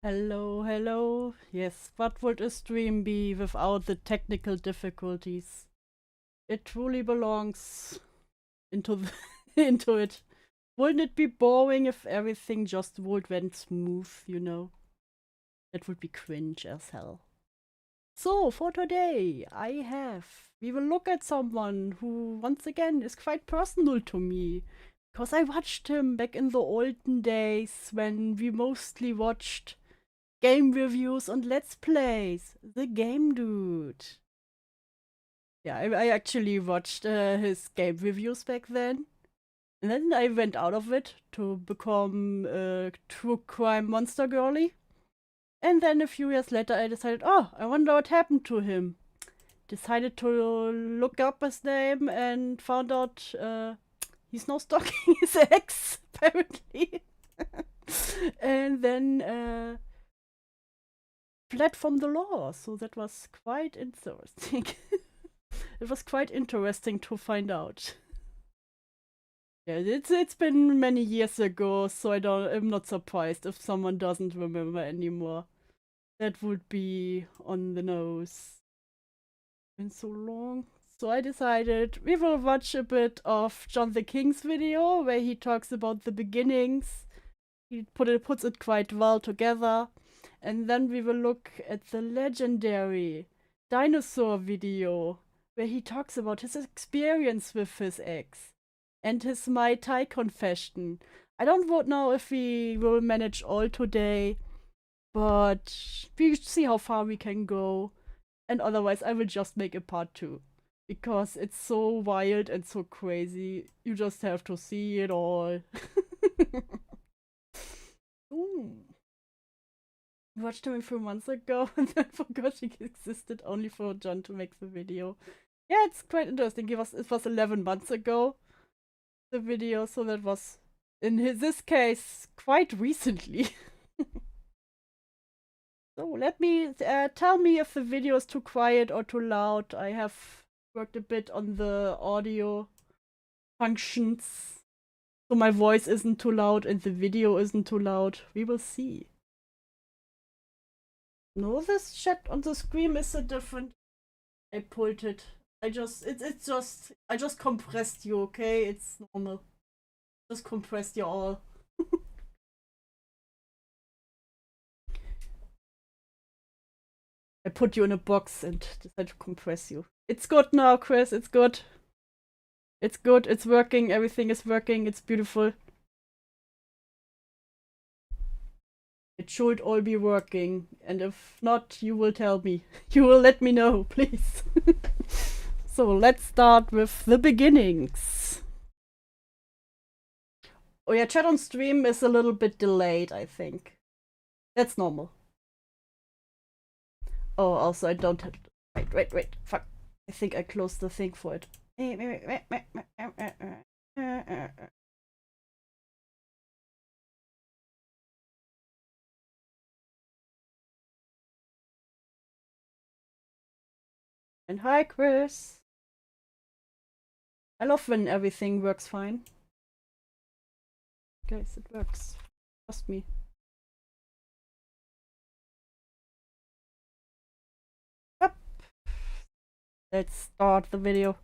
Hello, hello. Yes, what would a stream be without the technical difficulties? It truly belongs into into it. Wouldn't it be boring if everything just would went smooth, you know? That would be cringe as hell. So, for today, we will look at someone who, once again, is quite personal to me. Because I watched him back in the olden days when we mostly watched game reviews and let's plays. The Game Dude. Yeah, I actually watched his game reviews back then. And then I went out of it to become a true crime monster girly. And then a few years later, I decided, oh, I wonder what happened to him. Decided to look up his name and found out he's now stalking his ex, apparently. And then fled from the law. So that was quite interesting. It was quite interesting to find out. Yeah, it's been many years ago, so I'm not surprised if someone doesn't remember anymore. That would be on the nose. Been so long. So I decided we will watch a bit of John the King's video where he talks about the beginnings. He puts it quite well together. And then we will look at the legendary dinosaur video where he talks about his experience with his ex and his Mai Tai confession. I don't know if we will manage all today, but we see how far we can go. And otherwise, I will just make a part 2 because it's so wild and so crazy. You just have to see it all. Ooh. Watched him a few months ago and then forgot he existed only for John to make the video. Yeah, it's quite interesting. It was 11 months ago, the video, so that was, this case, quite recently. So let me, tell me if the video is too quiet or too loud. I have worked a bit on the audio functions, so my voice isn't too loud and the video isn't too loud. We will see. No, this chat on the screen is a different. I pulled it. I just compressed you, okay? It's normal. Just compressed you all. I put you in a box and decided to compress you. It's good now, Chris. It's good. It's good. It's working. Everything is working. It's beautiful. It should all be working. And if not, you will tell me. You will let me know, please. So let's start with the beginnings. Oh yeah, chat on stream is a little bit delayed, I think. That's normal. Oh, also I don't have to... Wait. Fuck. I think I closed the thing for it. And hi, Chris. I love when everything works fine. Guys, it works. Trust me. Up. Let's start the video.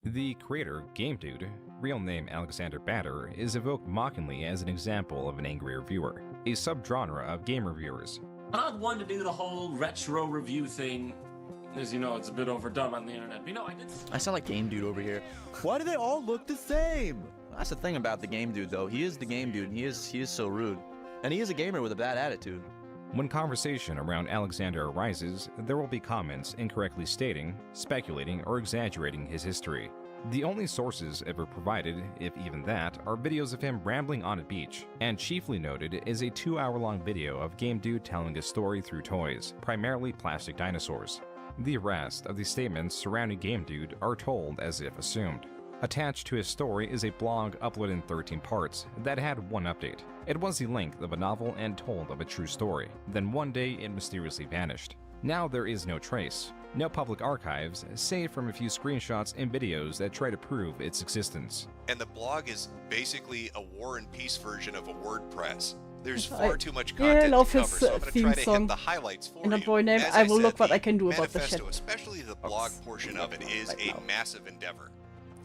The creator, GameDude, real name Alexander Batter, is evoked mockingly as an example of an angry reviewer, a subgenre of game reviewers. I wanted to do the whole retro review thing. As you know, it's a bit overdone on the internet. But, I sound like GameDude over here. Why do they all look the same? That's the thing about the GameDude, though. He is the GameDude, and he is so rude. And he is a gamer with a bad attitude. When conversation around Alexander arises, there will be comments incorrectly stating, speculating, or exaggerating his history. The only sources ever provided, if even that, are videos of him rambling on a beach, and chiefly noted is a 2-hour-long video of GameDude telling a story through toys, primarily plastic dinosaurs. The rest of the statements surrounding GameDude are told as if assumed. Attached to his story is a blog uploaded in 13 parts that had one update. It was the length of a novel and told of a true story. Then one day it mysteriously vanished. Now there is no trace, no public archives, save from a few screenshots and videos that try to prove its existence. And the blog is basically a War and Peace version of a WordPress. There's far too much Yeah, I content love to his cover, so I'm going to theme try to song. hit the highlights for In a you. boy name, As I will said, look what the I can do about the manifesto, shit. especially the blog portion of it, is Right a now. massive endeavor.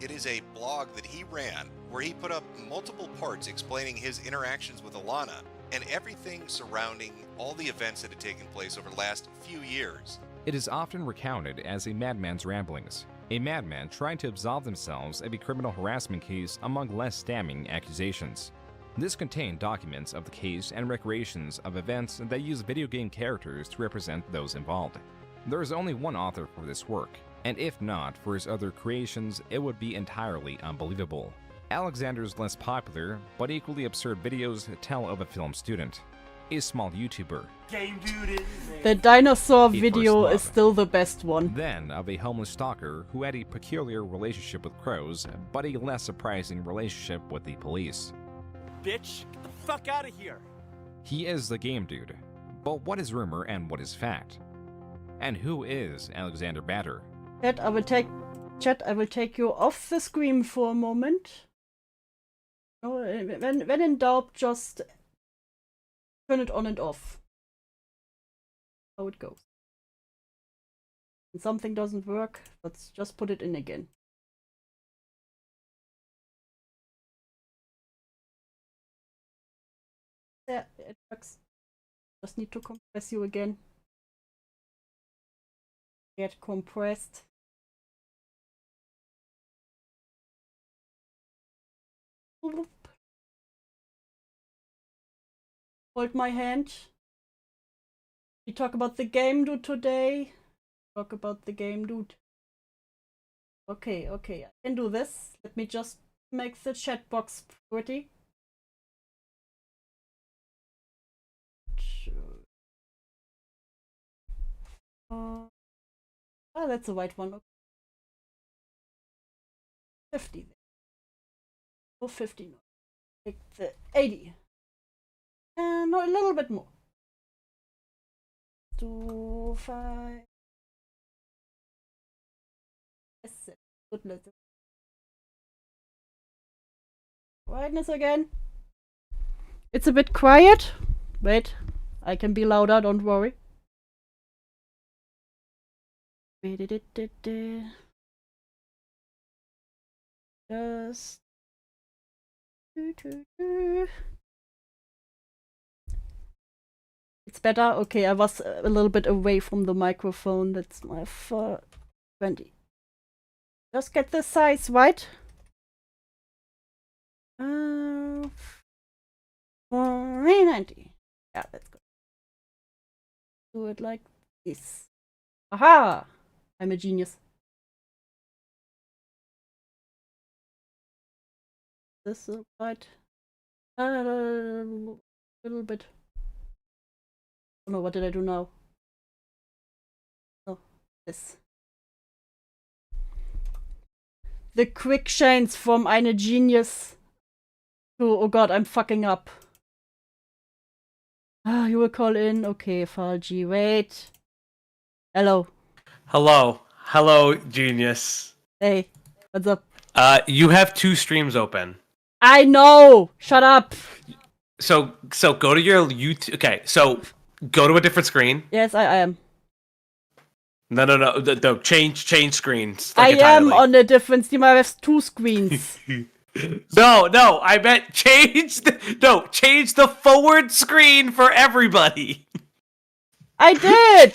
It is a blog that he ran where he put up multiple parts explaining his interactions with Alana and everything surrounding all the events that had taken place over the last few years. It is often recounted as a madman's ramblings, a madman trying to absolve themselves of a criminal harassment case among less damning accusations. This contained documents of the case and recreations of events that use video game characters to represent those involved. There is only one author for this work, and if not for his other creations, it would be entirely unbelievable. Alexander's less popular, but equally absurd videos tell of a film student, a small YouTuber, GameDude is The dinosaur First video Love. is still the best one. then of a homeless stalker who had a peculiar relationship with crows, but a less surprising relationship with the police. Bitch, get the fuck out of here! He is the game dude, but what is rumor and what is fact? And who is Alexander Batter? Chat, I will take you off the screen for a moment. No, when in doubt, just turn it on and off. How it goes. When something doesn't work, let's just put it in again. Yeah, it works. Just need to compress you again. Get compressed. Boop. Hold my hand. We talk about the game dude today. Talk about the game dude. Okay, I can do this. Let me just make the chat box pretty. That's a white one. Okay. 50. Oh, 50. No. Take the 80. And no, a little bit more. 2, 5. Yes, good letter. Brightness again. It's a bit quiet. Wait, I can be louder, don't worry. Just it's better. Okay, I was a little bit away from the microphone. That's my fault. 20. Just get the size right. 490. Yeah, that's good. Do it like this. Aha! I'm a genius. This is right. A little bit. Oh no, what did I do now? Oh, this. The quick change from eine Genius to, oh god, I'm fucking up. Ah, you will call in. Okay, Falgi, wait. Hello. Hello, genius. Hey, what's up? You have 2 streams open. I know! Shut up! So go to your YouTube. Okay, so go to a different screen. Yes, I am. No. Change screens. I Like am entirely. on a different stream. I have 2 screens. No, I meant change the forward screen for everybody. I did!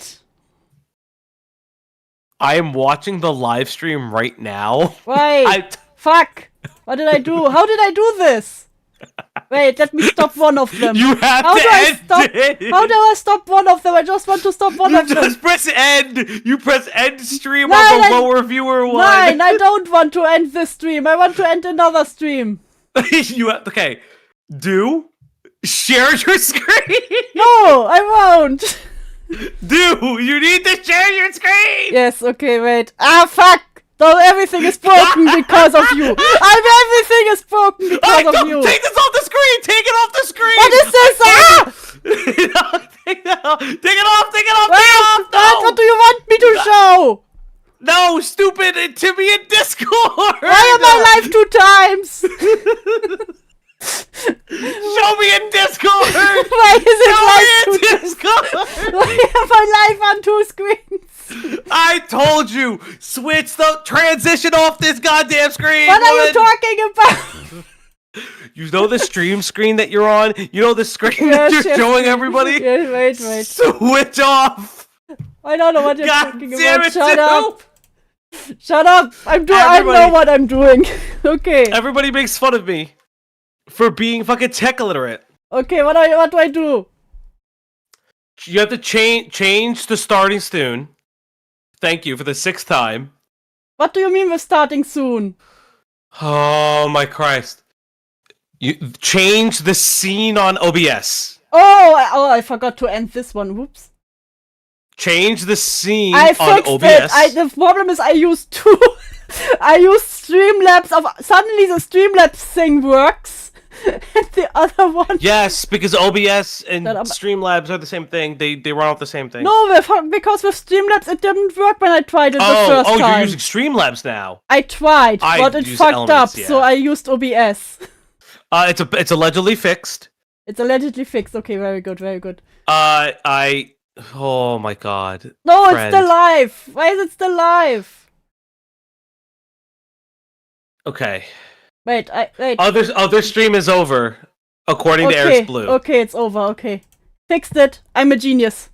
I am watching the live stream right now. Wait! Fuck! What did I do? How did I do this? Wait, let me stop one of them. You have How to do I end stop? it. How do I stop one of them? I just want to stop one You of them. just press end. You press end stream Nine, on the I- lower viewer one. 9! I don't want to end this stream. I want to end another stream. Okay. Share your screen. No, I won't. You need to share your screen. Yes, okay, wait. Ah, fuck! So everything is broken because of you. Everything is broken because of you. Take this off the screen. Take it off the screen. What is this? Ah! Take it off. Take it off. What? What do you want me to show? No, stupid Timmy in Discord. Why am I live 2 times? Show me in Discord! Why is it Show me in like Discord! Why am I live on 2 screens? I told you! Switch the transition off this goddamn screen! What are you woman! talking about? You know the stream screen that you're on? You know the screen Yes, that you're yes. showing everybody? Yeah, wait. Switch off! I don't know what you're God talking damn about. it, Shut Snoop! up. Shut up. I know Everybody- what I'm doing. Okay. Everybody makes fun of me for being fucking tech illiterate. Okay, what do I do? You have to change the starting tune. Thank you for the 6th time. What do you mean we're starting soon? Oh my Christ. You change the scene on OBS. I forgot to end this one. Whoops. Change the scene I on fixed OBS. it. The problem is I used two. I used Streamlabs. Suddenly the Streamlabs thing works. And the other one. Yes, because OBS and Shut up. Streamlabs are the same thing. They run off the same thing. No, because with Streamlabs it didn't work when I tried it the first time. you're using Streamlabs now. I tried, I but it use fucked Elements, up, yeah. so I used OBS. It's allegedly fixed. It's allegedly fixed. Okay, very good. Oh my god. No, Friend. it's still live. Why is it still live? Okay. Wait. Other stream is over, according to Eric's Blue. Okay, it's over. Okay, fixed it. I'm a genius.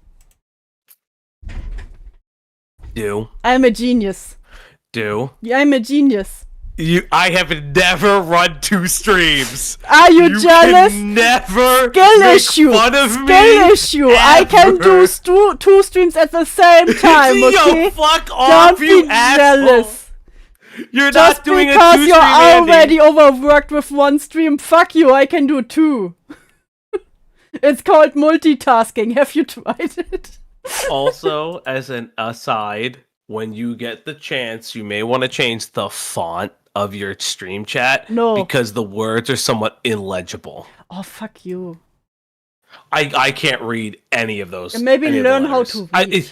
Do. I'm a genius. Yeah, I'm a genius. I have never run 2 streams. Are you jealous? Can never Skill make issue. fun of me. Skill issue. I can do ever. two streams at the same time. Okay. Yo, fuck off, Don't you be asshole. jealous. You're Just not doing a because 2 you're stream, Andy. already overworked with 1 stream, fuck you. I can do 2. It's called multitasking. Have you tried it? Also, as an aside, when you get the chance, you may want to change the font of your stream chat. No. Because the words are somewhat illegible. Oh, fuck you. I can't read any of those. And maybe any of the learn how letters. to read.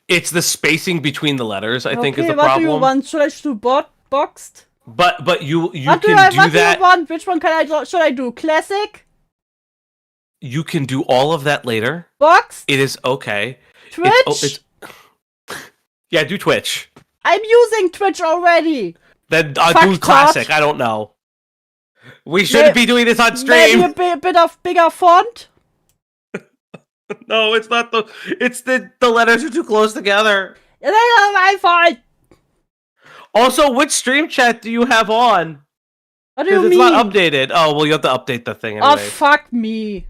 It's the spacing between the letters, I think, is the what problem. do you want? Should I do boxed? But you What can do do you that. want? Which one should I do? Classic? You can do all of that later. Boxed? It is okay. Twitch? Yeah, do Twitch. I'm using Twitch already. Then Fuck do classic. I don't know. We shouldn't be doing this on stream. Maybe a bit of bigger font? No, it's not the. It's the letters are too close together. That's not my fault. Also, which stream chat do you have on? What do you Because mean? it's not updated. Oh, well, you have to update the thing Oh, anyway. fuck me.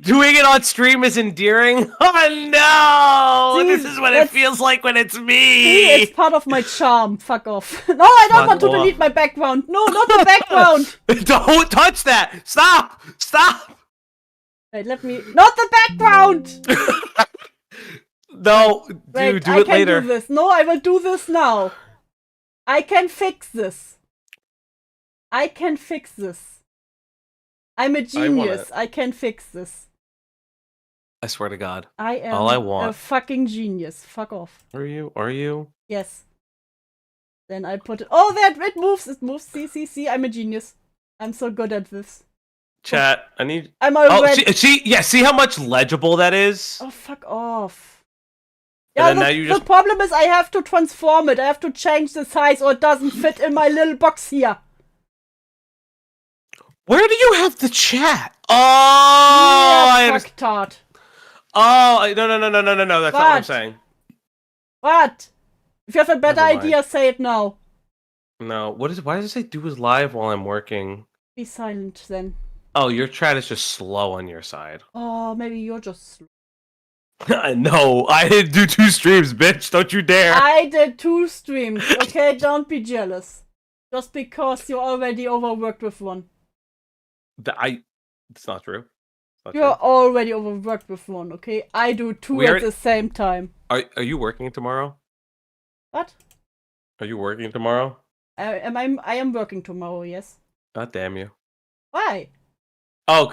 Doing it on stream is endearing. Oh no! See, This is what it that's- feels like when it's See, me. it's part of my charm. Fuck off. No, I don't Fuck want to off. delete my background. No, not the background. Don't touch that! Stop! Stop! Wait, let me. Not the background. No, Wait, dude, do I it can later. do this. No, I will do this now. I can fix this. I can fix this. I'm a genius. I can fix this. I swear to God. I am All I want. a fucking genius. Fuck off. Are you? Are you? Yes. Then I put it. Oh, it moves. It moves. See. I'm a genius. I'm so good at this. Chat. I need. I'm Oh, already. see how much legible that is. Oh, fuck off. And Yeah, then now you the just- problem is I have to transform it. I have to change the size or it doesn't fit in my little box here. Where do you have the chat? Oh, I Yeah, understand. fuck tart. Oh, no. That's not what I'm What? saying. What? If you have a better Never mind. idea, say it now. No. Why does it say do is live while I'm working? Be silent then. Oh, your chat is just slow on your side. Oh, maybe you're just. No, I didn't do 2 streams, bitch. Don't you dare. I did 2 streams. Okay, don't be jealous. Just because you're already overworked with 1. It's not true. It's not You're true. already overworked with 1. Okay, I do 2 We at are- the same time. Are you working tomorrow? What? Are you working tomorrow? I am working tomorrow. Yes. God damn you. Why? Oh,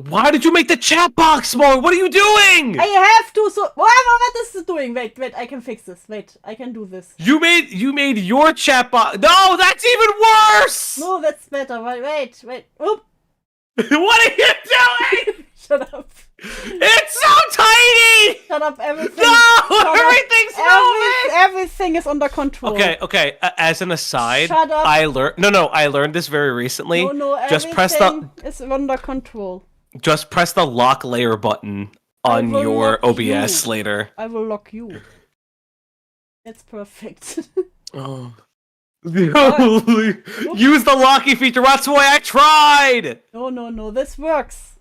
why did you make the chat box smaller? What are you doing? I have to. So what is this doing? Wait. I can fix this. Wait. I can do this. You made your chat box. No, that's even worse. No, that's better. Wait. Oop. What are you doing? Shut up. It's so tiny! Shut up, everything. No! Shut up. Everything's moving! Everything is under control. Okay. As an aside, Shut up. I learned this very recently. No, just everything is under control. Just press the lock layer button on will your lock OBS you. later. I will lock you. That's perfect. Oh. Use the locking feature. That's why I tried. No, this works.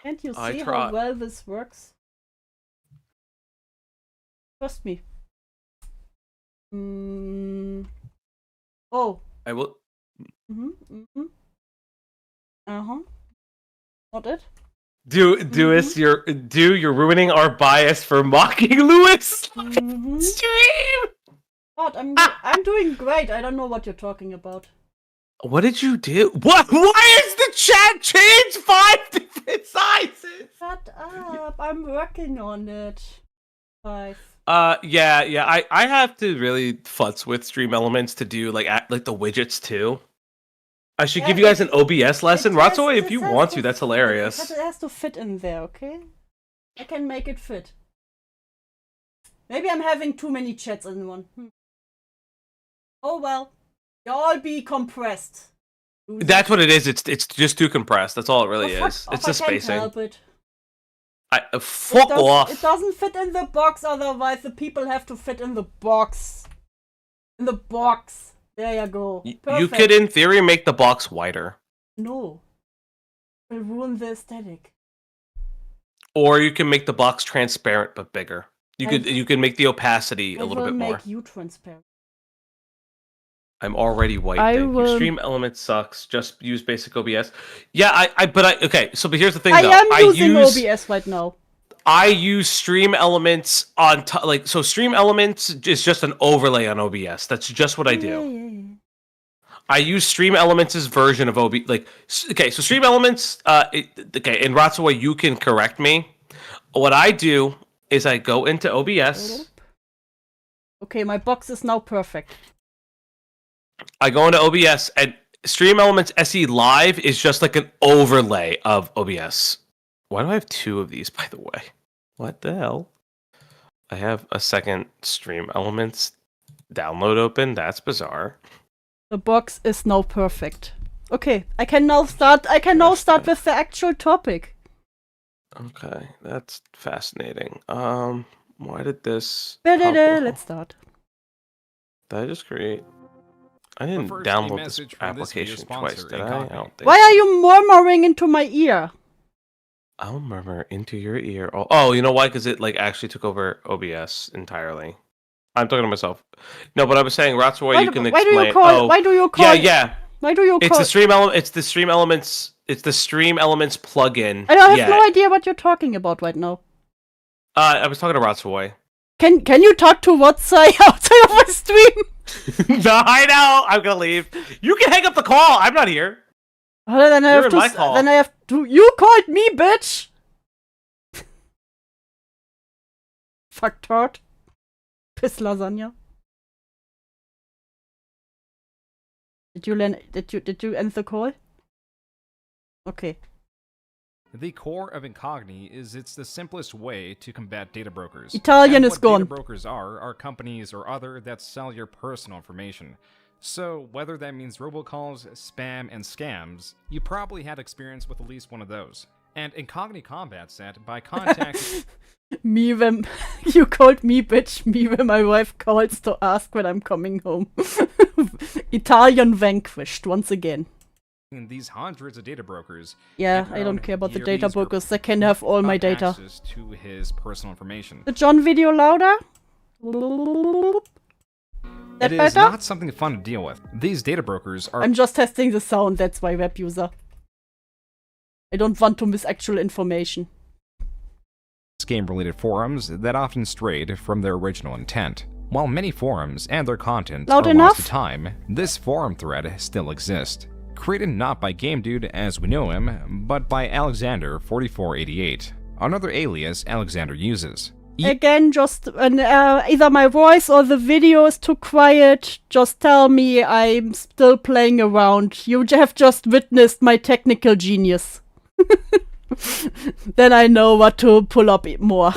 Can't you I see how tried. well this works? Trust me. Oh. I will. Not it? Dewis, you're ruining our bias for mocking Lewis stream. God, I'm doing great. I don't know what you're talking about. What did you do? What? Why is the chat changed 5 different sizes? Shut up. I'm working on it. 5. Yeah. I have to really futz with Stream Elements to do like the widgets too. I should give you guys an OBS lesson, Ratsoy, if you want to. That's hilarious. It has to fit in there, okay? I can make it fit. Maybe I'm having too many chats in one. Oh well. Y'all be compressed. That's what it is. It's just too compressed. That's all it really is. It's the spacing. Help it. Fuck off. It doesn't fit in the box, otherwise the people have to fit in the box. In the box. There you go. You could, in theory, make the box wider. No. It will ruin the aesthetic. Or you can make the box transparent but bigger. You could make the opacity a little bit more. Make you transparent. I'm already white. Extreme Elements sucks. Just use basic OBS. Yeah, okay. So, but here's the thing, though. I am using OBS right now. I use Stream Elements on top. So Stream Elements is just an overlay on OBS. That's just what I do. Yeah. I use Stream Elements' version of OBS. So Stream Elements. And Ratsaway, you can correct me. What I do is I go into OBS. Okay, my box is now perfect. I go into OBS, and Stream Elements SE Live is just like an overlay of OBS. Why do I have 2 of these, by the way? What the hell? I have a second Stream Elements download open. That's bizarre. The box is now perfect. Okay, I can now start with the actual topic. Okay, that's fascinating. Why did this... Let's start. Did I just create... I didn't download this application twice, did I? I don't think Why are you murmuring into my ear? I'll murmur into your ear. Oh, you know why? Because it actually took over OBS entirely. I'm talking to myself. No, but I was saying, Ratsaway, you can explain. Why do you call? Yeah. Why do you call? It's the Stream Element. It's the Stream Elements. It's the Stream Elements plugin. I have no idea what you're talking about right now. I was talking to Ratsaway. Can you talk to WhatsApp outside of my stream? No, I know. I'm gonna leave. You can hang up the call. I'm not here. Then I have to. You called me, bitch. Fuck tart. Piss lasagna. Did you end the call? Okay. The core of Incogni is it's the simplest way to combat data brokers. Italian is gone. Data brokers are companies or other that sell your personal information. So, whether that means robocalls, spam, and scams, you probably had experience with at least one of those. And Incogni combats that by contacting... Me when... You called me bitch, me when my wife calls to ask when I'm coming home. Italian vanquished, once again. These hundreds of data brokers... Yeah, I don't care about the data brokers, they can have all my data. Access to his personal information. The John video louder? It is not something fun to deal with. These data brokers are... I'm just testing the sound, that's why, web user. I don't want to miss actual information. Game-related forums that often strayed from their original intent. While many forums and their content Loud are enough? lost to time, this forum thread still exists. Created not by GameDude as we know him, but by Alexander4488, another alias Alexander uses. Again, just either my voice or the video is too quiet. Just tell me I'm still playing around. You have just witnessed my technical genius. Then I know what to pull up more.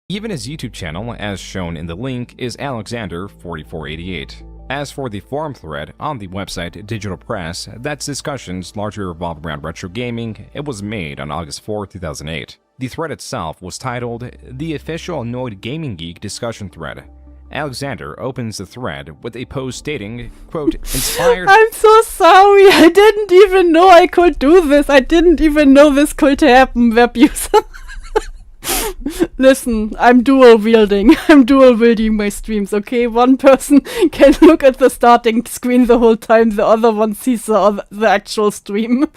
Even his YouTube channel, as shown in the link, is Alexander4488. As for the forum thread on the website Digital Press, that's discussions largely revolve around retro gaming, it was made on August 4, 2008. The thread itself was titled The Official Annoyed Gaming Geek Discussion Thread. Alexander opens the thread with a post stating, quote, inspired— I'm so sorry, I didn't even know I could do this. I didn't even know this could happen, web user. Listen, I'm dual wielding. I'm dual wielding my streams, okay? One person can look at the starting screen the whole time, the other one sees the actual stream.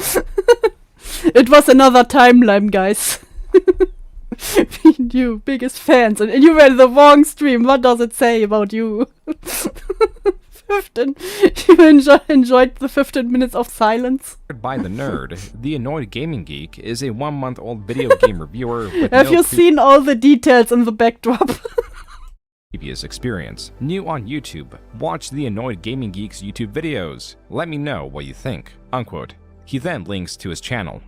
It was another timeline, guys. You biggest fans, and you were in the wrong stream. What does it say about you? 15. You enjoyed the 15 minutes of silence. By the nerd, the Annoyed Gaming Geek is a 1-month-old video game reviewer with Have you seen all the details in the backdrop? previous experience. New on YouTube, watch the Annoyed Gaming Geek's YouTube videos. Let me know what you think. Unquote. He then links to his channel.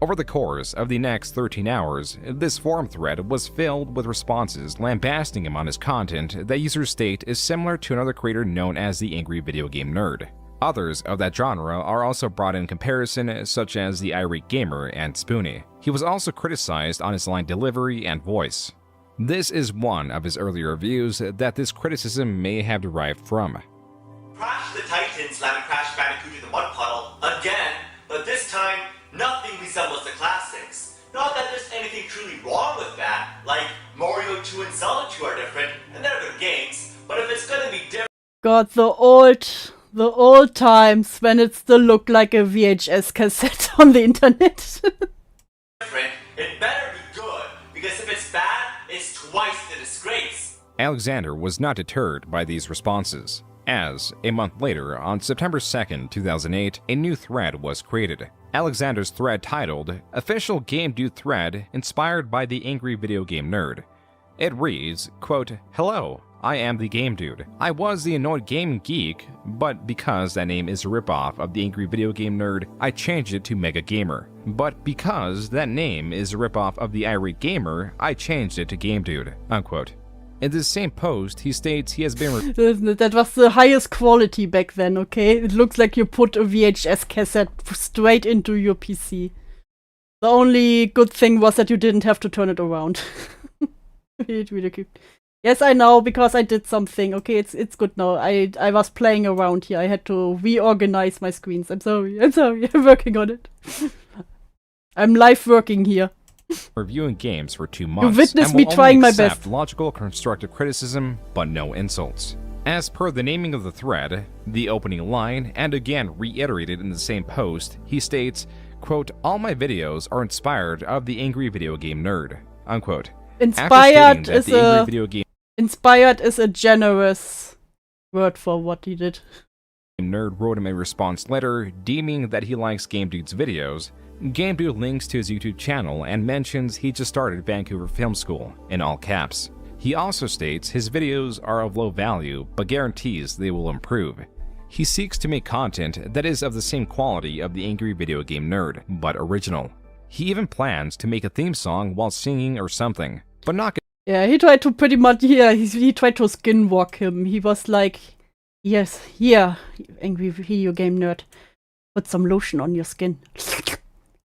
Over the course of the next 13 hours, this forum thread was filled with responses lambasting him on his content that users state is similar to another creator known as the Angry Video Game Nerd. Others of that genre are also brought in comparison, such as the Irate Gamer and Spoonie. He was also criticized on his line delivery and voice. This is one of his earlier reviews that this criticism may have derived from. Crash the Titan slamming Crash Bandicoot in the mud puddle again, but this time nothing resembles the classics. Not that there's anything truly wrong with that, like Mario 2 and Zelda 2 are different, and they're good games, but if it's gonna be different— God, the old times when it still looked like a VHS cassette on the internet. it better be good, because if it's bad, it's twice the disgrace. Alexander was not deterred by these responses, as, a month later, on September 2nd, 2008, a new thread was created. Alexander's thread titled, Official GameDude Thread Inspired by the Angry Video Game Nerd. It reads, quote, Hello, I am the GameDude. I was the Annoyed Gaming Geek, but because that name is a ripoff of the Angry Video Game Nerd, I changed it to Mega Gamer. But because that name is a ripoff of the Irate Gamer, I changed it to GameDude, unquote. In this same post, he states he has been— That was the highest quality back then, okay? It looks like you put a VHS cassette straight into your PC. The only good thing was that you didn't have to turn it around. It really cute. Yes, I know, because I did something. Okay, it's good now. I was playing around here. I had to reorganize my screens. I'm sorry. I'm working on it. I'm live working here. Reviewing games for 2 months. You witnessed and me will trying only my accept best. Logical, constructive criticism, but no insults. As per the naming of the thread, the opening line, and again reiterated in the same post, he states, quote, All my videos are inspired of the Angry Video Game Nerd, unquote. Inspired is a generous word for what he did. Nerd wrote him a response letter deeming that he likes GameDude's videos. GameDude links to his YouTube channel and mentions he just started Vancouver Film School, in all caps. He also states his videos are of low value, but guarantees they will improve. He seeks to make content that is of the same quality of the Angry Video Game Nerd, but original. He even plans to make a theme song while singing or something, but not— Yeah, he tried to pretty much, he tried to skinwalk him. He was like, yes, here, Angry Video Game Nerd, put some lotion on your skin.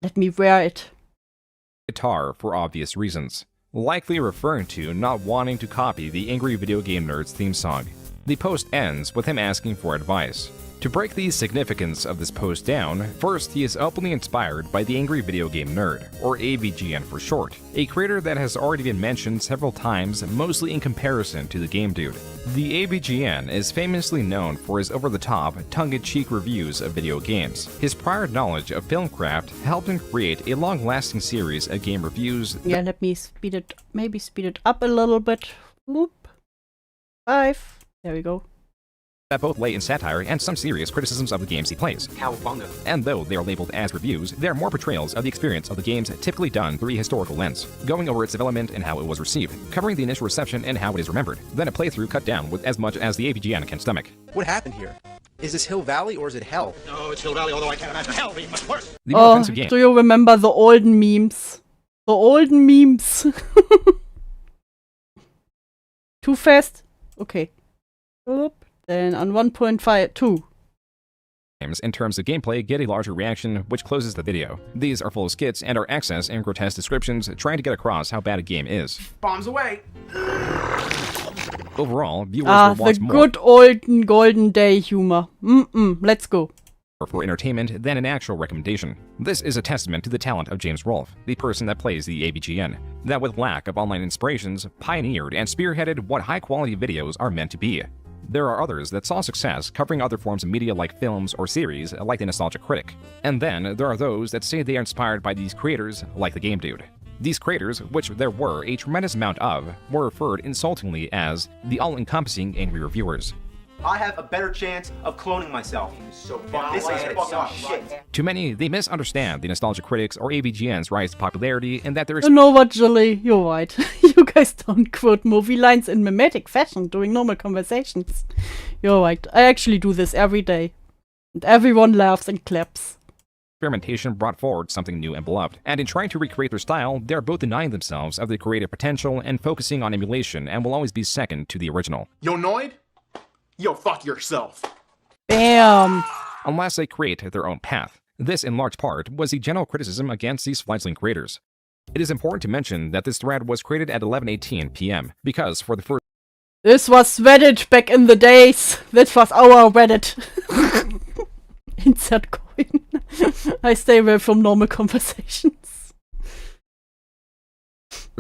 Let me wear it. Guitar for obvious reasons, likely referring to not wanting to copy the Angry Video Game Nerd's theme song. The post ends with him asking for advice. To break the significance of this post down, first he is openly inspired by the Angry Video Game Nerd, or AVGN for short, a creator that has already been mentioned several times, mostly in comparison to the GameDude. The AVGN is famously known for his over-the-top, tongue-in-cheek reviews of video games. His prior knowledge of filmcraft helped him create a long-lasting series of game reviews. Yeah, let me speed it up a little bit. Whoop. 5. There we go. that both lay in satire and some serious criticisms of the games he plays. Cowabunga. And though they are labeled as reviews, they are more portrayals of the experience of the games typically done through a historical lens, going over its development and how it was received, covering the initial reception and how it is remembered, then a playthrough cut down with as much as the AVGN can stomach. What happened here? Is this Hill Valley or is it hell? No, it's Hill Valley, although I can't imagine hell being much worse. The more offensive game. Do you remember the olden memes? The olden memes. Too fast? Okay. Oop. Then on 1.52. Games in terms of gameplay get a larger reaction, which closes the video. These are full of skits and are excess and grotesque descriptions trying to get across how bad a game is. Bombs away! Overall, viewers will watch the more good olden golden day humor. Let's go. for entertainment than an actual recommendation. This is a testament to the talent of James Rolfe, the person that plays the AVGN, that with lack of online inspirations, pioneered and spearheaded what high-quality videos are meant to be. There are others that saw success covering other forms of media like films or series, like the Nostalgia Critic. And then there are those that say they are inspired by these creators, like the GameDude. These creators, which there were a tremendous amount of, were referred insultingly as the all-encompassing angry reviewers. I have a better chance of cloning myself. So this is fucking shit. To many, they misunderstand the Nostalgia Critics or AVGN's rise to popularity and that there is You know what, Julie? You're right. You guys don't quote movie lines in mimetic fashion during normal conversations. You're right. I actually do this every day. And everyone laughs and claps. experimentation brought forward something new and beloved. And in trying to recreate their style, they are both denying themselves of the creative potential and focusing on emulation and will always be second to the original. Yo, Noid? Yo, fuck yourself. Bam! Unless they create their own path. This, in large part, was the general criticism against these fledgling creators. It is important to mention that this thread was created at 11:18 p.m. because for the first This was Reddit back in the days. That was our Reddit. Insert coin. I stay away from normal conversations.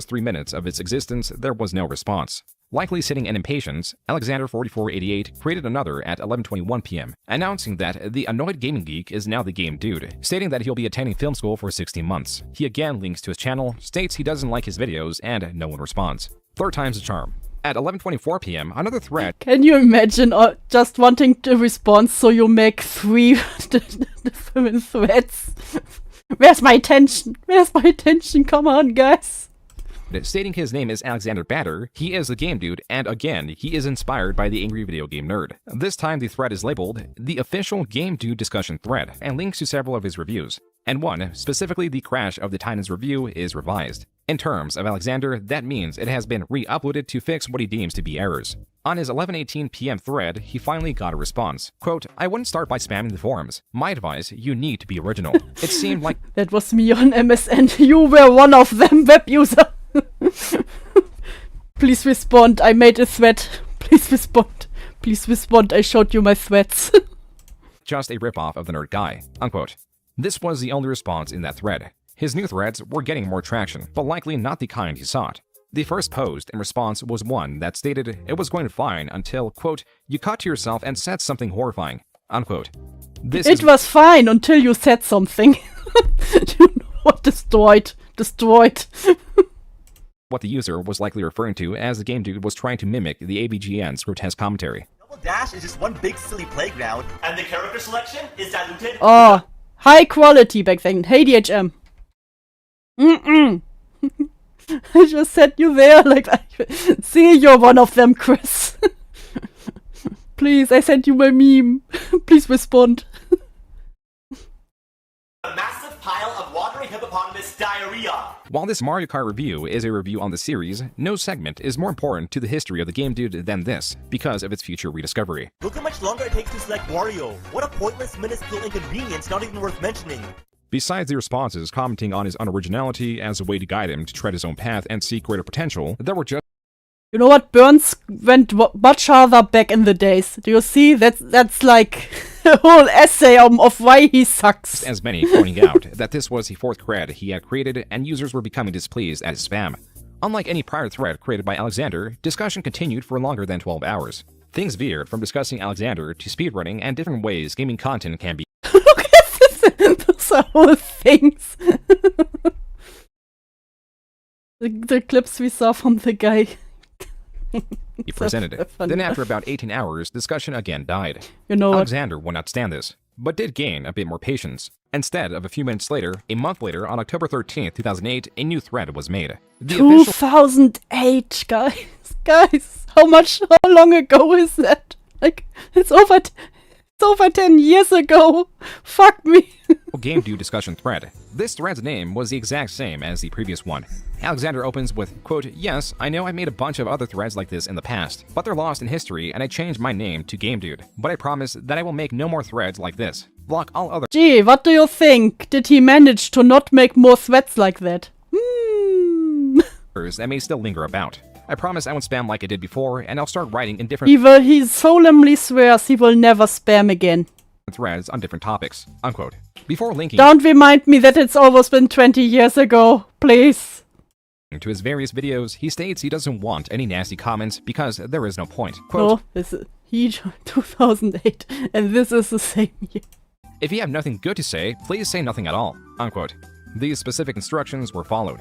3 minutes of its existence, there was no response. Likely sitting in impatience, Alexander4488 created another at 11:21 p.m., announcing that the annoyed gaming geek is now the GameDude, stating that he'll be attending film school for 16 months. He again links to his channel, states he doesn't like his videos, and no one responds. Third time's the charm. At 11:24 p.m., another thread. Can you imagine just wanting to respond so you make 3 different threads? Where's my attention? Where's my attention? Come on, guys. Stating his name is Alexander Batter, he is the GameDude, and again, he is inspired by the angry video game nerd. This time the thread is labeled the official GameDude discussion thread, and links to several of his reviews. And one, specifically the Crash of the Titans review, is revised. In terms of Alexander, that means it has been re-uploaded to fix what he deems to be errors. On his 11:18 p.m. thread, he finally got a response. Quote, I wouldn't start by spamming the forums. My advice, you need to be original. It seemed like That was me on MSN. You were one of them, web user. Please respond. I made a thread. Please respond. Please respond. I showed you my threads. just a ripoff of the nerd guy, unquote. This was the only response in that thread. His new threads were getting more traction, but likely not the kind he sought. The first post in response was one that stated it was going fine until, quote, you cut to yourself and said something horrifying, unquote. It was fine until you said something. You know what? Destroyed. What the user was likely referring to as the GameDude was trying to mimic the AVGN's grotesque commentary. Double Dash is just one big silly playground, and the character selection is diluted. Oh, high quality back then. Hey, DHM. I just set you there, like, see, you're one of them, Chris. Please, I sent you my meme. Please respond. A massive pile of watery hippopotamus diarrhea. While this Mario Kart review is a review on the series, no segment is more important to the history of the GameDude than this, because of its future rediscovery. Look how much longer it takes to select Wario. What a pointless, minuscule inconvenience, not even worth mentioning. Besides the responses commenting on his unoriginality as a way to guide him to tread his own path and seek greater potential, there were just You know what? Burns went much farther back in the days. Do you see? That's like a whole essay of why he sucks. as many pointing out that this was the fourth thread he had created and users were becoming displeased at his spam. Unlike any prior thread created by Alexander, discussion continued for longer than 12 hours. Things veered from discussing Alexander to speedrunning and different ways gaming content can be. Look at this. Those are whole things. The clips we saw from the guy. he presented. Then after about 18 hours, discussion again died. You know what? Alexander would not stand this, but did gain a bit more patience. Instead of a few minutes later, a month later, on October 13th, 2008, a new thread was made. The official 2008, guys. Guys, how long ago is that? Like, it's over 10 years ago. Fuck me. GameDude discussion thread. This thread's name was the exact same as the previous one. Alexander opens with, quote, "Yes, I know I made a bunch of other threads like this in the past, but they're lost in history and I changed my name to GameDude. But I promise that I will make no more threads like this. Block all other." Gee, what do you think? Did he manage to not make more threads like that? That may still linger about. I promise I won't spam like I did before, and I'll start writing in different He solemnly swears he will never spam again. threads on different topics, unquote. Before linking Don't remind me that it's almost been 20 years ago, please. to his various videos, he states he doesn't want any nasty comments because there is no point. Quote, No, this is he joined 2008, and this is the same year. "If you have nothing good to say, please say nothing at all," unquote. These specific instructions were followed.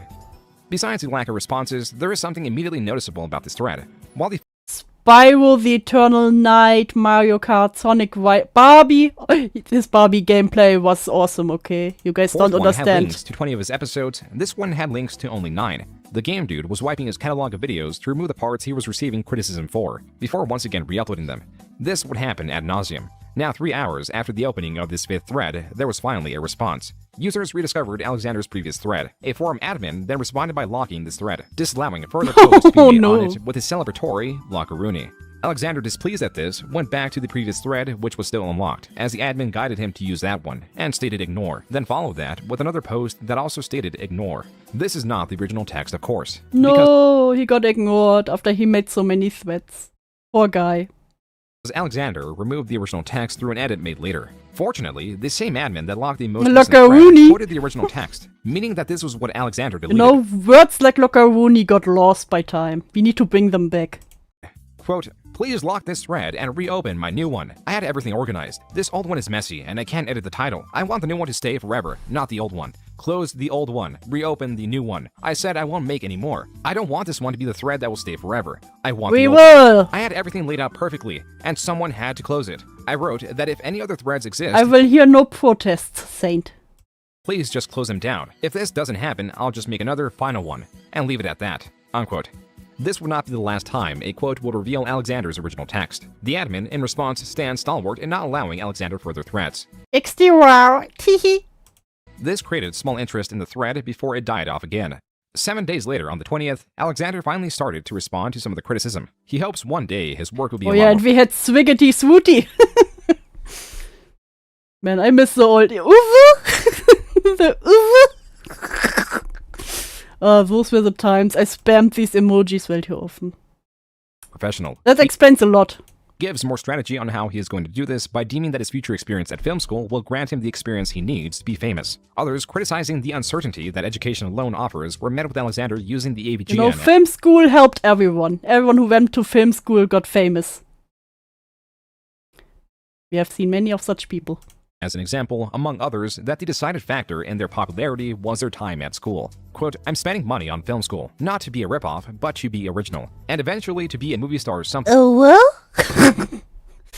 Besides the lack of responses, there is something immediately noticeable about this thread. While the Spyro the Eternal Night, Mario Kart, Sonic, Barbie. This Barbie gameplay was awesome, okay? You guys fourth don't one had understand. links to 20 of his episodes, this one had links to only 9. The GameDude was wiping his catalog of videos to remove the parts he was receiving criticism for, before once again re-uploading them. This would happen ad nauseum. Now 3 hours after the opening of this 5th thread, there was finally a response. Users rediscovered Alexander's previous thread. A forum admin then responded by locking this thread, disallowing further posts to be made on it with his celebratory Lockaroonie. Alexander, displeased at this, went back to the previous thread, which was still unlocked, as the admin guided him to use that one, and stated ignore, then followed that with another post that also stated ignore. This is not the original text, of course. No, he got ignored after he made so many threads. Poor guy. Because Alexander removed the original text through an edit made later. Fortunately, the same admin that locked the most recent thread Lockaroonie quoted the original text, meaning that this was what Alexander You deleted. know, words like Lockaroonie got lost by time. We need to bring them back. Quote, "Please lock this thread and reopen my new one. I had everything organized. This old one is messy and I can't edit the title. I want the new one to stay forever, not the old one. Close the old one, reopen the new one. I said I won't make any more. I don't want this one to be the thread that will stay forever. I want We the old will. one. I had everything laid out perfectly, and someone had to close it. I wrote that if any other threads exist, I will hear no protests, Saint. please just close them down. If this doesn't happen, I'll just make another final one, and leave it at that," unquote. This would not be the last time a quote would reveal Alexander's original text. The admin, in response, stands stalwart in not allowing Alexander further threats. XD teehee. This created small interest in the thread before it died off again. 7 days later, on the 20th, Alexander finally started to respond to some of the criticism. He hopes one day his work will be Oh yeah, and we had Swiggity Swooty. Man, I miss the old the those were the times I spammed these emojis way too often. professional. That explains a lot. Gives more strategy on how he is going to do this by deeming that his future experience at film school will grant him the experience he needs to be famous. Others, criticizing the uncertainty that education alone offers, were met with Alexander using the AVGN. You know, film school helped everyone. Everyone who went to film school got famous. We have seen many of such people. As an example, among others, that the decided factor in their popularity was their time at school. Quote, "I'm spending money on film school, not to be a ripoff, but to be original, and eventually to be a movie star or something." Oh, well?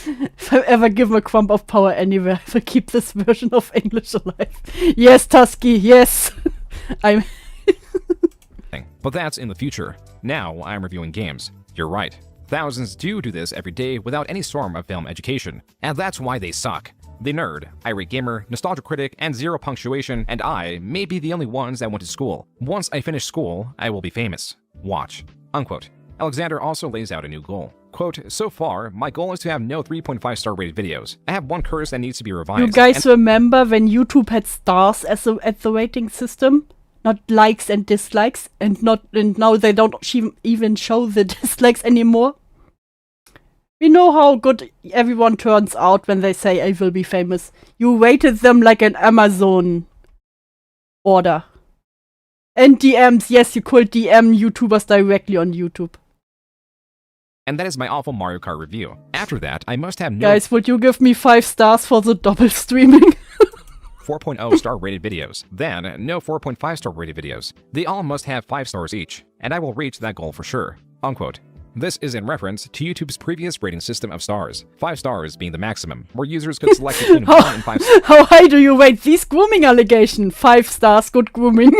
If I ever give a crumb of power anywhere, I will keep this version of English alive. Yes, Tusky, yes. I'm... But that's in the future. Now I'm reviewing games. You're right. Thousands do this every day without any form of film education, and that's why they suck. The nerd, irate gamer, nostalgia critic, and zero punctuation, and I may be the only ones that went to school. Once I finish school, I will be famous. Watch. Unquote. Alexander also lays out a new goal. Quote, "So far, my goal is to have no 3.5 star rated videos. I have one curse that needs to be revised." You guys remember when YouTube had stars as at the rating system? Not likes and dislikes, and now they don't even show the dislikes anymore? We know how good everyone turns out when they say I will be famous. You rated them like an Amazon order. And DMs, yes, you could DM YouTubers directly on YouTube. And that is my awful Mario Kart review. After that, I must have no Guys, would you give me 5 stars for the double streaming? 4.0 star rated videos. Then, no 4.5 star rated videos. They all must have 5 stars each, and I will reach that goal for sure. Unquote. This is in reference to YouTube's previous rating system of stars, 5 stars being the maximum, where users could select between 1 and 5 stars. How high do you rate these grooming allegations? 5 stars, good grooming.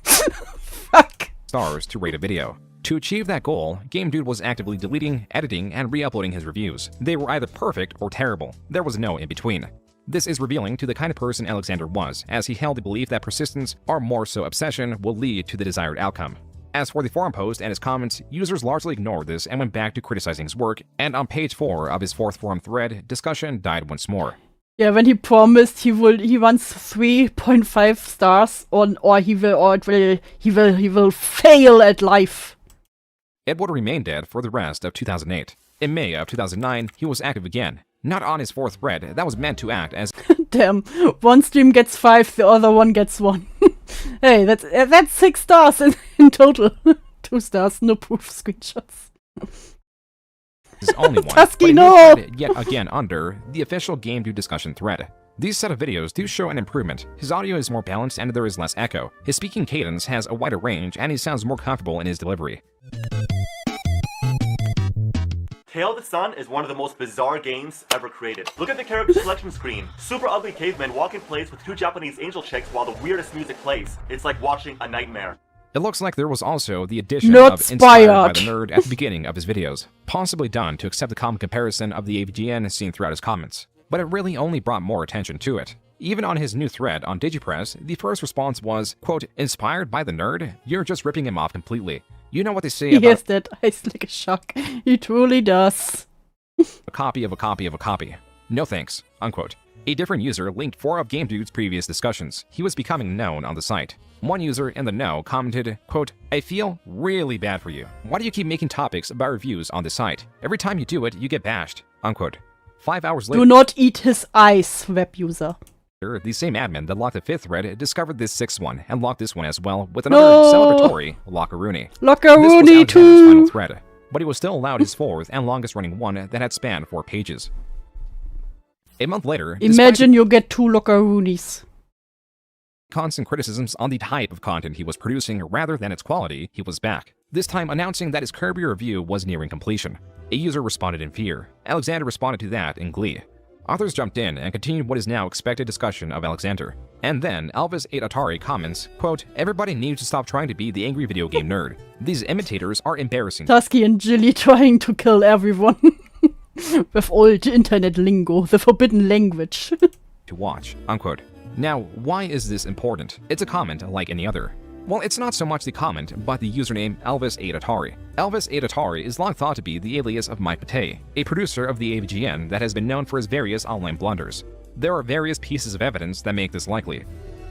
Fuck. Stars to rate a video. To achieve that goal, GameDude was actively deleting, editing, and re-uploading his reviews. They were either perfect or terrible. There was no in-between. This is revealing to the kind of person Alexander was, as he held the belief that persistence, or more so obsession, will lead to the desired outcome. As for the forum post and his comments, users largely ignored this and went back to criticizing his work, and on page 4 of his 4th forum thread, discussion died once more. Yeah, when he promised he wants 3.5 stars he will fail at life. It would remain dead for the rest of 2008. In May of 2009, he was active again. Not on his 4th thread that was meant to act as Damn, one stream gets 5, the other one gets 1. Hey, that's 6 stars in total. 2 stars, no proof screenshots. his only one, Tusky, but a new no! thread yet again under the official GameDude discussion thread. These set of videos do show an improvement. His audio is more balanced and there is less echo. His speaking cadence has a wider range and he sounds more comfortable in his delivery. Tale of the Sun is one of the most bizarre games ever created. Look at the character selection screen. Super ugly cavemen walk in place with 2 Japanese angel chicks while the weirdest music plays. It's like watching a nightmare. It looks like there was also the addition Not of Inspired by inspired. the Nerd at the beginning of his videos, possibly done to accept the common comparison of the AVGN seen throughout his comments. But it really only brought more attention to it. Even on his new thread on DigiPress, the first response was, quote, "Inspired by the Nerd? You're just ripping him off completely. You know what they say He about has that eyes like a shark. He truly does. a copy of a copy of a copy. No thanks," unquote. A different user linked 4 of GameDude's previous discussions. He was becoming known on the site. One user in the know commented, quote, "I feel really bad for you. Why do you keep making topics about reviews on the site? Every time you do it, you get bashed," unquote. 5 hours later, Do not eat his eyes, web user. the same admin that locked the 5th thread discovered this 6th one and locked this one as well with another No! celebratory Lockaroony. This was Lockaroony Alexander's too. final thread, but he was still allowed his 4th and longest running one that had spanned 4 pages. A month later, despite Imagine you get 2 Lockaroonies. constant criticisms on the type of content he was producing rather than its quality, he was back. This time announcing that his Kirby review was nearing completion. A user responded in fear. Alexander responded to that in glee. Others jumped in and continued what is now expected discussion of Alexander. And then Elvis8Atari comments, quote, "Everybody needs to stop trying to be the angry video game nerd. These imitators are embarrassing Tusky and Jilly trying to kill everyone. With old internet lingo, the forbidden language. to watch," unquote. Now, why is this important? It's a comment like any other. Well, it's not so much the comment, but the username Elvis8Atari. Elvis8Atari is long thought to be the alias of Mike Patay, a producer of the AVGN that has been known for his various online blunders. There are various pieces of evidence that make this likely.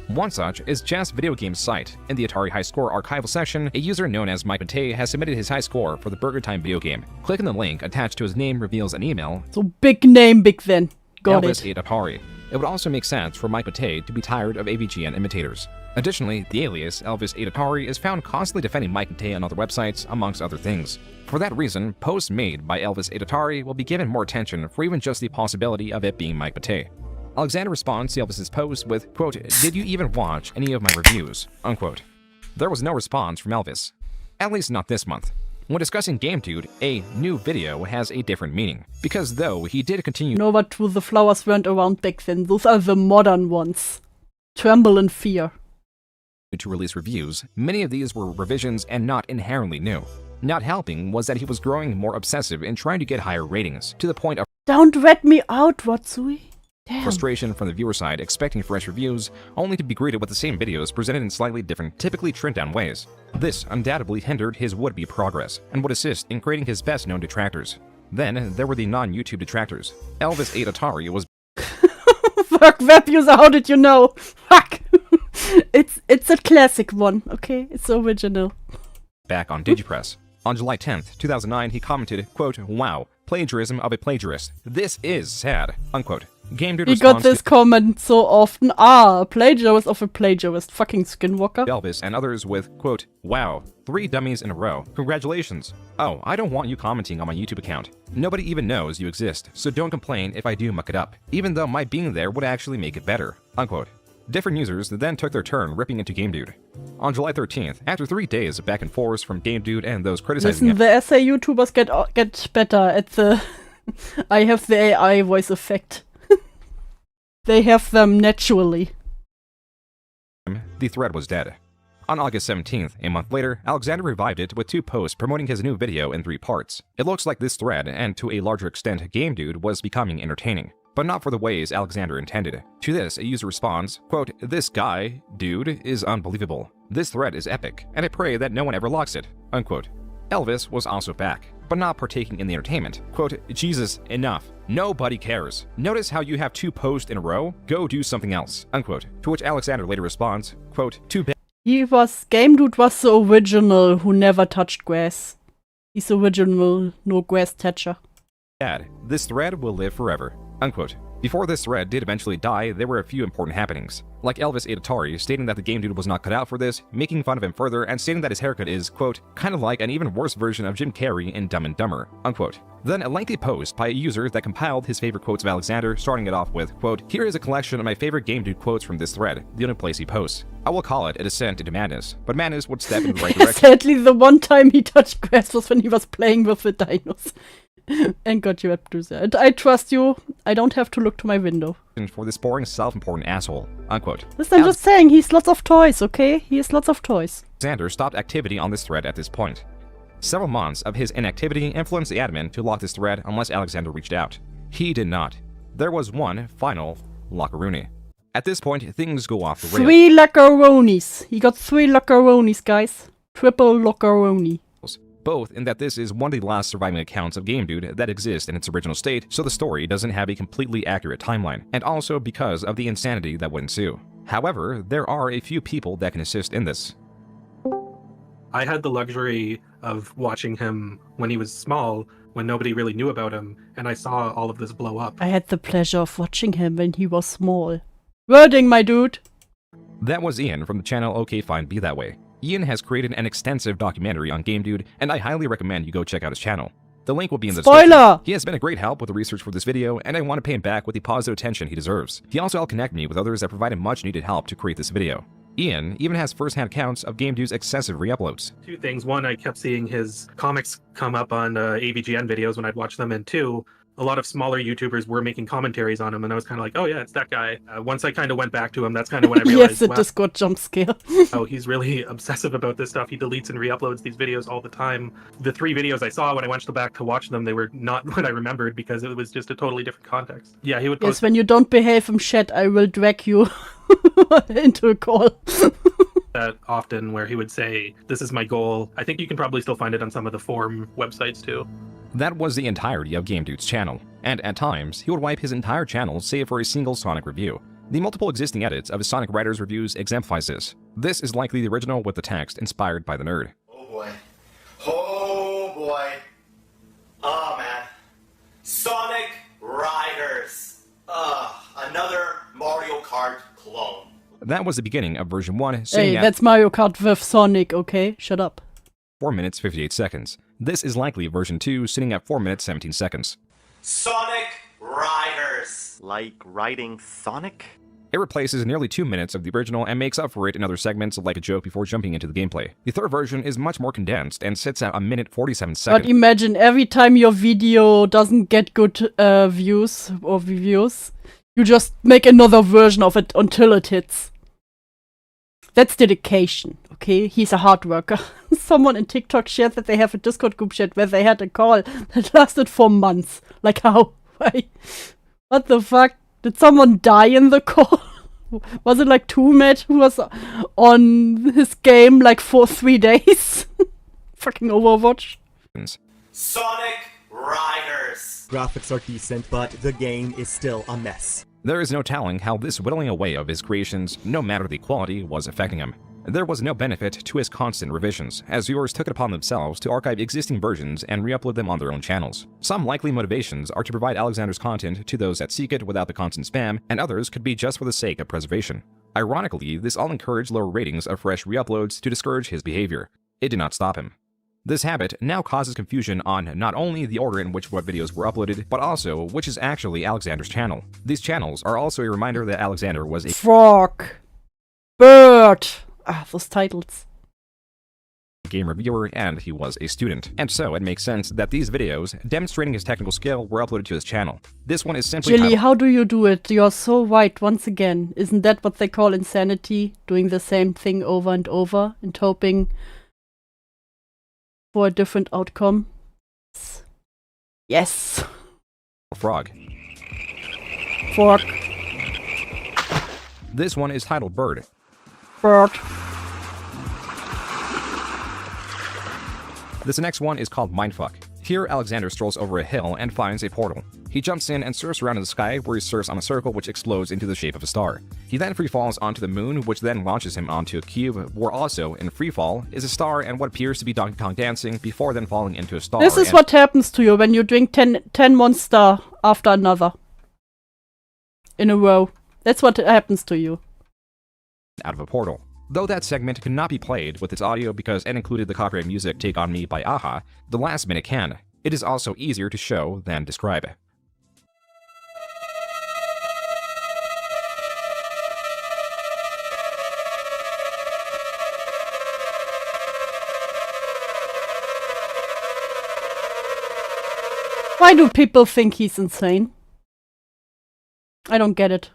One such is Jazz Video Games site. In the Atari High Score archival section, a user known as Mike Patay has submitted his high score for the Burger Time video game. Clicking the link attached to his name reveals an email. So big name, big then. Got it. Elvis8Atari. It would also make sense for Mike Patay to be tired of AVGN imitators. Additionally, the alias Elvis8Atari is found constantly defending Mike Patay on other websites, amongst other things. For that reason, posts made by Elvis8Atari will be given more attention for even just the possibility of it being Mike Patay. Alexander responds to Elvis's post with, quote, "Did you even watch any of my reviews?" unquote. There was no response from Elvis. At least not this month. When discussing GameDude, a new video has a different meaning. Because though he did continue You know what the flowers weren't around back then. Those are the modern ones. Tremble in fear. to release reviews, many of these were revisions and not inherently new. Not helping was that he was growing more obsessive in trying to get higher ratings, to the point of Don't rat me out, Watsui. Damn. frustration from the viewer side expecting fresh reviews, only to be greeted with the same videos presented in slightly different, typically trimmed-down ways. This undoubtedly hindered his would-be progress, and would assist in creating his best-known detractors. Then, there were the non-YouTube detractors. Elvis8Atari was Fuck, web user, how did you know? Fuck! It's a classic one, okay? It's original. back on DigiPress. On July 10th, 2009, he commented, quote, "Wow, plagiarism of a plagiarist. This is sad," unquote. GameDude He got responds this comment so often. A plagiarist of a plagiarist. Fucking Skinwalker. to Elvis and others with, quote, "Wow, 3 dummies in a row. Congratulations. Oh, I don't want you commenting on my YouTube account. Nobody even knows you exist, so don't complain if I do muck it up, even though my being there would actually make it better," unquote. Different users then took their turn ripping into GameDude. On July 13th, after 3 days of back and forth from GameDude and those criticizing Listen, the essay YouTubers get better at the I have the AI voice effect. They have them naturally. the thread was dead. On August 17th, a month later, Alexander revived it with 2 posts promoting his new video in 3 parts. It looks like this thread, and to a larger extent GameDude, was becoming entertaining, but not for the ways Alexander intended. To this, a user responds, quote, "This guy, dude, is unbelievable. This thread is epic, and I pray that no one ever locks it," unquote. Elvis was also back, but not partaking in the entertainment. Quote, "Jesus, enough. Nobody cares. Notice how you have 2 posts in a row? Go do something else," unquote. To which Alexander later responds, quote, "Too bad." GameDude was the original who never touched grass. He's the original no grass toucher. This thread will live forever, unquote. Before this thread did eventually die, there were a few important happenings, like Elvis ate Atari stating that the GameDude was not cut out for this, making fun of him further, and stating that his haircut is, quote, "kind of like an even worse version of Jim Carrey in Dumb and Dumber," unquote. Then a lengthy post by a user that compiled his favorite quotes of Alexander, starting it off with, quote, "Here is a collection of my favorite GameDude quotes from this thread, the only place he posts. I will call it a descent into madness, but madness would step in the right direction." Sadly, the one time he touched grass was when he was playing with the dinos. And got you up to that. I trust you. I don't have to look to my window. "For this boring, self-important asshole," unquote. Listen, I'm just saying, he's lots of toys, okay? He has lots of toys. Alexander stopped activity on this thread at this point. Several months of his inactivity influenced the admin to lock this thread unless Alexander reached out. He did not. There was one final lockaroonie. At this point, things go off the rails. 3 lockaroonies. He got 3 lockaroonies, guys. Triple lockaroonie. Both in that this is one of the last surviving accounts of GameDude that exist in its original state, so the story doesn't have a completely accurate timeline, and also because of the insanity that would ensue. However, there are a few people that can assist in this. I had the luxury of watching him when he was small, when nobody really knew about him, and I saw all of this blow up. I had the pleasure of watching him when he was small. Wording, my dude! That was Ian from the channel OK Fine Be That Way. Ian has created an extensive documentary on GameDude, and I highly recommend you go check out his channel. The link will be in the Spoiler! description. He has been a great help with the research for this video, and I want to pay him back with the positive attention he deserves. He also helped connect me with others that provided much needed help to create this video. Ian even has first-hand accounts of GameDude's excessive re-uploads. 2 things. 1, I kept seeing his comics come up on AVGN videos when I'd watch them, and 2, a lot of smaller YouTubers were making commentaries on him, and I was kind of like, oh yeah, it's that guy. Once I kind of went back to him, that's kind of when I realized, Yes, a Discord jump scare. oh, he's really obsessive about this stuff. He deletes and re-uploads these videos all the time. The 3 videos I saw, when I went back to watch them, they were not what I remembered because it was just a totally different context. Yeah, he would post... Yes, when you don't behave in chat, I will drag you into a call. that often where he would say, "This is my goal." I think you can probably still find it on some of the forum websites too. That was the entirety of GameDude's channel, and at times, he would wipe his entire channel save for a single Sonic review. The multiple existing edits of his Sonic Writers reviews exemplifies this. This is likely the original with the text inspired by the nerd. Oh boy. Oh boy. Oh man. Sonic Riders. Another Mario Kart clone. That was the beginning of version 1, Hey, sitting at that's Mario Kart with Sonic, okay? Shut up. 4 minutes 58 seconds. This is likely version 2, sitting at 4 minutes 17 seconds. Sonic Riders. Like riding Sonic? It replaces nearly 2 minutes of the original and makes up for it in other segments like a joke before jumping into the gameplay. The third version is much more condensed and sits at 1 minute 47 seconds. But imagine every time your video doesn't get good views or reviews, you just make another version of it until it hits. That's dedication, okay? He's a hard worker. Someone in TikTok shared that they have a Discord group chat where they had a call that lasted for months. Like how? Why? What the fuck? Did someone die in the call? Was it like Tumet who was on his game like for 3 days? Fucking Overwatch. Sonic Riders. Graphics are decent, but the game is still a mess. There is no telling how this whittling away of his creations, no matter the quality, was affecting him. There was no benefit to his constant revisions, as viewers took it upon themselves to archive existing versions and re-upload them on their own channels. Some likely motivations are to provide Alexander's content to those that seek it without the constant spam, and others could be just for the sake of preservation. Ironically, this all encouraged lower ratings of fresh re-uploads to discourage his behavior. It did not stop him. This habit now causes confusion on not only the order in which what videos were uploaded, but also which is actually Alexander's channel. These channels are also a reminder that Alexander was a frog, bird. Those titles. game reviewer and he was a student. And so it makes sense that these videos demonstrating his technical skill were uploaded to his channel. This one is simply Jilly, how do you do it? You're so right once again. Isn't that what they call insanity? Doing the same thing over and over and hoping for a different outcome? Yes. Frog. Fork. This one is titled Bird. Bird. This next one is called Mindfuck. Here, Alexander strolls over a hill and finds a portal. He jumps in and surfs around in the sky, where he surfs on a circle which explodes into the shape of a star. He then free falls onto the moon, which then launches him onto a cube, where also, in free fall, is a star and what appears to be Donkey Kong dancing before then falling into a star. This is what happens to you when you drink 10 Monster after another. In a row. That's what happens to you. Out of a portal. Though that segment could not be played with its audio because it included the copyright music Take On Me by Aha, the last minute can. It is also easier to show than describe. Why do people think he's insane? I don't get it.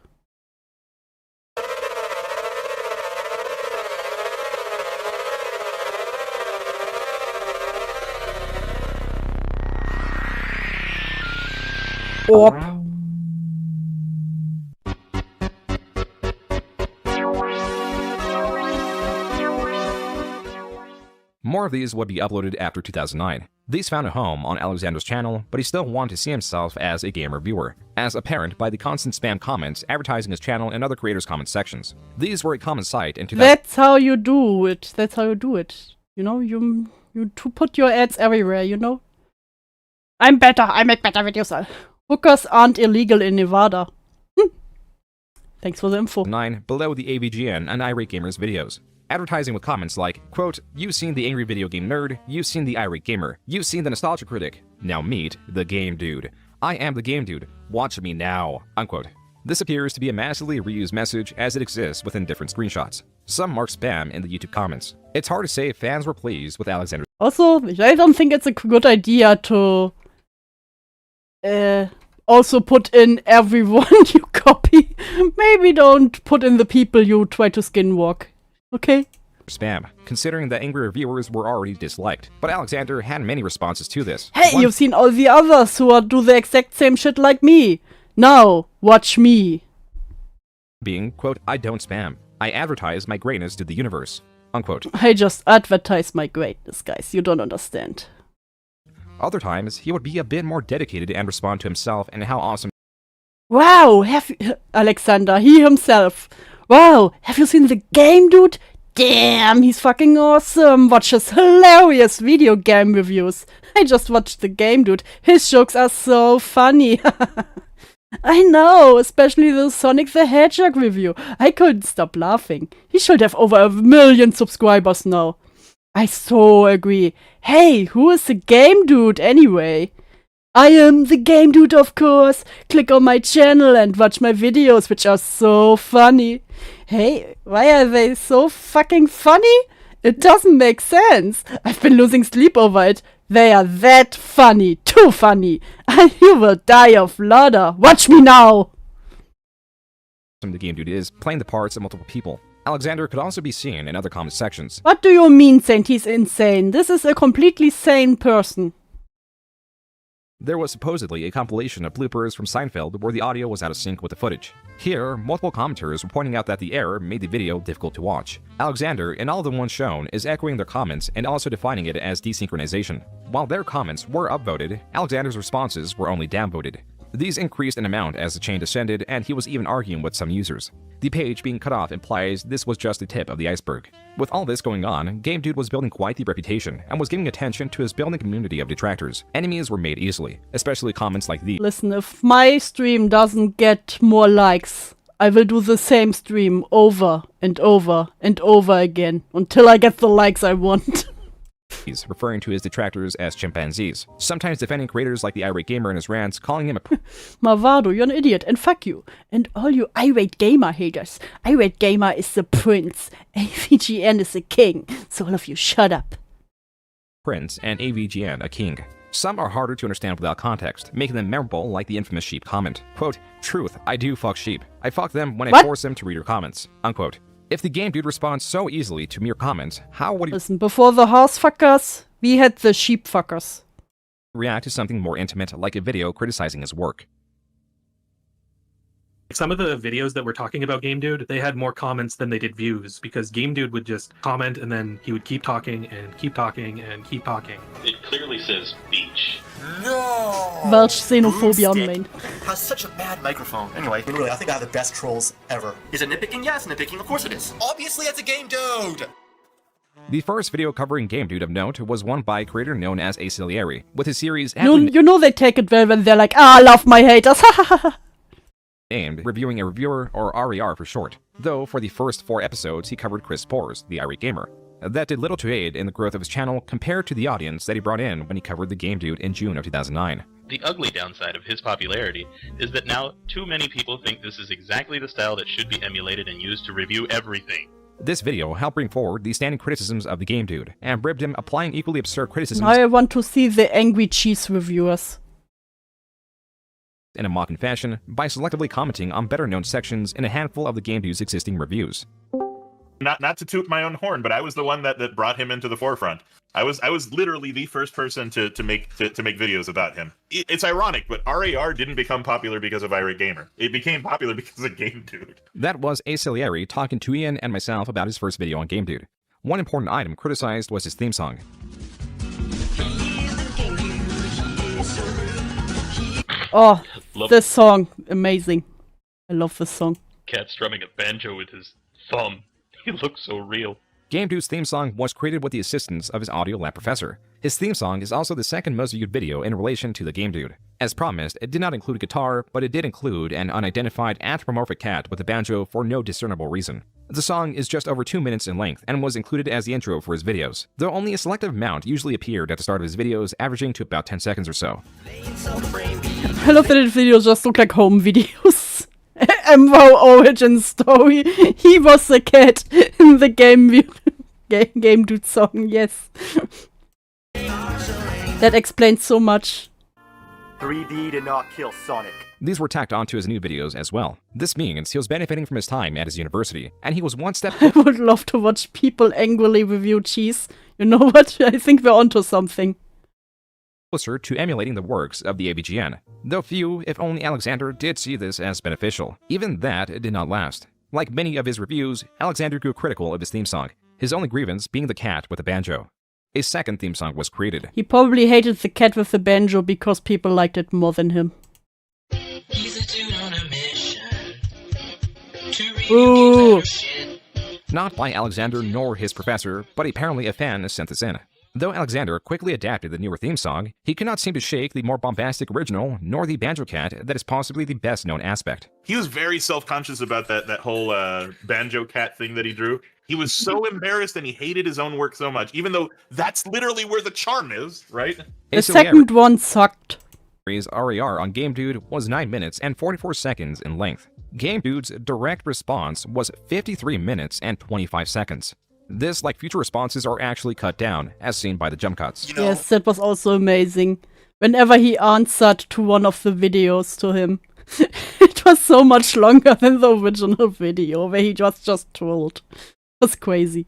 Orp. More of these would be uploaded after 2009. These found a home on Alexander's channel, but he still wanted to see himself as a game reviewer, as apparent by the constant spam comments advertising his channel and other creators' comment sections. These were a common sight in 2000. That's how you do it. That's how you do it. You know, you to put your ads everywhere, you know? I'm better. I make better videos. Hookers aren't illegal in Nevada. Thanks for the info. 9 below the AVGN and Irate Gamers videos. Advertising with comments like, quote, "You've seen the angry video game nerd, you've seen the irate gamer, you've seen the nostalgia critic, now meet the game dude. I am the game dude, watch me now," unquote. This appears to be a massively reused message as it exists within different screenshots. Some mark spam in the YouTube comments. It's hard to say if fans were pleased with Alexander's. Also, I don't think it's a good idea to also put in everyone you copy. Maybe don't put in the people you try to skinwalk. Okay. Spam, considering that angry reviewers were already disliked. But Alexander had many responses to this. Hey, you've seen all the others who do the exact same shit like me. Now, watch me. Being, quote, "I don't spam. I advertise my greatness to the universe," unquote. I just advertise my greatness, guys. You don't understand. Other times, he would be a bit more dedicated and respond to himself and how awesome. Wow, Alexander, he himself. Wow, have you seen the game dude? Damn, he's fucking awesome. Watch his hilarious video game reviews. I just watched the game dude. His jokes are so funny. I know, especially the Sonic the Hedgehog review. I couldn't stop laughing. He should have over 1 million subscribers now. I so agree. Hey, who is the game dude anyway? I am the game dude, of course. Click on my channel and watch my videos, which are so funny. Hey, why are they so fucking funny? It doesn't make sense. I've been losing sleep over it. They are that funny. Too funny. And you will die of laughter. Watch me now. The game dude is playing the parts of multiple people. Alexander could also be seen in other comment sections. What do you mean, Saint? He's insane. This is a completely sane person. There was supposedly a compilation of bloopers from Seinfeld where the audio was out of sync with the footage. Here, multiple commenters were pointing out that the error made the video difficult to watch. Alexander, in all of the ones shown, is echoing their comments and also defining it as desynchronization. While their comments were upvoted, Alexander's responses were only downvoted. These increased in amount as the chain descended, and he was even arguing with some users. The page being cut off implies this was just the tip of the iceberg. With all this going on, GameDude was building quite the reputation and was giving attention to his building community of detractors. Enemies were made easily, especially comments like these. Listen, if my stream doesn't get more likes, I will do the same stream over and over and over again until I get the likes I want. He's referring to his detractors as chimpanzees, sometimes defending creators like the irate gamer in his rants, calling him a Marvado, you're an idiot, and fuck you. And all you irate gamer haters. Irate gamer is the prince. AVGN is the king. So all of you shut up. prince and AVGN a king. Some are harder to understand without context, making them memorable like the infamous sheep comment. Quote, truth, I do fuck sheep. I fuck them when I force them to read your comments. Unquote. If the game dude responds so easily to mere comments, how would he Listen, before the horse fuckers, we had the sheep fuckers. react to something more intimate like a video criticizing his work? Some of the videos that were talking about GameDude, they had more comments than they did views because GameDude would just comment and then he would keep talking and keep talking and keep talking. It clearly says beach. No! Welsh xenophobia on main. Has such a bad microphone. Anyway, really, I think I have the best trolls ever. Is it nitpicking? Yes, nitpicking. Of course it is. Obviously, it's a game dude! The first video covering GameDude of note was one by a creator known as Acilieri, with his series You know they take it well when they're like, I love my haters, ha ha ha ha. named Reviewing a Reviewer, or RER for short, though for the first 4 episodes he covered Chris Pores, the irate gamer. That did little to aid in the growth of his channel compared to the audience that he brought in when he covered the GameDude in June of 2009. The ugly downside of his popularity is that now too many people think this is exactly the style that should be emulated and used to review everything. This video helped bring forward the standing criticisms of the GameDude, and ribbed him applying equally absurd criticisms Now I want to see the angry cheese reviewers. in a mocking fashion by selectively commenting on better-known sections in a handful of the GameDude's existing reviews. Not to toot my own horn, but I was the one that brought him into the forefront. I was literally the first person to make videos about him. It's ironic, but RAR didn't become popular because of Irate Gamer. It became popular because of GameDude. That was Acilieri talking to Ian and myself about his first video on GameDude. One important item criticized was his theme song. Oh, this song, amazing. I love this song. Cat strumming a banjo with his thumb. He looks so real. GameDude's theme song was created with the assistance of his audio lab professor. His theme song is also the second most viewed video in relation to the GameDude. As promised, it did not include a guitar, but it did include an unidentified anthropomorphic cat with a banjo for no discernible reason. The song is just over 2 minutes in length and was included as the intro for his videos, though only a selective amount usually appeared at the start of his videos, averaging to about 10 seconds or so. I love that his videos just look like home videos. MVO origin story. He was the cat in the GameDude song, yes. That explains so much. 3D did not kill Sonic. These were tacked onto his new videos as well. This means he was benefiting from his time at his university, and he was one step I would love to watch people angrily review cheese. You know what? I think we're onto something. Closer to emulating the works of the AVGN, though few, if only Alexander, did see this as beneficial. Even that did not last. Like many of his reviews, Alexander grew critical of his theme song, his only grievance being the cat with the banjo. A second theme song was created. He probably hated the cat with the banjo because people liked it more than him. Ooh. Not by Alexander nor his professor, but apparently a fan sent this in. Though Alexander quickly adapted the newer theme song, he could not seem to shake the more bombastic original, nor the banjo cat that is possibly the best known aspect. He was very self-conscious about that whole banjo cat thing that he drew. He was so embarrassed and he hated his own work so much, even though that's literally where the charm is, right? The second one sucked. RAR on GameDude was 9 minutes and 44 seconds in length. GameDude's direct response was 53 minutes and 25 seconds. This, like future responses, are actually cut down, as seen by the jump cuts. Yes, that was also amazing. Whenever he answered to one of the videos to him, it was so much longer than the original video, where he just trolled. That's crazy.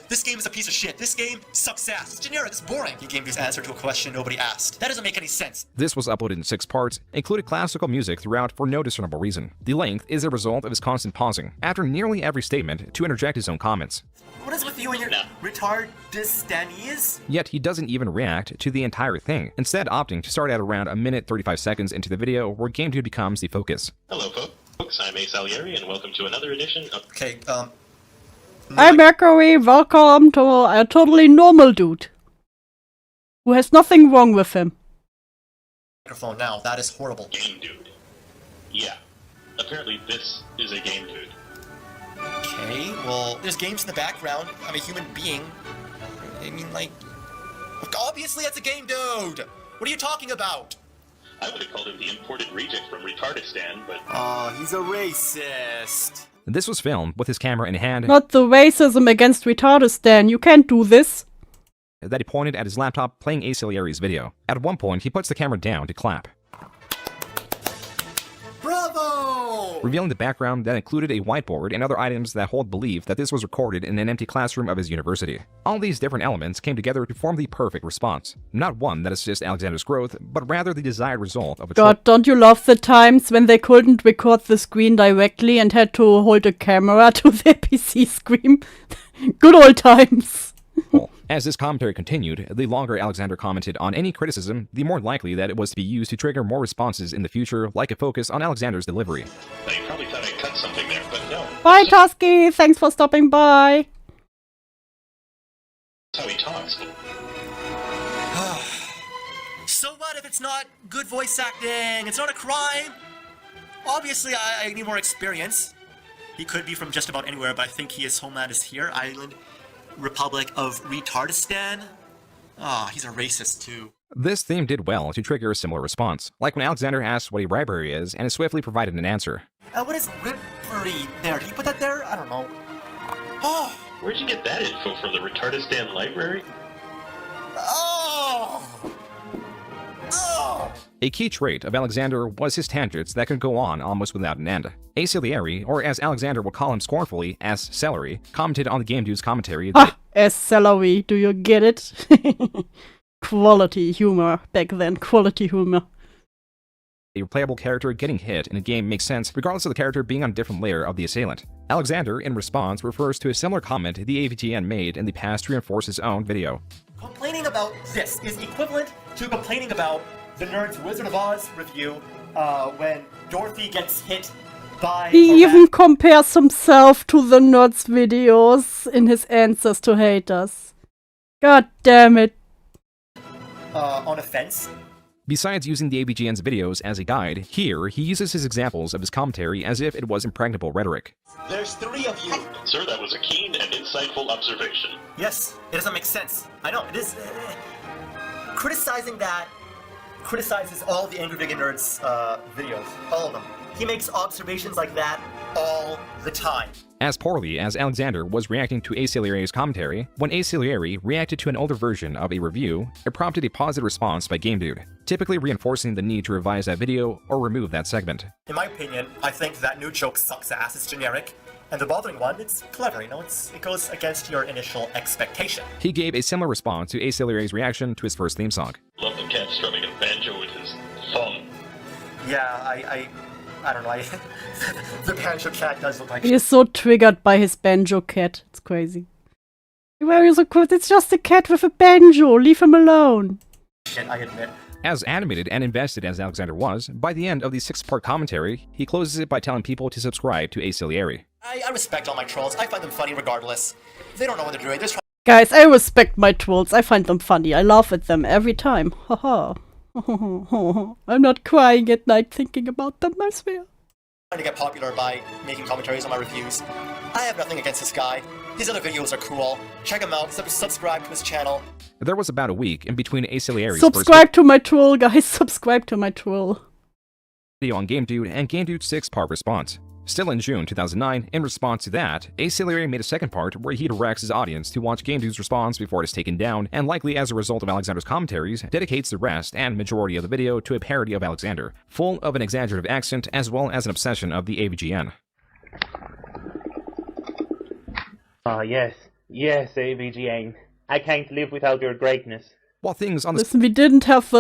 This game is a piece of shit. This game sucks ass. It's generic. It's boring. He gave his answer to a question nobody asked. That doesn't make any sense. This was uploaded in 6 parts, included classical music throughout for no discernible reason. The length is a result of his constant pausing, after nearly every statement, to interject his own comments. What is with you and your retardistanies? Yet he doesn't even react to the entire thing, instead opting to start at around 1 minute 35 seconds into the video where GameDude becomes the focus. Hello, folks. I'm Ace Salieri, and welcome to another edition of... Okay, Hi Mercury, welcome to a totally normal dude. Who has nothing wrong with him. Microphone now, that is horrible. GameDude. Yeah. Apparently this is a GameDude. Okay, well, there's games in the background. I'm a human being. I mean, like, Obviously, that's a GameDude. What are you talking about? I would have called him the imported reject from Retardistan, but... Oh, he's a racist. This was filmed with his camera in hand Not the racism against Retardistan. You can't do this. that he pointed at his laptop playing Acelieri's video. At one point, he puts the camera down to clap, Bravo! revealing the background that included a whiteboard and other items that hold belief that this was recorded in an empty classroom of his university. All these different elements came together to form the perfect response. Not one that assists Alexander's growth, but rather the desired result of a God, don't you love the times when they couldn't record the screen directly and had to hold a camera to their PC screen? Good old times. As this commentary continued, the longer Alexander commented on any criticism, the more likely that it was to be used to trigger more responses in the future, like a focus on Alexander's delivery. Now, you probably thought I cut something there, but no. Bye, Tusky. Thanks for stopping by. That's how he talks. So what if it's not good voice acting? It's not a crime. Obviously, I need more experience. He could be from just about anywhere, but I think his homeland is here, Island Republic of Retardistan. Ah, he's a racist too. This theme did well to trigger a similar response, like when Alexander asked what a library is and swiftly provided an answer. What is Ribbery there? Did you put that there? I don't know. Oh! Where'd you get that info from, the Retardistan library? Oh! Oh! A key trait of Alexander was his tangents that could go on almost without an end. Acelieri, or as Alexander would call him scornfully, as Celery, commented on the GameDude's commentary that as Celery, do you get it? Quality humor back then, quality humor. a playable character getting hit in a game makes sense regardless of the character being on a different layer of the assailant. Alexander, in response, refers to a similar comment the AVGN made in the past to reinforce his own video. Complaining about this is equivalent to complaining about the Nerd's Wizard of Oz review when Dorothy gets hit by... He even compares himself to the Nerd's videos in his answers to haters. God damn it. On a fence. Besides using the AVGN's videos as a guide, here he uses his examples of his commentary as if it was impregnable rhetoric. There's 3 of you. Sir, that was a keen and insightful observation. Yes, it doesn't make sense. I know, it is... criticizing that criticizes all the Angry Video Nerds videos. All of them. He makes observations like that all the time. As poorly as Alexander was reacting to Acelieri's commentary, when Acelieri reacted to an older version of a review, it prompted a positive response by GameDude, typically reinforcing the need to revise that video or remove that segment. In my opinion, I think that new joke sucks ass, it's generic, and the bothering one, it's clever, you know, it goes against your initial expectation. He gave a similar response to Acelieri's reaction to his first theme song. Love the cat strumming a banjo with his thumb. Yeah, I don't know, the banjo cat does look like... He is so triggered by his banjo cat. It's crazy. Where is a cat? It's just a cat with a banjo. Leave him alone. Shit, I admit. As animated and invested as Alexander was, by the end of the 6-part commentary, he closes it by telling people to subscribe to Acelieri. I respect all my trolls. I find them funny regardless. They don't know what they're doing. They're trying... Guys, I respect my trolls. I find them funny. I laugh at them every time. Haha. I'm not crying at night thinking about them, I swear. Trying to get popular by making commentaries on my reviews. I have nothing against this guy. His other videos are cool. Check him out. Subscribe to his channel. There was about a week in between Acelieri's Subscribe to my troll, guys. Subscribe to my troll. Video on GameDude and GameDude's 6-part response. Still in June 2009, in response to that, Acelieri made a second part where he directs his audience to watch GameDude's response before it is taken down, and likely as a result of Alexander's commentaries, dedicates the rest and majority of the video to a parody of Alexander, full of an exaggerative accent as well as an obsession of the AVGN. Oh yes, AVGN. I can't live without your greatness. While things on the... Listen, he didn't have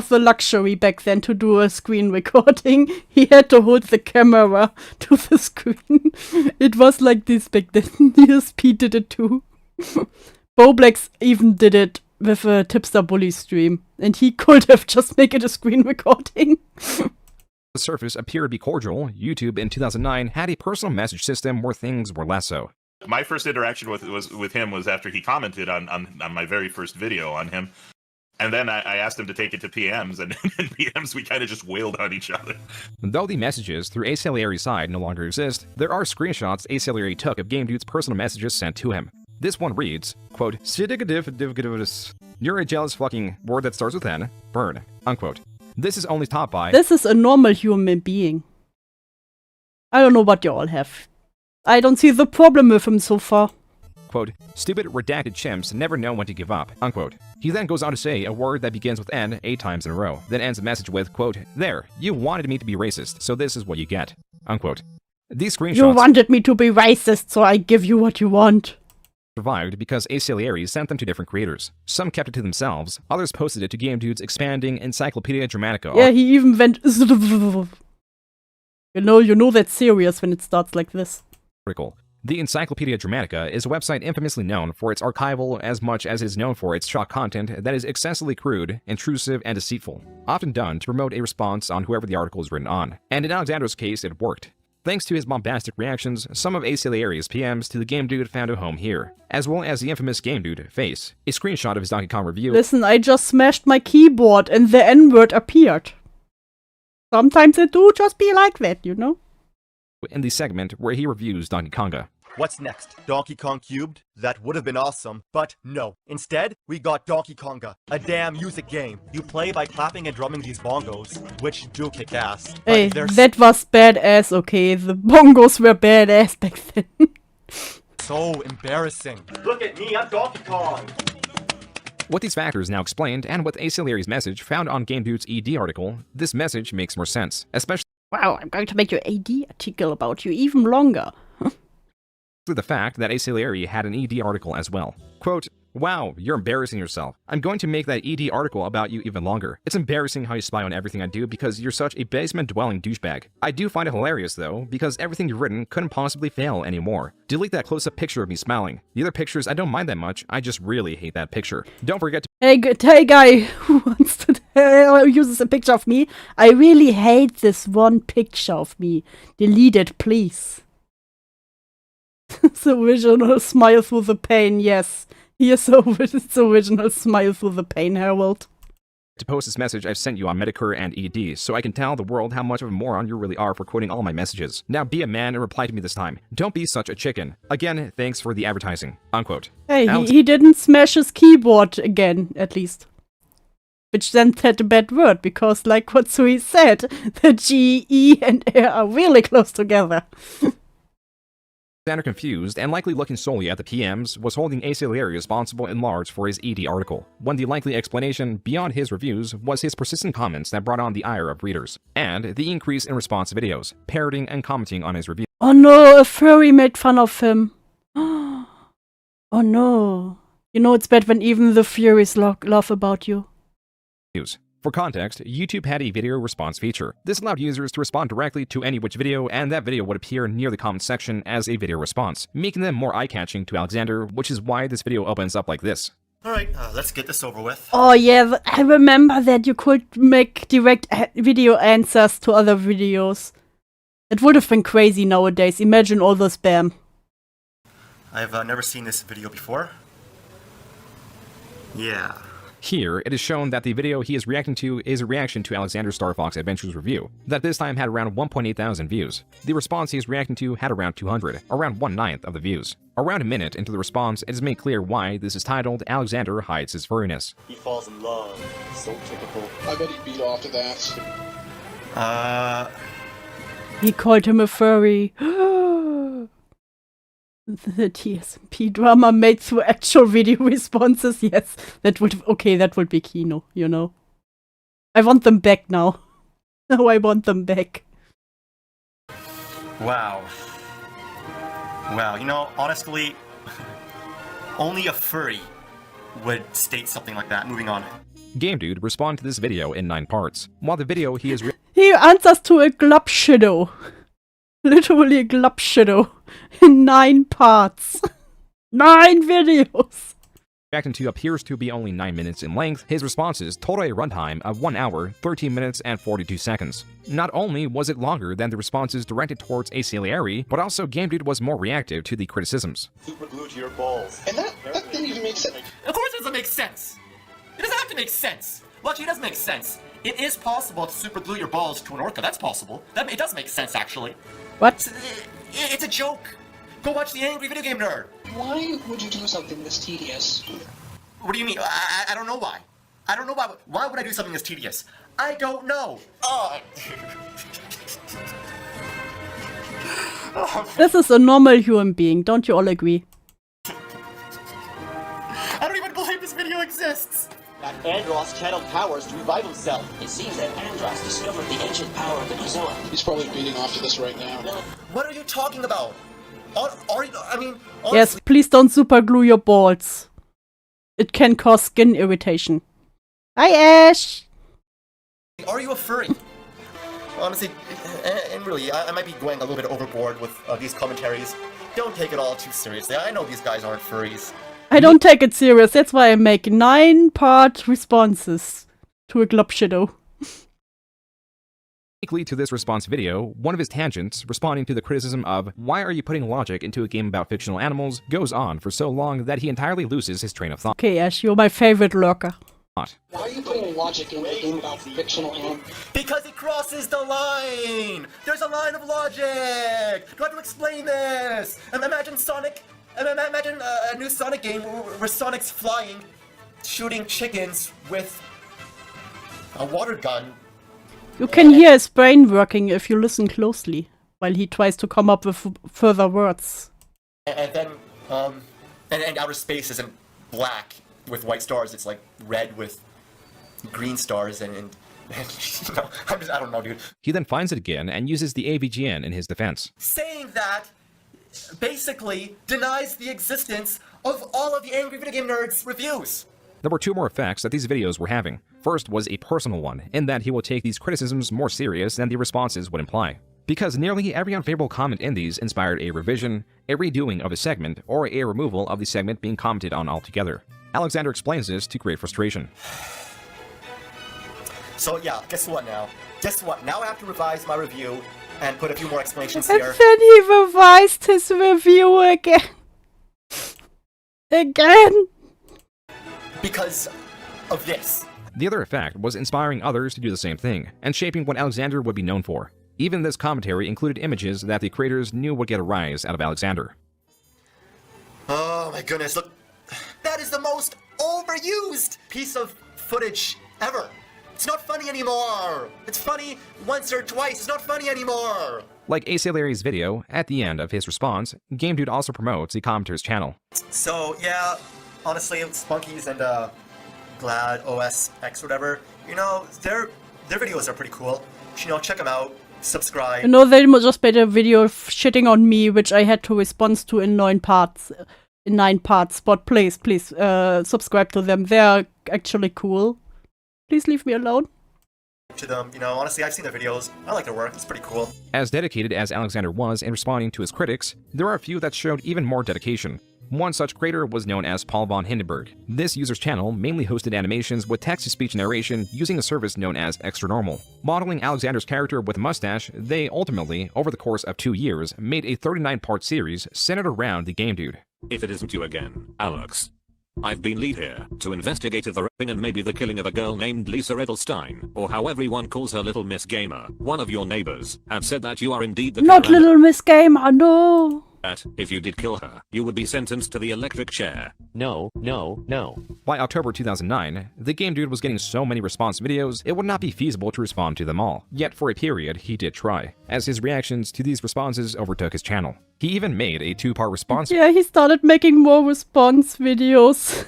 the luxury back then to do a screen recording. He had to hold the camera to the screen. It was like this back then. ESP did it too. Boblex even did it with a Tipster Bully stream. And he could have just made it a screen recording. The surface appeared to be cordial. YouTube in 2009 had a personal message system where things were less so. My first interaction with him was after he commented on my very first video on him. And then I asked him to take it to PMs, and in PMs we kind of just wailed on each other. Though the messages through Acelieri's side no longer exist, there are screenshots Acelieri took of GameDude's personal messages sent to him. This one reads, quote, You're a jealous fucking word that starts with N, burn, unquote. This is only topped by... This is a normal human being. I don't know what you all have. I don't see the problem with him so far. Quote, stupid redacted chimps never know when to give up, unquote. He then goes on to say a word that begins with N 8 times in a row, then ends the message with, quote, there, you wanted me to be racist, so this is what you get, unquote. These screenshots... You wanted me to be racist, so I give you what you want. Survived because Acelieri sent them to different creators. Some kept it to themselves, others posted it to GameDude's expanding Encyclopedia Dramatica. Yeah, he even went... You know that's serious when it starts like this. Article. The Encyclopedia Dramatica is a website infamously known for its archival as much as it is known for its shock content that is excessively crude, intrusive, and deceitful, often done to promote a response on whoever the article is written on. And in Alexander's case, it worked. Thanks to his bombastic reactions, some of Acelieri's PMs to the GameDude found a home here, as well as the infamous GameDude face. A screenshot of his Donkey Kong review... Listen, I just smashed my keyboard and the N-word appeared. Sometimes it do just be like that, you know? In the segment where he reviews Donkey Konga. What's next? Donkey Kong Cubed? That would have been awesome, but no. Instead, we got Donkey Konga, a damn music game. You play by clapping and drumming these bongos, which do kick ass. Hey, that was badass, okay? The bongos were badass back then. So embarrassing. Look at me, I'm Donkey Kong! With these factors now explained, and with Acelieri's message found on GameDude's ED article, this message makes more sense, especially... Wow, I'm going to make your AD article about you even longer. The fact that Acelieri had an ED article as well. Quote, wow, you're embarrassing yourself. I'm going to make that ED article about you even longer. It's embarrassing how you spy on everything I do because you're such a basement-dwelling douchebag. I do find it hilarious, though, because everything you've written couldn't possibly fail anymore. Delete that close-up picture of me smiling. The other pictures, I don't mind that much, I just really hate that picture. Don't forget to— Hey guy who wants to uses a picture of me, I really hate this one picture of me. Delete it, please. The original smile through the pain, yes. Here's the original smile through the pain, Harold. To post this message I've sent you on Medicare and ED, so I can tell the world how much of a moron you really are for quoting all my messages. Now be a man and reply to me this time. Don't be such a chicken. Again, thanks for the advertising. Unquote. Hey, he didn't smash his keyboard again, at least. Which then said a bad word, because like what Sui said, the G, E, and R are really close together. Alexander, confused and likely looking solely at the PMs, was holding Acelieri responsible in large for his ED article, when the likely explanation beyond his reviews was his persistent comments that brought on the ire of readers, and the increase in response videos, parroting and commenting on his reviews. Oh no, a furry made fun of him. Oh no. You know it's bad when even the furries laugh about you. For context, YouTube had a video response feature. This allowed users to respond directly to any which video, and that video would appear near the comment section as a video response, making them more eye-catching to Alexander, which is why this video opens up like this. Alright, let's get this over with. Oh yeah, I remember that you could make direct video answers to other videos. It would have been crazy nowadays. Imagine all the spam. I've never seen this video before. Yeah. Here, it is shown that the video he is reacting to is a reaction to Alexander Star Fox Adventures review, that this time had around 1.8 thousand views. The response he is reacting to had around 200, around 1/9 of the views. Around a minute into the response, it is made clear why this is titled Alexander Hides His Furriness. He falls in love. So typical. I bet he beat off to that. He called him a furry. The TSMP drama made through actual video responses, yes. That would be Kino, you know. I want them back now. Now I want them back. Wow. Wow, you know, honestly, only a furry would state something like that. Moving on. GameDude responded to this video in 9 parts. While the video he is he answers to a glub shadow. Literally a glub shadow. In 9 parts. 9 videos! Reacting to appears to be only 9 minutes in length, his responses total a runtime of 1 hour, 13 minutes, and 42 seconds. Not only was it longer than the responses directed towards Acelieri, but also GameDude was more reactive to the criticisms. Super glue to your balls. And that didn't even make sense. Of course it doesn't make sense! It doesn't have to make sense! Well, actually, it does make sense. It is possible to super glue your balls to an orca, that's possible. It does make sense, actually. What? It's a joke! Go watch The Angry Video Game Nerd! Why would you do something this tedious? What do you mean? I don't know why. I don't know why. Why would I do something as tedious? I don't know. This is a normal human being, don't you all agree? I don't even believe this video exists. That Andros channeled powers to revive himself. It seems that Andros discovered the ancient power of the Nozoa. He's probably beating off to this right now. What are you talking about? Are you, I mean, honestly, Yes, please don't super glue your balls. It can cause skin irritation. Hi, Ash! are you a furry? Honestly, and really, I might be going a little bit overboard with these commentaries. Don't take it all too seriously. I know these guys aren't furries. I don't take it serious, that's why I make 9-part responses to a Glob Shadow. Uniquely to this response video, one of his tangents, responding to the criticism of why are you putting logic into a game about fictional animals, goes on for so long that he entirely loses his train of thought. Okay, Ash, you're my favorite lurker. Why are you putting logic into a game about fictional animals? Because it crosses the line! There's a line of logic! Do I have to explain this? Imagine Sonic. Imagine a new Sonic game where Sonic's flying, shooting chickens with a water gun. You can hear his brain working if you listen closely, while he tries to come up with further words. And then, and outer space isn't black with white stars, it's like red with green stars and you know, I don't know, dude. He then finds it again and uses the AVGN in his defense. Saying that basically denies the existence of all of the Angry Video Game Nerds reviews. There were two more effects that these videos were having. First was a personal one, in that he will take these criticisms more serious than the responses would imply. Because nearly every unfavorable comment in these inspired a revision, a redoing of a segment, or a removal of the segment being commented on altogether. Alexander explains this to great frustration. So yeah, guess what now? Guess what? Now I have to revise my review and put a few more explanations And here. then he revised his review again. Because of this. The other effect was inspiring others to do the same thing, and shaping what Alexander would be known for. Even this commentary included images that the creators knew would get a rise out of Alexander. Oh my goodness, look. That is the most overused piece of footage ever. It's not funny anymore. It's funny once or twice. It's not funny anymore. Like Ace Larry's video, at the end of his response, GameDude also promotes the commentator's channel. So yeah, honestly, Spunkies and Glad OS X or whatever, you know, their videos are pretty cool. You know, check them out. Subscribe. You know, they just made a video shitting on me, which I had to respond to in 9 parts. But please, subscribe to them. They're actually cool. Please leave me alone. To them, you know, honestly, I've seen their videos. I like their work. It's pretty cool. As dedicated as Alexander was in responding to his critics, there are a few that showed even more dedication. One such creator was known as Paul von Hindenburg. This user's channel mainly hosted animations with text-to-speech narration using a service known as Extra Normal. Modeling Alexander's character with a mustache, they ultimately, over the course of 2 years, made a 39-part series centered around the GameDude. If it isn't you again, Alex. I've been lead here to investigate the raping and maybe the killing of a girl named Lisa Edelstein, or how everyone calls her Little Miss Gamer. One of your neighbors have said that you are indeed the Not killer. Little Miss Gamer, no. That, if you did kill her, you would be sentenced to the electric chair. No. By October 2009, the GameDude was getting so many response videos, it would not be feasible to respond to them all. Yet for a period, he did try, as his reactions to these responses overtook his channel. He even made a 2-part response. Yeah, he started making more response videos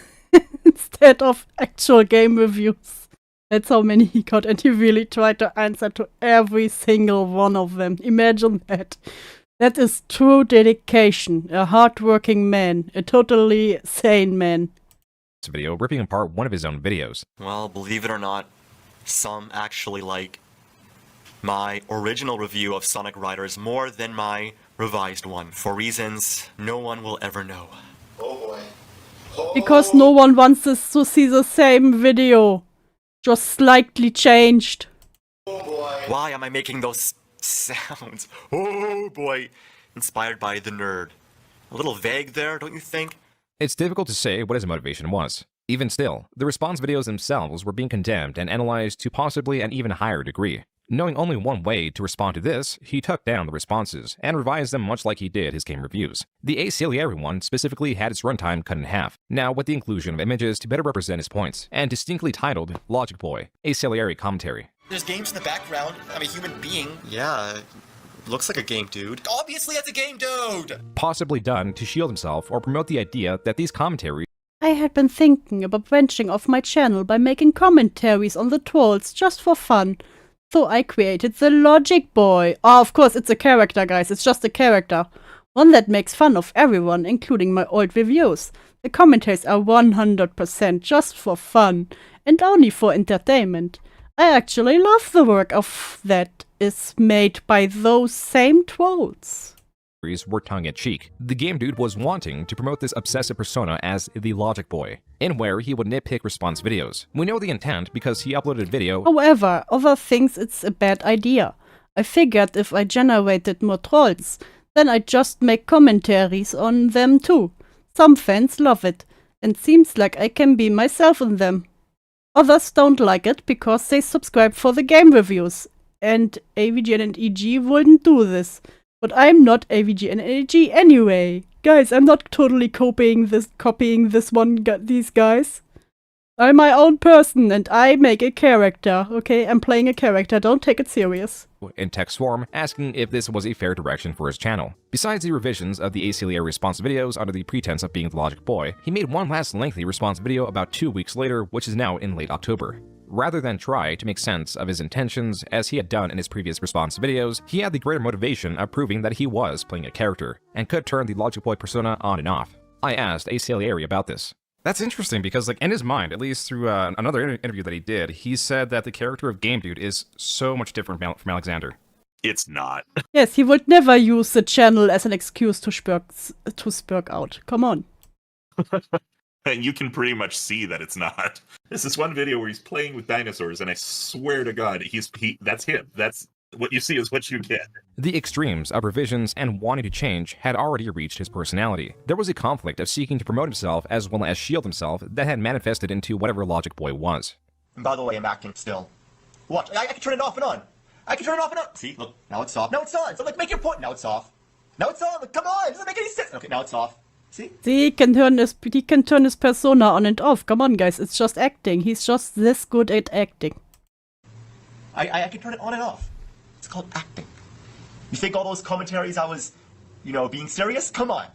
instead of actual game reviews. That's how many he got, and he really tried to answer to every single one of them. Imagine that. That is true dedication. A hard-working man. A totally sane man. Video ripping apart one of his own videos. Well, believe it or not, some actually like my original review of Sonic Riders more than my revised one, for reasons no one will ever know. Oh boy. Because no one wants us to see the same video. Just slightly changed. Oh boy. Why am I making those sounds? Oh boy. Inspired by the nerd. A little vague there, don't you think? It's difficult to say what his motivation was. Even still, the response videos themselves were being condemned and analyzed to possibly an even higher degree. Knowing only one way to respond to this, he took down the responses and revised them much like he did his game reviews. The Acelliary one specifically had its runtime cut in half, now with the inclusion of images to better represent his points, and distinctly titled Logic Boy, Acelliary Commentary. There's games in the background. I'm a human being. Yeah, looks like a game, dude. Obviously, it's a game, dude! Possibly done to shield himself or promote the idea that these commentaries I had been thinking about branching off my channel by making commentaries on the trolls just for fun. So I created the Logic Boy. Oh, of course, it's a character, guys. It's just a character. One that makes fun of everyone, including my old reviews. The commentaries are 100% just for fun and only for entertainment. I actually love the work of that is made by those same trolls. were tongue-in-cheek. The GameDude was wanting to promote this obsessive persona as the Logic Boy, in where he would nitpick response videos. We know the intent because he uploaded a video. However, other thinks it's a bad idea. I figured if I generated more trolls, then I'd just make commentaries on them too. Some fans love it, and seems like I can be myself in them. Others don't like it because they subscribe for the game reviews, and AVGN and EG wouldn't do this. But I'm not AVGN and EG anyway. Guys, I'm not totally copying this these guys. I'm my own person and I make a character, okay? I'm playing a character, don't take it serious. In text form, asking if this was a fair direction for his channel. Besides the revisions of the Acelliary response videos under the pretense of being the Logic Boy, he made one last lengthy response video about 2 weeks later, which is now in late October. Rather than try to make sense of his intentions, as he had done in his previous response videos, he had the greater motivation of proving that he was playing a character, and could turn the Logic Boy persona on and off. I asked Acelliary about this. That's interesting because, like, in his mind, at least through another interview that he did, he said that the character of GameDude is so much different from Alexander. It's not. Yes, he would never use the channel as an excuse to spurk out. Come on. And you can pretty much see that it's not. This is one video where he's playing with dinosaurs, and I swear to God, that's him. That's what you see is what you get. The extremes of revisions and wanting to change had already reached his personality. There was a conflict of seeking to promote himself as well as shield himself that had manifested into whatever Logic Boy was. And by the way, I'm acting still. Watch, I can turn it off and on. I can turn it off and on. See, look, now it's off. Now it's on. So, like, make your point. Now it's off. Now it's on. Like, come on, it doesn't make any sense. Okay, now it's off. See, he can turn his persona on and off. Come on, guys, it's just acting. He's just this good at acting. I can turn it on and off. It's called acting. You think all those commentaries I was, being serious? Come on.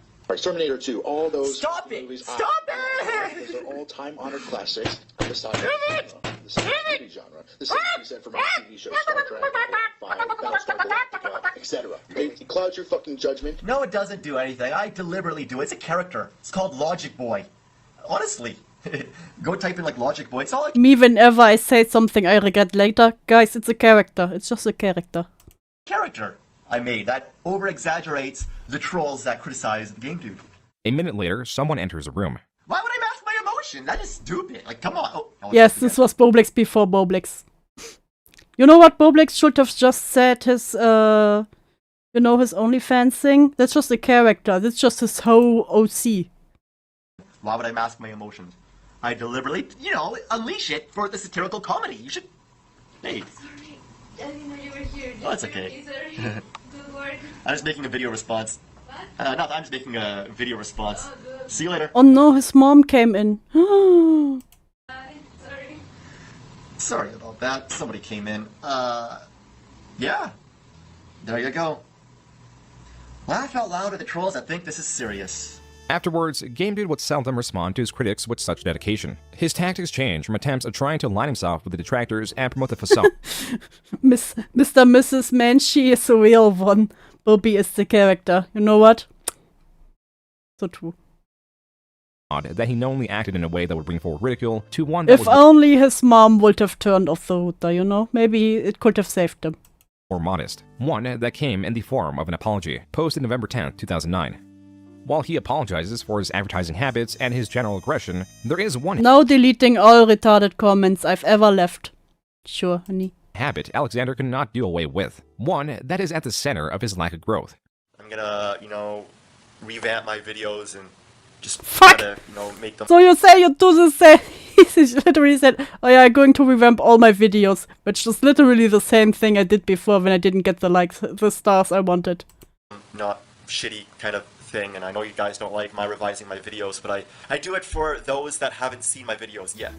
Terminator 2, all those Stop it! movies. Stop it! Those are all time-honored classics. The sci-fi genre. The same can be said for my TV shows, Star Trek, Battlestar Galactica, etc. It clouds your fucking judgment. No, it doesn't do anything. I deliberately do. It's a character. It's called Logic Boy. Honestly. Go type in, like, Logic Boy. It's all like... Me, whenever I say something I regret later, guys, it's a character. It's just a character. Character I made that over-exaggerates the trolls that criticize the GameDude. A minute later, someone enters a room. Why would I mask my emotion? That is stupid. Like, come on. Oh, yes, this was Boblex before Boblex. You know what Boblex should have just said? His, his OnlyFans thing? That's just a character. That's just his whole OC. Why would I mask my emotions? I deliberately, unleash it for the satirical comedy. You should... Hey. Sorry. I didn't know you were here. Oh, it's okay. Sorry. Good Lord. I'm just making a video response. What? Nothing, I'm just making a video response. Oh, see you later. Oh no, his mom came in. Sorry. Sorry about that. Somebody came in. Yeah. There you go. Laugh out loud at the trolls that think this is serious. Afterwards, GameDude would seldom respond to his critics with such dedication. His tactics changed from attempts of trying to align himself with the detractors and promote the facade. Mr. Mrs. Man, she is the real one. Bobby is the character. You know what? So true. That he knowingly acted in a way that would bring forward ridicule to one that if only his mom would have turned off the router, maybe it could have saved him. More modest. One that came in the form of an apology, posted November 10th, 2009. While he apologizes for his advertising habits and his general aggression, there is one now deleting all retarded comments I've ever left. Sure, honey. Habit Alexander could not do away with. One that is at the center of his lack of growth. I'm gonna, revamp my videos and just Fuck! try to, make them... So you say you do the same... He literally said, oh yeah, I'm going to revamp all my videos, which is literally the same thing I did before when I didn't get the stars I wanted. Not shitty kind of thing, and I know you guys don't like my revising my videos, but I do it for those that haven't seen my videos yet.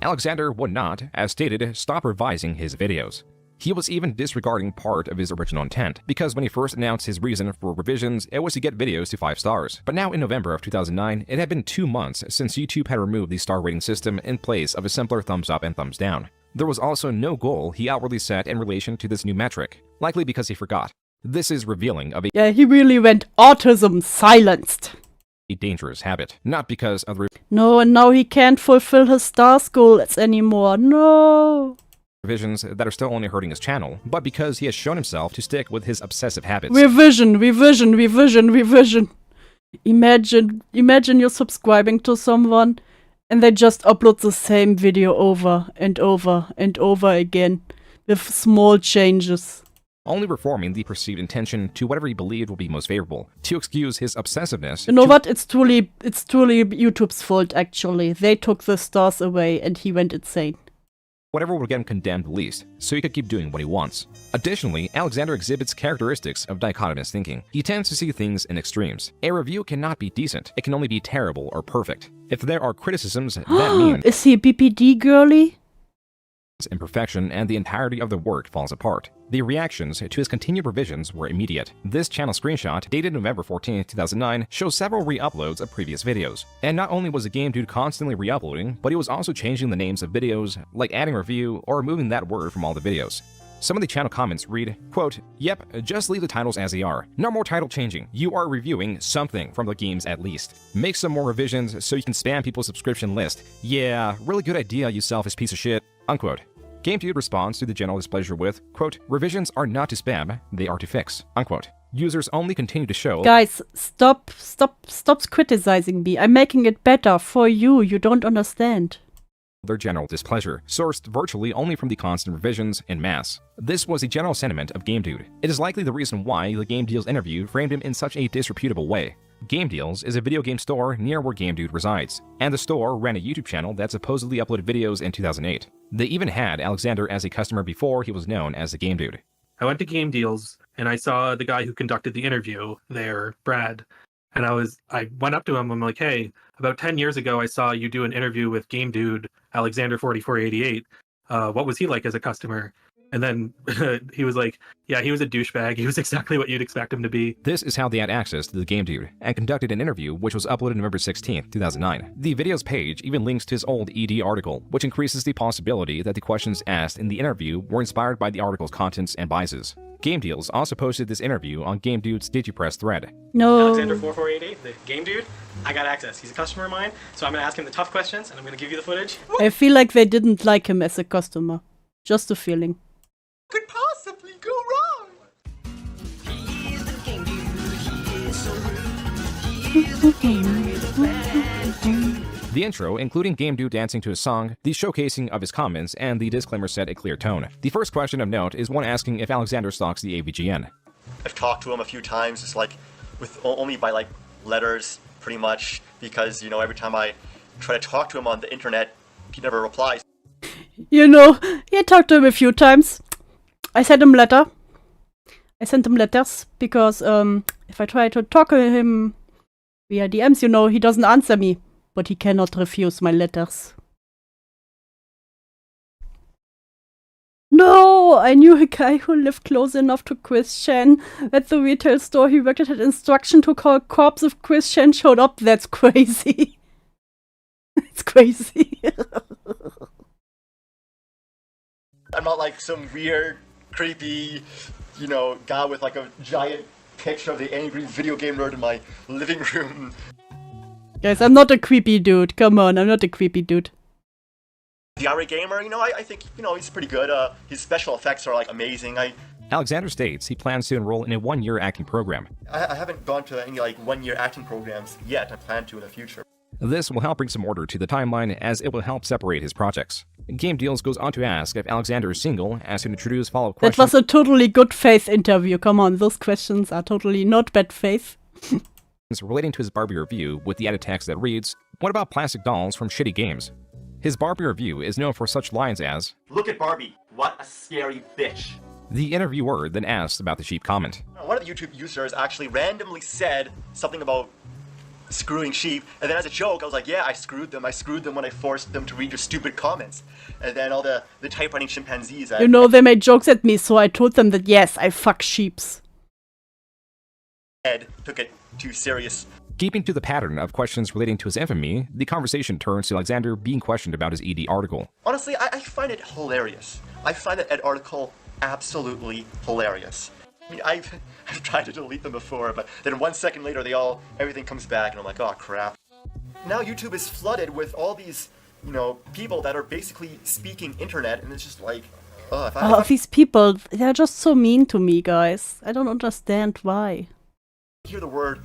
Alexander would not, as stated, stop revising his videos. He was even disregarding part of his original intent, because when he first announced his reason for revisions, it was to get videos to 5 stars. But now in November of 2009, it had been 2 months since YouTube had removed the star rating system in place of a simpler thumbs up and thumbs down. There was also no goal he outwardly set in relation to this new metric, likely because he forgot. This is revealing of Yeah, he really went autism silenced. a dangerous habit, not because of the No, and now he can't fulfill his stars goals anymore. No. revisions that are still only hurting his channel, but because he has shown himself to stick with his obsessive habits. Revision. Imagine you're subscribing to someone and they just upload the same video over and over and over again with small changes. Only reforming the perceived intention to whatever he believed would be most favorable, to excuse his obsessiveness. You know what? It's truly YouTube's fault, actually. They took the stars away and he went insane. Whatever would get him condemned least, so he could keep doing what he wants. Additionally, Alexander exhibits characteristics of dichotomous thinking. He tends to see things in extremes. A review cannot be decent, it can only be terrible or perfect. If there are criticisms, that means Is he a BPD girly? imperfection and the entirety of the work falls apart. The reactions to his continued revisions were immediate. This channel screenshot, dated November 14, 2009, shows several re-uploads of previous videos. And not only was the GameDude constantly re-uploading, but he was also changing the names of videos, like adding review or removing that word from all the videos. Some of the channel comments read, quote, "Yep, just leave the titles as they are. No more title changing. You are reviewing something from the games at least. Make some more revisions so you can spam people's subscription list. Yeah, really good idea, you selfish piece of shit." Unquote. GameDude responds to the general displeasure with, quote, "Revisions are not to spam, they are to fix." Unquote. Users only continue to show— Guys, stop criticizing me. I'm making it better for you. You don't understand. their general displeasure, sourced virtually only from the constant revisions en masse. This was the general sentiment of GameDude. It is likely the reason why the Game Deals interview framed him in such a disreputable way. Game Deals is a video game store near where GameDude resides, and the store ran a YouTube channel that supposedly uploaded videos in 2008. They even had Alexander as a customer before he was known as the GameDude. I went to Game Deals, and I saw the guy who conducted the interview there, Brad. And I went up to him, I'm like, hey, about 10 years ago, I saw you do an interview with GameDude, Alexander4488. What was he like as a customer? And then he was like, yeah, he was a douchebag. He was exactly what you'd expect him to be. This is how they had access to the GameDude, and conducted an interview which was uploaded November 16th, 2009. The video's page even links to his old ED article, which increases the possibility that the questions asked in the interview were inspired by the article's contents and biases. Game Deals also posted this interview on GameDude's DigiPress thread. No. Alexander4488, the Game Dude, I got access. He's a customer of mine, so I'm going to ask him the tough questions, and I'm going to give you the footage. I feel like they didn't like him as a customer. Just a feeling. Could possibly go wrong? The intro, including GameDude dancing to his song, the showcasing of his comments, and the disclaimer set a clear tone. The first question of note is one asking if Alexander stalks the AVGN. I've talked to him a few times, just like with only by like letters, pretty much, because you know every time I try to talk to him on the internet, he never replies. You know, I talked to him a few times. I sent him letters because if I try to talk to him via DMs, you know, he doesn't answer me, but he cannot refuse my letters. No, I knew a guy who lived close enough to Chris Chan at the retail store he worked at had instruction to call cops if Chris Chan showed up. That's crazy. It's crazy. I'm not like some weird, creepy, you know, guy with like a giant picture of the angry video game nerd in my living room. Guys, I'm not a creepy dude. Come on, I'm not a creepy dude. The Ari Gamer, you know, I think, you know, he's pretty good. His special effects are like amazing. Alexander states he plans to enroll in a one-year acting program. I haven't gone to any like one-year acting programs yet. I plan to in the future. This will help bring some order to the timeline, as it will help separate his projects. Game Deals goes on to ask if Alexander is single, as to introduce follow-up questions. That was a totally good faith interview. Come on, those questions are totally not bad faith. Relating to his Barbie review with the added text that reads, "What about plastic dolls from shitty games?" His Barbie review is known for such lines as, Look at Barbie. What a scary bitch. the interviewer then asked about the sheep comment. One of the YouTube users actually randomly said something about screwing sheep, and then as a joke, I was like, yeah, I screwed them when I forced them to read your stupid comments. And then all the typewriting chimpanzees... You know, they made jokes at me, so I told them that yes, I fuck sheeps. Ed took it too serious. Keeping to the pattern of questions relating to his infamy, the conversation turns to Alexander being questioned about his ED article. Honestly, I find it hilarious. I find that Ed article absolutely hilarious. I mean, I've tried to delete them before, but then 1 second later, everything comes back, and I'm like, oh crap. Now YouTube is flooded with all these, people that are basically speaking internet, and it's just like, these people, they're just so mean to me, guys. I don't understand why. Hear the word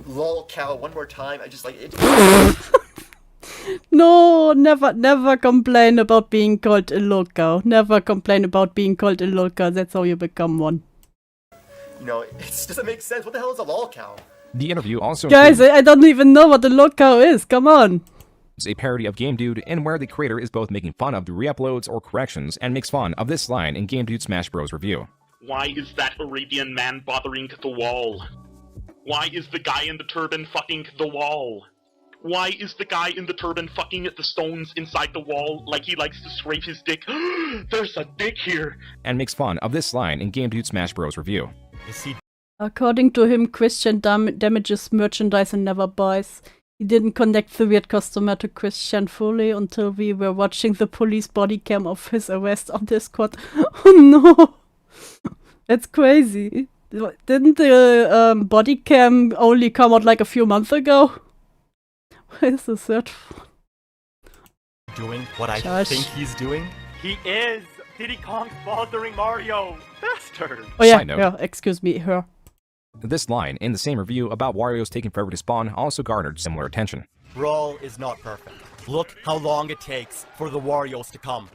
lol cow one more time, I just like it. No, never complain about being called a lol cow. Never complain about being called a lol cow. That's how you become one. It just doesn't make sense. What the hell is a lol cow? The interview also Guys, I don't even know what a lol cow is. Come on. It's a parody of GameDude, and where the creator is both making fun of the re-uploads or corrections and makes fun of this line in GameDude Smash Bros. Review. Why is that Arabian man bothering the wall? Why is the guy in the turban fucking the wall? Why is the guy in the turban fucking at the stones inside the wall like he likes to scrape his dick? There's a dick here! And makes fun of this line in GameDude Smash Bros. Review. According to him, Christian damages merchandise and never buys. He didn't connect the weird customer to Christian fully until we were watching the police body cam of his arrest on Discord. Oh no! That's crazy. Didn't the body cam only come out like a few months ago? Where is the third one? Doing what I Josh. think he's doing? He is! Diddy Kong's bothering Mario! Bastard! Oh yeah, Side note. yeah, excuse me, her. This line in the same review about Wario's taking forever to spawn also garnered similar attention. Brawl is not perfect. Look how long it takes for the Warriors to come.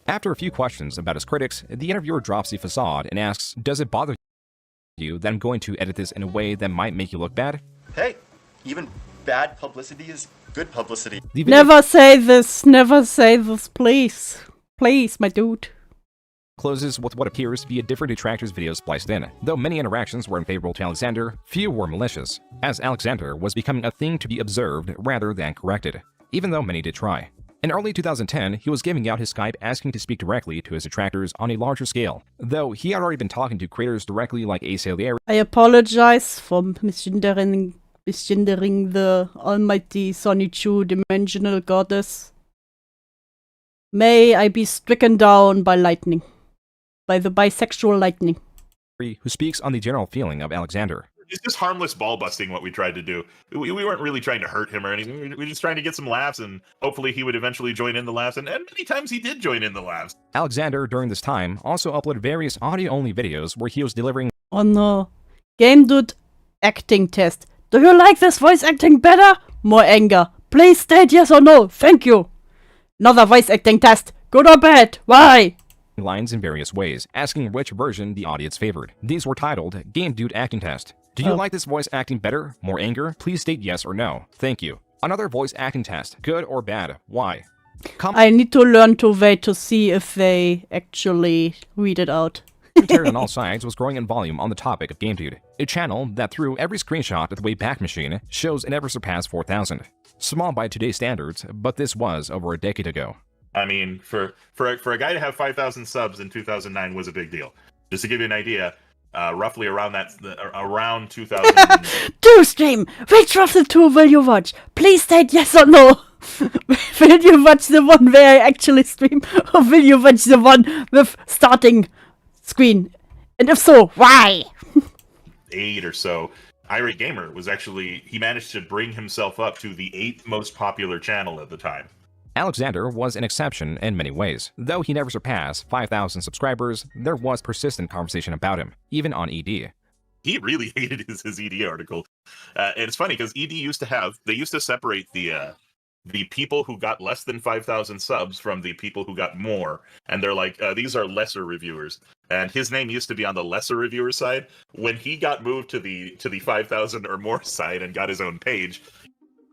After a few questions about his critics, the interviewer drops the facade and asks, does it bother you that I'm going to edit this in a way that might make you look bad? Hey, even bad publicity is good publicity. Never say this, please. Please, my dude. Closes with what appears to be a different detractor's video spliced in. Though many interactions were unfavorable to Alexander, few were malicious, as Alexander was becoming a thing to be observed rather than corrected, even though many did try. In early 2010, he was giving out his Skype asking to speak directly to his detractors on a larger scale, though he had already been talking to creators directly like Ace Alieri. I apologize for misgendering the almighty Sonichu dimensional goddess. May I be stricken down by lightning. By the bisexual lightning. Who speaks on the general feeling of Alexander. It's just harmless ball busting what we tried to do. We weren't really trying to hurt him or anything. We were just trying to get some laughs, and hopefully he would eventually join in the laughs, and many times he did join in the laughs. Alexander, during this time, also uploaded various audio-only videos where he was delivering Oh no. GameDude acting test. Do you like this voice acting better? More anger. Please state yes or no. Thank you. Another voice acting test. Good or bad? Why? lines in various ways, asking which version the audience favored. These were titled GameDude Acting Test. Do you like this voice acting better? More anger? Please state yes or no. Thank you. Another voice acting test. Good or bad? Why? I need to learn to wait to see if they actually read it out. Commentary on all sides was growing in volume on the topic of GameDude, a channel that through every screenshot at the Wayback Machine shows it never surpassed 4,000. Small by today's standards, but this was over a decade ago. I mean, for a guy to have 5,000 subs in 2009 was a big deal. Just to give you an idea, roughly around around 2000. DewsStream, which of the two will you watch? Please state yes or no. Will you watch the one where I actually stream, or will you watch the one with starting screen? And if so, why? 8 or so. Irate Gamer was actually, he managed to bring himself up to the 8th most popular channel at the time. Alexander was an exception in many ways. Though he never surpassed 5,000 subscribers, there was persistent conversation about him, even on ED. He really hated his ED article. And it's funny because ED used to separate the people who got less than 5,000 subs from the people who got more. And they're like, these are lesser reviewers. And his name used to be on the lesser reviewer side. When he got moved to the 5,000 or more side and got his own page,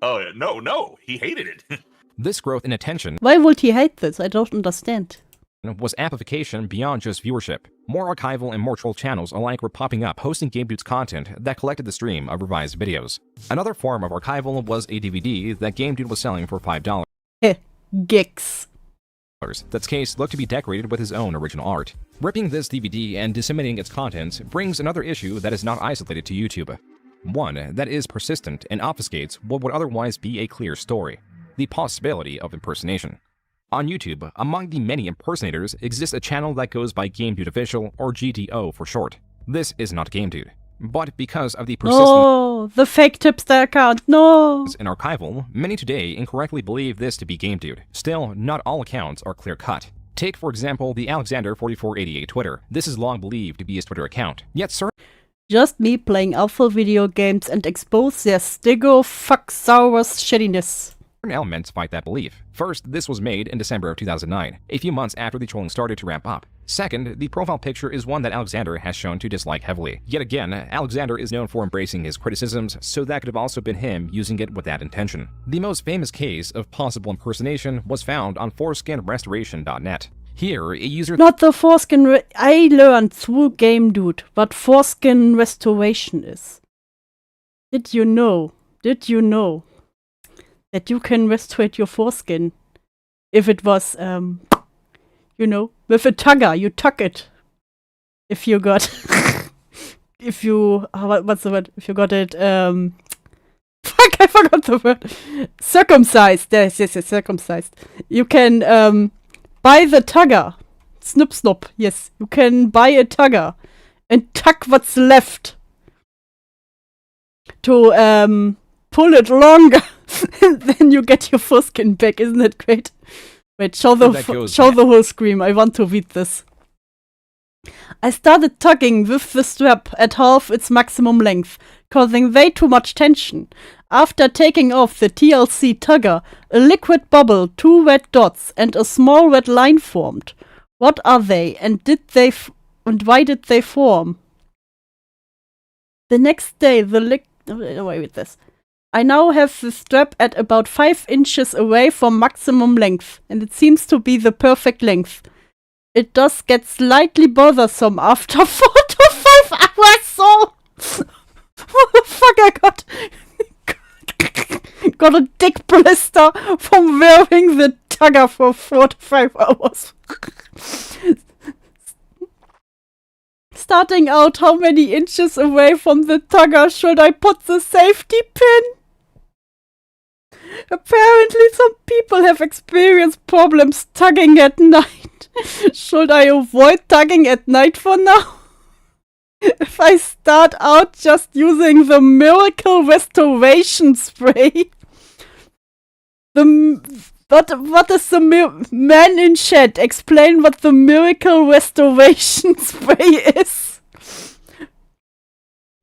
Oh, no, he hated it. This growth in attention Why would he hate this? I don't understand. was amplification beyond just viewership. More archival and more troll channels alike were popping up hosting GameDude's content that collected the stream of revised videos. Another form of archival was a DVD that GameDude was selling for $5. Geeks. That's case looked to be decorated with his own original art. Ripping this DVD and disseminating its contents brings another issue that is not isolated to YouTube. One that is persistent and obfuscates what would otherwise be a clear story: the possibility of impersonation. On YouTube, among the many impersonators exists a channel that goes by GameDude Official, or GDO for short. This is not GameDude, but because of the persistent The fake tipster account, no! in archival, many today incorrectly believe this to be GameDude. Still, not all accounts are clear-cut. Take, for example, the Alexander4488 Twitter. This is long believed to be his Twitter account. Yet certain Just me playing alpha video games and expose their Stegofucksaurus shittiness. elements fight that belief. First, this was made in December of 2009, a few months after the trolling started to ramp up. Second, the profile picture is one that Alexander has shown to dislike heavily. Yet again, Alexander is known for embracing his criticisms, so that could have also been him using it with that intention. The most famous case of possible impersonation was found on foreskinrestoration.net. Here, a user Not the foreskin. I learned through GameDude what foreskin restoration is. Did you know that you can restore your foreskin if it was, with a tugger? You tug it. If you got, what's the word? If you got it, fuck, I forgot the word. Circumcised. Yes, circumcised. You can, buy the tugger. Snip snop. Yes, you can buy a tugger and tug what's left to pull it longer. And then you get your foreskin back. Isn't that great? Wait, show the whole screen. I want to read this. I started tugging with the strap at half its maximum length, causing way too much tension. After taking off the TLC tugger, a liquid bubble, 2 red dots, and a small red line formed. What are they, and why did they form? The next day, I now have the strap at about 5 inches away from maximum length, and it seems to be the perfect length. It does get slightly bothersome after 4 to 5 hours, so... What the fuck, I got a dick blister from wearing the tugger for 4 to 5 hours. Starting out, how many inches away from the tugger should I put the safety pin? Apparently some people have experienced problems tugging at night. Should I avoid tugging at night for now? If I start out just using the miracle restoration spray. What is the man in chat? Explain what the miracle restoration spray is.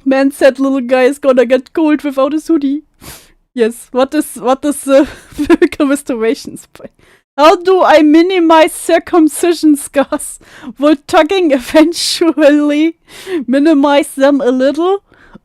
Man said little guy is gonna get cold without his hoodie. Yes, what is the miracle restoration spray? How do I minimize circumcision scars? Will tugging eventually minimize them a little?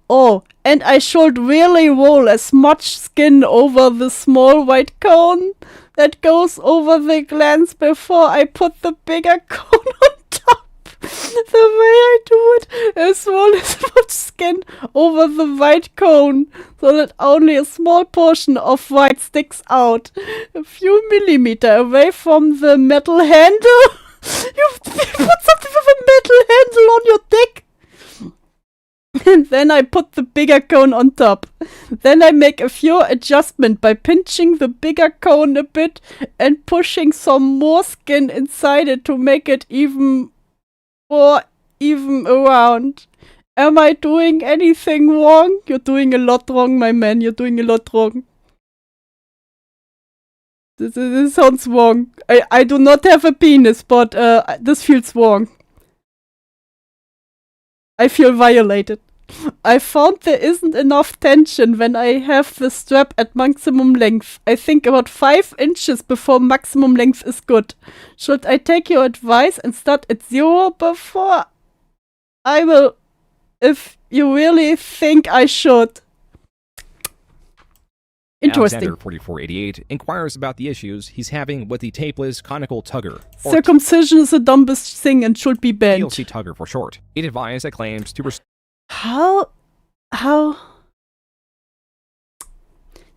Oh, and I should really roll as much skin over the small white cone that goes over the glands before I put the bigger cone on top. The way I do it is roll as much skin over the white cone so that only a small portion of white sticks out. A few millimeter away from the metal handle. You put something with a metal handle on your dick. And then I put the bigger cone on top. Then I make a few adjustments by pinching the bigger cone a bit and pushing some more skin inside it to make it even around. Am I doing anything wrong? You're doing a lot wrong, my man. You're doing a lot wrong. This sounds wrong. I do not have a penis, but this feels wrong. I feel violated. I found there isn't enough tension when I have the strap at maximum length. I think about 5 inches before maximum length is good. Should I take your advice and start at 0 before? I will, if you really think I should. Interesting. Alexander4488 inquires about the issues he's having with the tapeless conical tugger. Or Circumcision is the dumbest thing and should be banned. TLC tugger for short. A device that claims to How?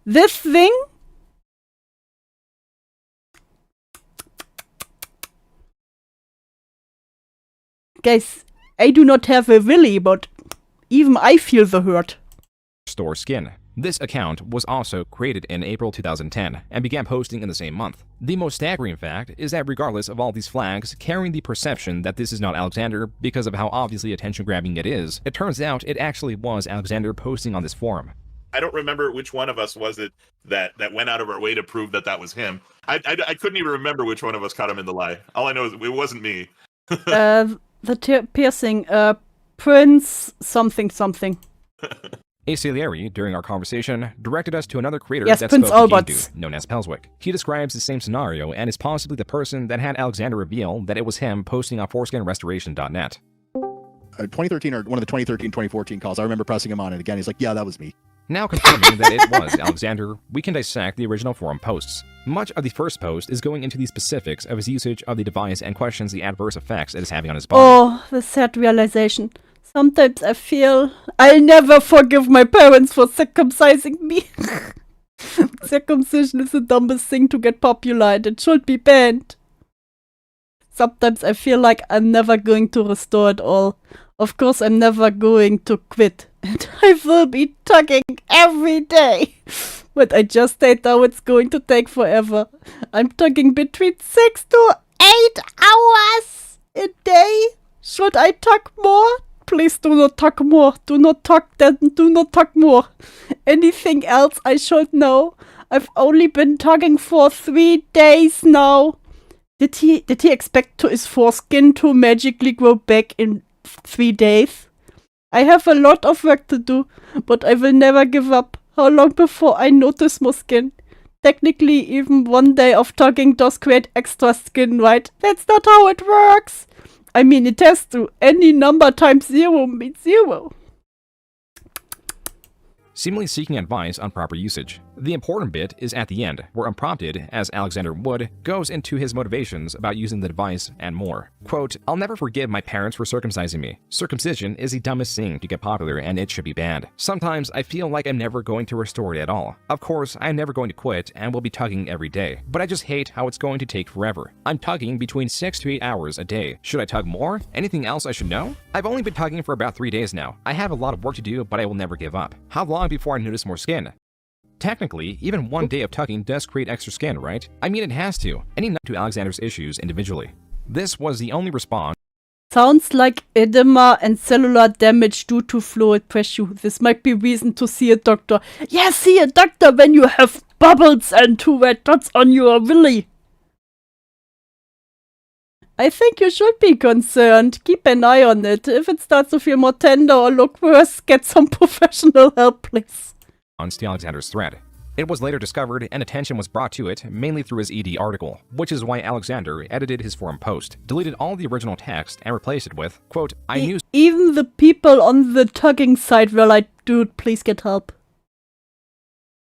This thing? Guys, I do not have a willy, but even I feel the hurt. Store skin. This account was also created in April 2010 and began posting in the same month. The most staggering fact is that regardless of all these flags carrying the perception that this is not Alexander because of how obviously attention-grabbing it is, it turns out it actually was Alexander posting on this forum. I don't remember which one of us was it that went out of our way to prove that was him. I couldn't even remember which one of us caught him in the lie. All I know is it wasn't me. The piercing, Prince something. A Salieri, during our conversation, directed us to another creator yes, that Prince spoke to Alberts. GameDude, known as Pelswick. He describes the same scenario and is possibly the person that had Alexander reveal that it was him posting on ForeskinRestoration.net. 2013 or one of the 2013-2014 calls, I remember pressing him on it again. He's like, yeah, that was me. Now confirming that it was Alexander, we can dissect the original forum posts. Much of the first post is going into the specifics of his usage of the device and questions the adverse effects it is having on his body. Oh, the sad realization. Sometimes I feel I'll never forgive my parents for circumcising me. Circumcision is the dumbest thing to get popular and it should be banned. Sometimes I feel like I'm never going to restore it all. Of course, I'm never going to quit. And I will be tugging every day. But I just hate how it's going to take forever. I'm tugging between 6 to 8 hours a day. Should I tug more? Please do not tug more. Do not tug then. Do not tug more. Anything else I should know? I've only been tugging for 3 days now. Did he expect his foreskin to magically grow back in 3 days? I have a lot of work to do, but I will never give up. How long before I notice more skin? Technically, even 1 day of tugging does create extra skin, right? That's not how it works. I mean, it has to. Any number times 0 means 0. Seemingly seeking advice on proper usage. The important bit is at the end, where unprompted, as Alexander would, goes into his motivations about using the device and more. Quote, I'll never forgive my parents for circumcising me. Circumcision is the dumbest thing to get popular and it should be banned. Sometimes I feel like I'm never going to restore it at all. Of course, I'm never going to quit and will be tugging every day, but I just hate how it's going to take forever. I'm tugging between 6 to 8 hours a day. Should I tug more? Anything else I should know? I've only been tugging for about 3 days now. I have a lot of work to do, but I will never give up. How long before I notice more skin? Technically, even 1 day of tugging does create extra skin, right? I mean, it has to. Any nut to Alexander's issues individually. This was the only response. Sounds like edema and cellular damage due to fluid pressure. This might be reason to see a doctor. Yeah, see a doctor when you have bubbles and 2 red dots on your willy. I think you should be concerned. Keep an eye on it. If it starts to feel more tender or look worse, get some professional help, please. To Alexander's thread. It was later discovered and attention was brought to it mainly through his ED article, which is why Alexander edited his forum post, deleted all the original text, and replaced it with, quote, I knew even the people on the tugging site were like, dude, please get help.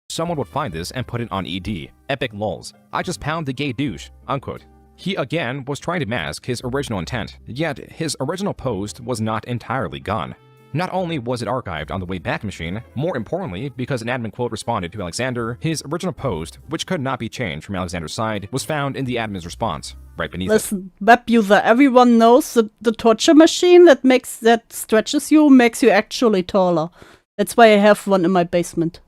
Someone would find this and put it on ED. Epic lulz. I just pound the gay douche, unquote. He again was trying to mask his original intent, yet his original post was not entirely gone. Not only was it archived on the Wayback Machine, more importantly, because an admin quote responded to Alexander, his original post, which could not be changed from Alexander's side, was found in the admin's response, right beneath Listen, web user, everyone knows that the torture machine that stretches you makes you actually taller. That's why I have one in my basement.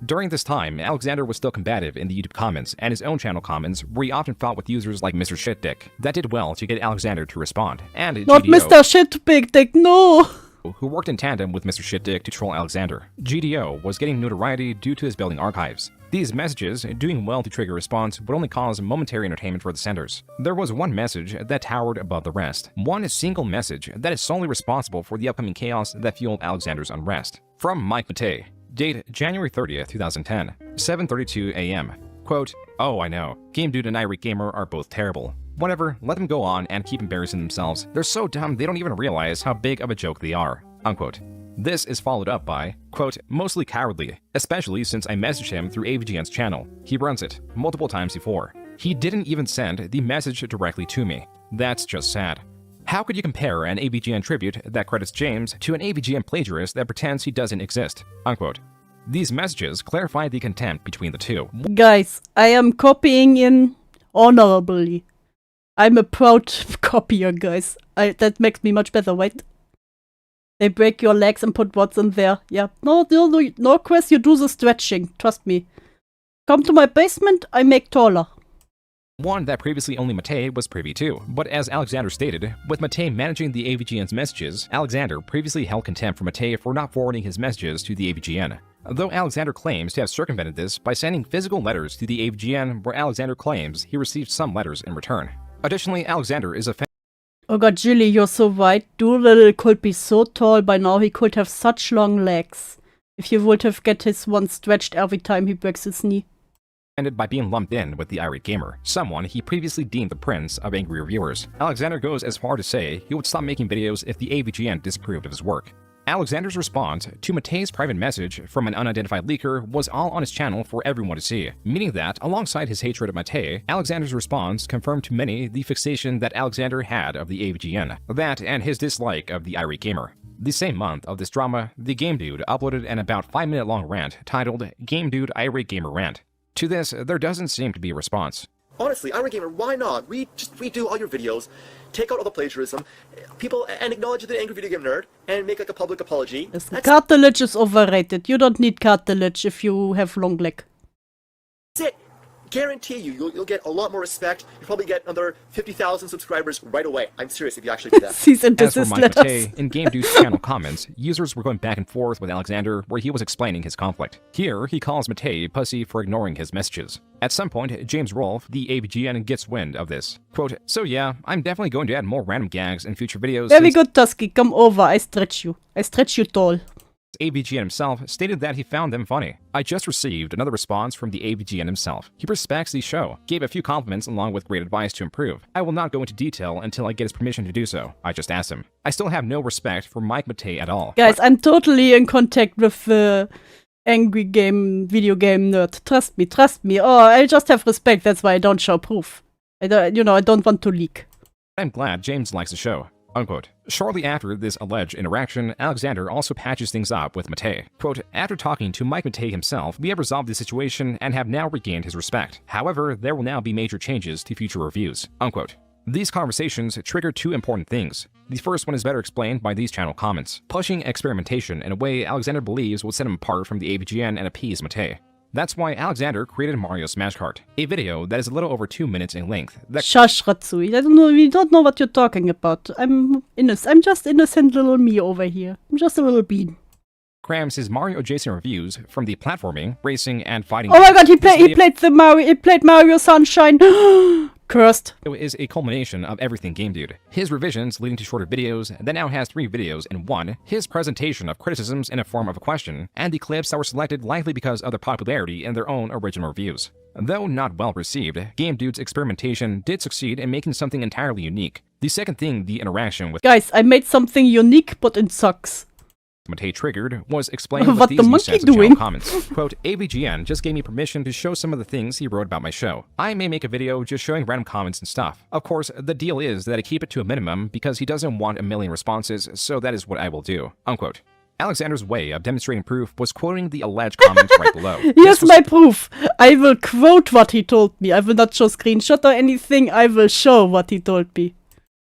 During this time, Alexander was still combative in the YouTube comments and his own channel comments, where he often fought with users like Mr. Shitdick. That did well to get Alexander to respond, and Not GDO, Mr. Shitdick, no! who worked in tandem with Mr. Shitdick to troll Alexander. GDO was getting notoriety due to his building archives. These messages, doing well to trigger response, would only cause momentary entertainment for the senders. There was one message that towered above the rest. One single message that is solely responsible for the upcoming chaos that fueled Alexander's unrest. From Mike Matei. Date January 30th, 2010, 7:32 a.m. Quote, oh, I know. GameDude and Irate Gamer are both terrible. Whatever, let them go on and keep embarrassing themselves. They're so dumb they don't even realize how big of a joke they are. Unquote. This is followed up by, quote, mostly cowardly, especially since I messaged him through AVGN's channel. He runs it, multiple times before. He didn't even send the message directly to me. That's just sad. How could you compare an AVGN tribute that credits James to an AVGN plagiarist that pretends he doesn't exist? Unquote. These messages clarify the contempt between the two. Guys, I am copying in honorably. I'm a proud copier, guys. That makes me much better, right? They break your legs and put what's in there. Yeah. No, Chris, you do the stretching. Trust me. Come to my basement, I make taller. One that previously only Matei was privy to, but as Alexander stated, with Matei managing the AVGN's messages, Alexander previously held contempt for Matei for not forwarding his messages to the AVGN. Though Alexander claims to have circumvented this by sending physical letters to the AVGN, where Alexander claims he received some letters in return. Additionally, Alexander is offended. Oh god, Jilly, you're so right. Doolittle could be so tall by now, he could have such long legs. If he would have get his one stretched every time he breaks his knee. By being lumped in with the irate gamer, someone he previously deemed the prince of angry reviewers. Alexander goes as far to say he would stop making videos if the AVGN disapproved of his work. Alexander's response to Matei's private message from an unidentified leaker was all on his channel for everyone to see, meaning that, alongside his hatred of Matei, Alexander's response confirmed to many the fixation that Alexander had of the AVGN, that and his dislike of the irate gamer. The same month of this drama, the GameDude uploaded an about 5-minute long rant titled GameDude Irate Gamer Rant. To this, there doesn't seem to be a response. Honestly, Irate Gamer, why not? Redo all your videos, take out all the plagiarism, and acknowledge the angry video game nerd, and make like a public apology. Cartilage is overrated. You don't need cartilage if you have long leg. That's it. Guarantee you'll get a lot more respect. You'll probably get another 50,000 subscribers right away. I'm serious if you actually do that. As for Mike Matei, in GameDude's channel comments, users were going back and forth with Alexander where he was explaining his conflict. Here, he calls Matei pussy for ignoring his messages. At some point, James Rolfe, the AVGN, gets wind of this. Quote, so yeah, I'm definitely going to add more random gags in future videos. Very good, Tusky. Come over. I stretch you. I stretch you tall. AVGN himself stated that he found them funny. I just received another response from the AVGN himself. He respects the show, gave a few compliments along with great advice to improve. I will not go into detail until I get his permission to do so. I just asked him. I still have no respect for Mike Matei at all. Guys, I'm totally in contact with the angry video game nerd. Trust me. Oh, I just have respect. That's why I don't show proof. I don't want to leak. I'm glad James likes the show. Unquote. Shortly after this alleged interaction, Alexander also patches things up with Matei. Quote, after talking to Mike Matei himself, we have resolved the situation and have now regained his respect. However, there will now be major changes to future reviews. Unquote. These conversations trigger two important things. The first one is better explained by these channel comments, pushing experimentation in a way Alexander believes will set him apart from the AVGN and appease Matei. That's why Alexander created Mario Smash Kart, a video that is a little over 2 minutes in length. Shush, Ratsui. I don't know. We don't know what you're talking about. I'm just innocent little me over here. I'm just a little bean. Crams his Mario adjacent reviews from the platforming, racing, and fighting. Oh my god, he played Mario Sunshine. Cursed. It is a culmination of everything GameDude. His revisions leading to shorter videos that now has 3 videos in one, his presentation of criticisms in a form of a question, and the clips that were selected likely because of their popularity in their own original reviews. Though not well received, GameDude's experimentation did succeed in making something entirely unique. The second thing the interaction with Guys, I made something unique, but it sucks. Matei triggered was explained what with the these monkey sets of doing? channel comments. Quote, AVGN just gave me permission to show some of the things he wrote about my show. I may make a video just showing random comments and stuff. Of course, the deal is that I keep it to a minimum because he doesn't want a million responses, so that is what I will do. Unquote. Alexander's way of demonstrating proof was quoting the alleged comments right below. Here's my proof. I will quote what he told me. I will not show screenshot or anything. I will show what he told me.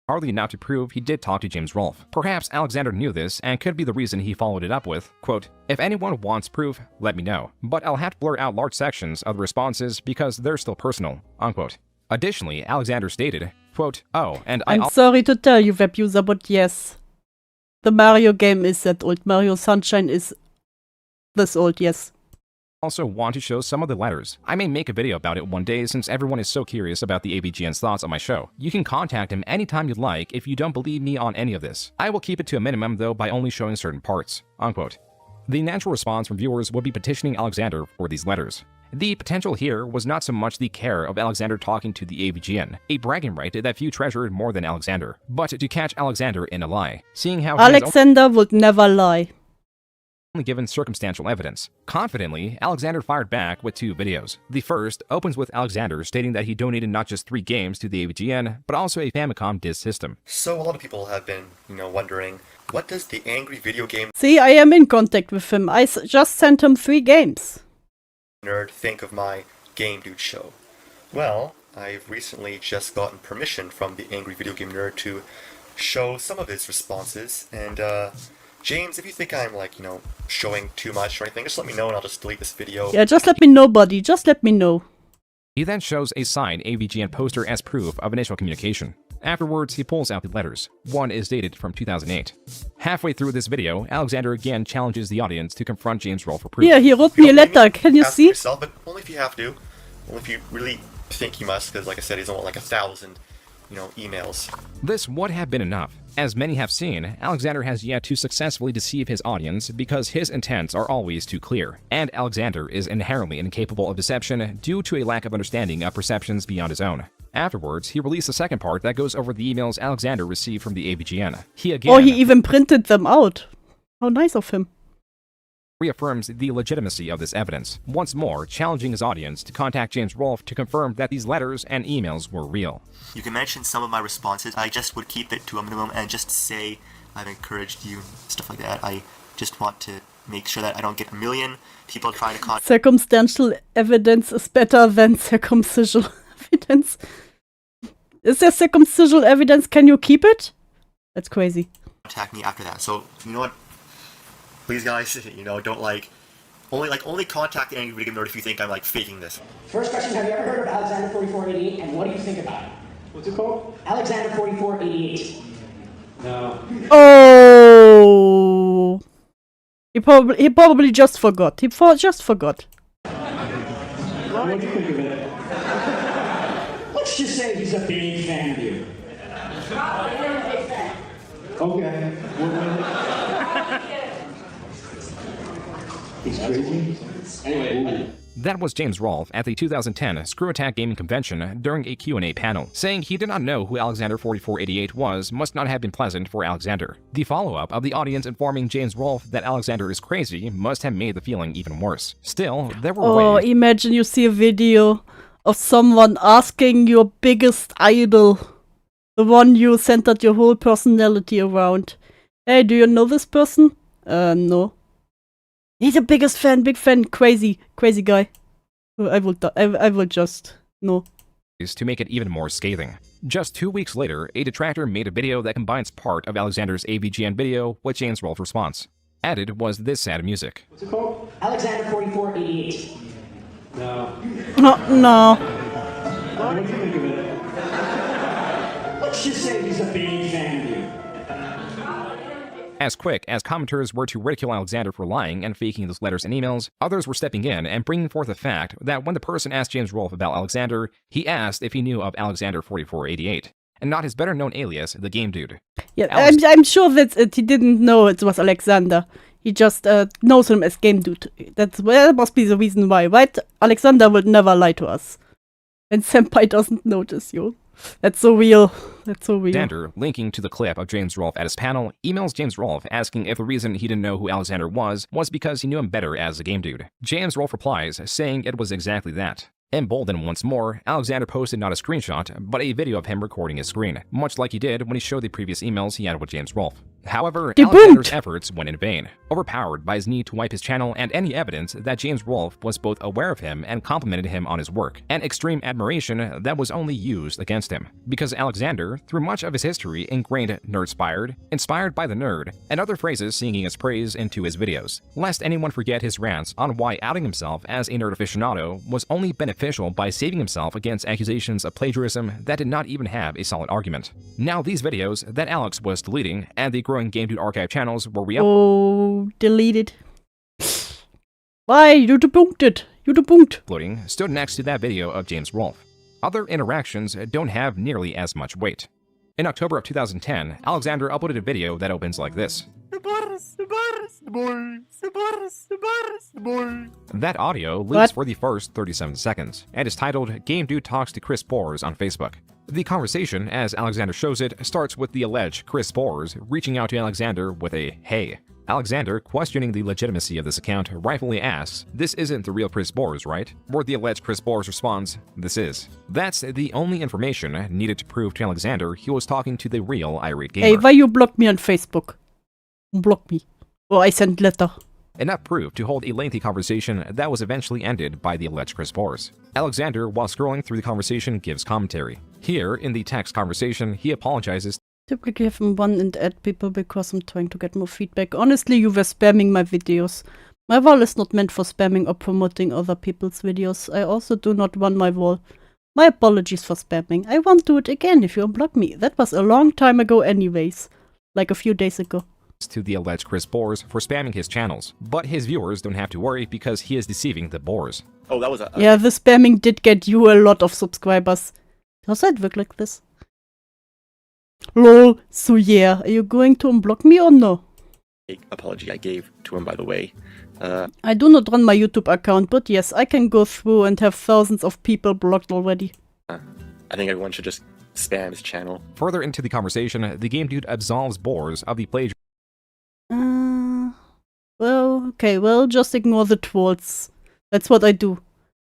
Hardly enough to prove he did talk to James Rolfe. Perhaps Alexander knew this and could be the reason he followed it up with, quote, if anyone wants proof, let me know. But I'll have to blur out large sections of the responses because they're still personal, unquote. Additionally, Alexander stated, quote, oh, and I'm sorry to tell you, web user, but yes. The Mario game is that old. Mario Sunshine is this old, yes. Also want to show some of the letters. I may make a video about it one day since everyone is so curious about the AVGN's thoughts on my show. You can contact him anytime you'd like if you don't believe me on any of this. I will keep it to a minimum though by only showing certain parts, unquote. The natural response from viewers would be petitioning Alexander for these letters. The potential here was not so much the care of Alexander talking to the AVGN, a bragging right that few treasured more than Alexander, but to catch Alexander in a lie, seeing how Alexander would never lie. only given circumstantial evidence. Confidently, Alexander fired back with 2 videos. The first opens with Alexander stating that he donated not just 3 games to the AVGN, but also a Famicom disk system. So a lot of people have been, wondering, what does the angry video game See, I am in contact with him. I just sent him 3 games. nerd think of my GameDude show? Well, I've recently just gotten permission from the angry video game nerd to show some of his responses, and James, if you think I'm showing too much or anything, just let me know and I'll just delete this video. Yeah, just let me know, buddy. Just let me know. He then shows a signed AVGN poster as proof of initial communication. Afterwards, he pulls out the letters. One is dated from 2008. Halfway through this video, Alexander again challenges the audience to confront James Rolfe for proof. Yeah, he wrote me a letter. Can you see? Yourself, but only if you have to. Only if you really think you must, because like I said, he doesn't want 1,000, emails. This would have been enough. As many have seen, Alexander has yet to successfully deceive his audience because his intents are always too clear, and Alexander is inherently incapable of deception due to a lack of understanding of perceptions beyond his own. Afterwards, he released a second part that goes over the emails Alexander received from the AVGN. He even printed them out. How nice of him. Reaffirms the legitimacy of this evidence, once more challenging his audience to contact James Rolfe to confirm that these letters and emails were real. You can mention some of my responses. I just would keep it to a minimum and just say I've encouraged you, stuff like that. I just want to make sure that I don't get a million people trying to contact. Circumstantial evidence is better than circumcision evidence. Is there circumcision evidence? Can you keep it? That's crazy. Contact me after that. So, you know what? Please, guys, only contact the angry video game nerd if you think I'm faking this. First question, have you ever heard of Alexander 4488, and what do you think about it? What's it called? Alexander 4488. No. Oh. He probably just forgot. Just forgot. What do you think of it? Let's just say he's a big fan of you. Okay. He's crazy. Anyway. That was James Rolfe at the 2010 Screw Attack Gaming Convention during a Q&A panel. Saying he did not know who Alexander 4488 was must not have been pleasant for Alexander. The follow-up of the audience informing James Rolfe that Alexander is crazy must have made the feeling even worse. Still, there were ways... Imagine you see a video of someone asking your biggest idol, the one you centered your whole personality around. Hey, do you know this person? No. He's the biggest fan, big fan, crazy guy. I will just, no. To make it even more scathing. Just 2 weeks later, a detractor made a video that combines part of Alexander's AVGN video with James Rolfe's response. Added was this sad music. What's it called? Alexander 4488. No. No. What do you think of it? Let's just say he's a big fan of you. As quick as commenters were to ridicule Alexander for lying and faking those letters and emails, others were stepping in and bringing forth the fact that when the person asked James Rolfe about Alexander, he asked if he knew of Alexander 4488, and not his better-known alias, the GameDude. Yeah, I'm sure that he didn't know it was Alexander. He just knows him as GameDude. That must be the reason why, right? Alexander would never lie to us. And Senpai doesn't notice you. That's so real. That's so real. Alexander, linking to the clip of James Rolfe at his panel, emails James Rolfe asking if the reason he didn't know who Alexander was because he knew him better as a GameDude. James Rolfe replies, saying it was exactly that. Emboldened once more, Alexander posted not a screenshot, but a video of him recording his screen, much like he did when he showed the previous emails he had with James Rolfe. However, Alexander's efforts went in vain, overpowered by his need to wipe his channel and any evidence that James Rolfe was both aware of him and complimented him on his work, and extreme admiration that was only used against him. Because Alexander, through much of his history, ingrained nerdspired, inspired by the nerd, and other phrases singing his praise into his videos, lest anyone forget his rants on why outing himself as a nerd aficionado was only beneficial by saving himself against accusations of plagiarism that did not even have a solid argument. Now these videos that Alex was deleting and the growing GameDude archive channels were Oh, deleted. Why? You debunked it. You debunked. Uploading stood next to that video of James Rolfe. Other interactions don't have nearly as much weight. In October of 2010, Alexander uploaded a video that opens like this. That audio leaves for the first 37 seconds, and is titled GameDude Talks to Chris Spores on Facebook. The conversation, as Alexander shows it, starts with the alleged Chris Spores reaching out to Alexander with a "Hey." Alexander, questioning the legitimacy of this account, rightfully asks, "This isn't the real Chris Bores, right?" Where the alleged Chris Bores responds, "This is." That's the only information needed to prove to Alexander he was talking to the real irate gamer. Hey, why you block me on Facebook? Block me. Or I send letter. Enough proof to hold a lengthy conversation that was eventually ended by the alleged Chris Bores. Alexander, while scrolling through the conversation, gives commentary. Here, in the text conversation, he apologizes. Typically have one and add people because I'm trying to get more feedback. Honestly, you were spamming my videos. My wall is not meant for spamming or promoting other people's videos. I also do not want my wall. My apologies for spamming. I won't do it again if you unblock me. That was a long time ago anyways. Like a few days ago. To the alleged Chris Bores for spamming his channels, but his viewers don't have to worry because he is deceiving the Bores. Oh, that was a... Yeah, the spamming did get you a lot of subscribers. Does that work like this? Lol, so yeah, are you going to unblock me or no? Apology I gave to him, by the way. I do not run my YouTube account, but yes, I can go through and have thousands of people blocked already. I think everyone should just spam his channel. Further into the conversation, the GameDude absolves Bores of the plagiarism. Well, okay, well, just ignore the trolls. That's what I do.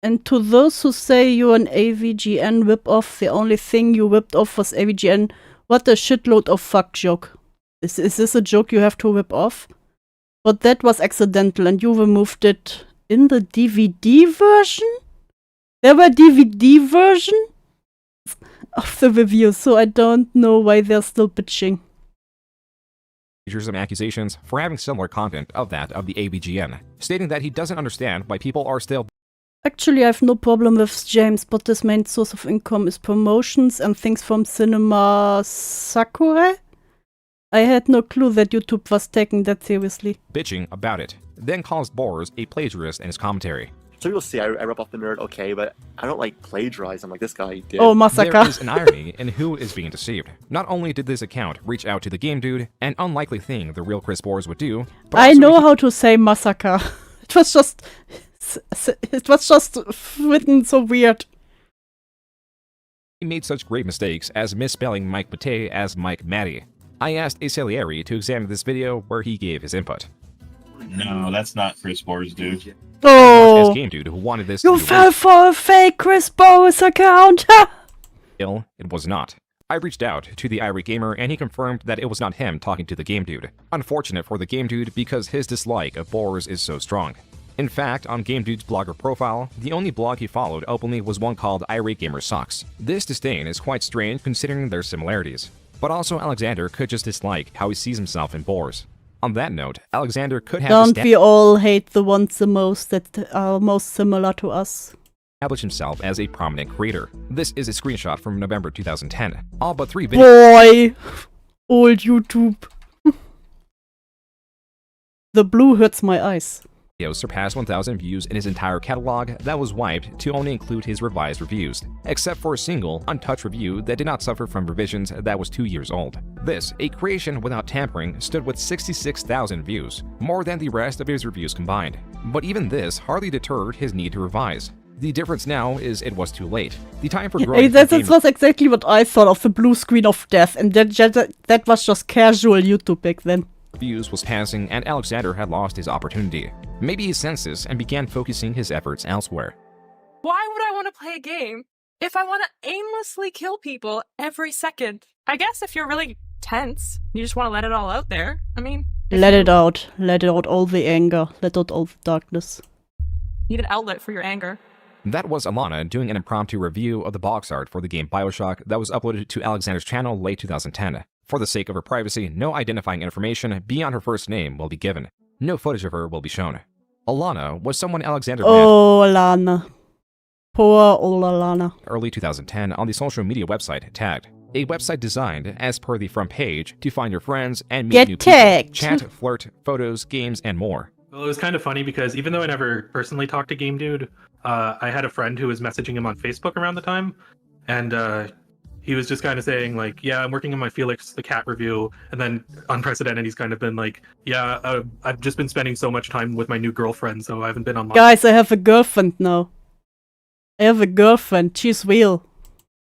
And to those who say you're an AVGN rip-off, the only thing you ripped off was AVGN, what a shitload of fuck joke. Is this a joke you have to rip off? But that was accidental and you removed it in the DVD version? There were DVD version of the review, so I don't know why they're still bitching. Some accusations for having similar content of that of the AVGN, stating that he doesn't understand why people are still... Actually, I have no problem with James, but his main source of income is promotions and things from Cinema Sakura? I had no clue that YouTube was taking that seriously. Bitching about it, then calls Bores a plagiarist in his commentary. So people say I rip off the nerd, okay, but I don't like plagiarize him like this guy did. Oh, massacre. There is an irony in who is being deceived. Not only did this account reach out to the GameDude, an unlikely thing the real Chris Bores would do, but I know how to say massacre. It was just written so weird. He made such great mistakes as misspelling Mike Matei as Mike Matty. I asked a Salieri to examine this video where he gave his input. No, that's not Chris Bores, dude. Oh, as GameDude, who wanted this you fell for a fake Chris Bores account. It was not. I reached out to the irate gamer and he confirmed that it was not him talking to the GameDude. Unfortunate for the GameDude because his dislike of Bores is so strong. In fact, on GameDude's blogger profile, the only blog he followed openly was one called Irate Gamer Sucks. This disdain is quite strange considering their similarities. But also Alexander could just dislike how he sees himself in Bores. On that note, Alexander could have Don't we all hate the ones the most that are most similar to us? Established himself as a prominent creator. This is a screenshot from November 2010. All but 3 videos. Boy! Old YouTube. The blue hurts my eyes. Videos surpassed 1,000 views in his entire catalog that was wiped to only include his revised reviews, except for a single, untouched review that did not suffer from revisions that was 2 years old. This, a creation without tampering, stood with 66,000 views, more than the rest of his reviews combined. But even this hardly deterred his need to revise. The difference now is it was too late. The time for growing... That was exactly what I thought of the blue screen of death, and that was just casual YouTube back then. Views was passing and Alexander had lost his opportunity. Maybe he sensed this and began focusing his efforts elsewhere. Why would I want to play a game if I want to aimlessly kill people every second? I guess if you're really tense, you just want to let it all out there. I mean... Let it out. Let out all the anger. Let out all the darkness. Need an outlet for your anger. That was Alana doing an impromptu review of the box art for the game BioShock that was uploaded to Alexander's channel late 2010. For the sake of her privacy, no identifying information beyond her first name will be given. No footage of her will be shown. Alana was someone Alexander met. Oh, Alana. Poor old Alana. Early 2010 on the social media website Tagged. A website designed, as per the front page, to find your friends and meet new tagged. people, chat, flirt, photos, games, and more. Well, it was kind of funny because even though I never personally talked to GameDude, I had a friend who was messaging him on Facebook around the time, and he was just kind of saying, like, yeah, I'm working on my Felix the Cat review, and then Unprecedented, he's kind of been like, yeah, I've just been spending so much time with my new girlfriend, so I haven't been online. Guys, I have a girlfriend now. I have a girlfriend. She's real.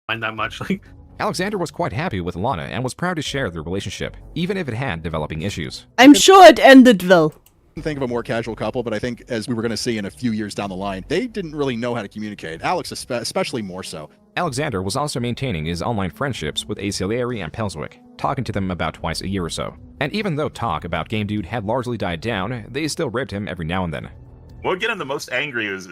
Mind that much. Like, Alexander was quite happy with Lana and was proud to share their relationship, even if it had developing issues. I'm sure it ended well. Think of a more casual couple, but I think as we were going to see in a few years down the line, they didn't really know how to communicate. Alex especially more so. Alexander was also maintaining his online friendships with Acileri and Pelswick, talking to them about twice a year or so. And even though talk about GameDude had largely died down, they still ribbed him every now and then. What would get him the most angry is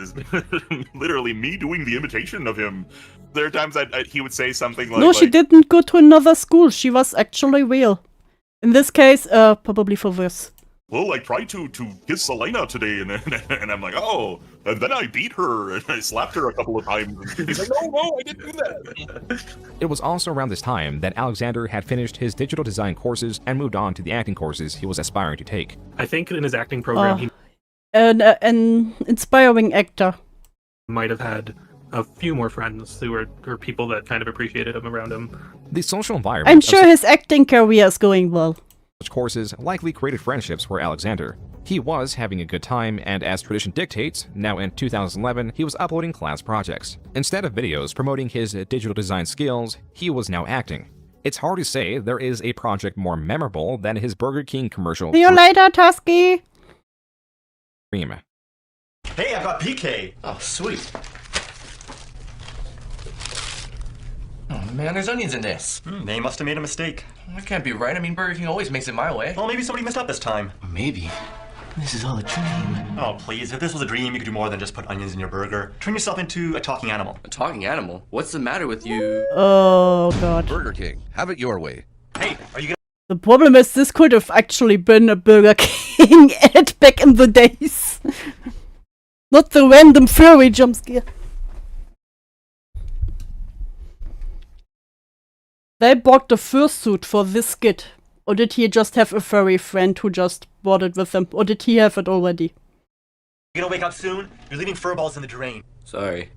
literally me doing the imitation of him. There are times that he would say something like... No, she didn't go to another school. She was actually real. In this case, probably for worse. Well, I tried to kiss Selena today, and I'm like, oh, and then I beat her, and I slapped her a couple of times. And he's like, no, I didn't do that. It was also around this time that Alexander had finished his digital design courses and moved on to the acting courses he was aspiring to take. I think in his acting program, he an inspiring actor. might have had a few more friends who were people that kind of appreciated him around him. The social environment... I'm sure his acting career is going well. Such courses likely created friendships for Alexander. He was having a good time, and as tradition dictates, now in 2011, he was uploading class projects. Instead of videos promoting his digital design skills, he was now acting. It's hard to say there is a project more memorable than his Burger King commercial. See you later, Tusky! Dream. Hey, I got PK. Oh, sweet. Oh man, there's onions in this. They must have made a mistake. That can't be right. I mean, Burger King always makes it my way. Well, maybe somebody messed up this time. Maybe. This is all a dream. Oh, please. If this was a dream, you could do more than just put onions in your burger. Turn yourself into a talking animal. A talking animal? What's the matter with you? Oh, God. Burger King, have it your way. Hey, are you gonna... The problem is this could have actually been a Burger King ad back in the days. Not the random furry jump scare. They bought the fursuit for this skit. Or did he just have a furry friend who just bought it with him? Or did he have it already? You gonna wake up soon? You're leaving fur balls in the drain. Sorry.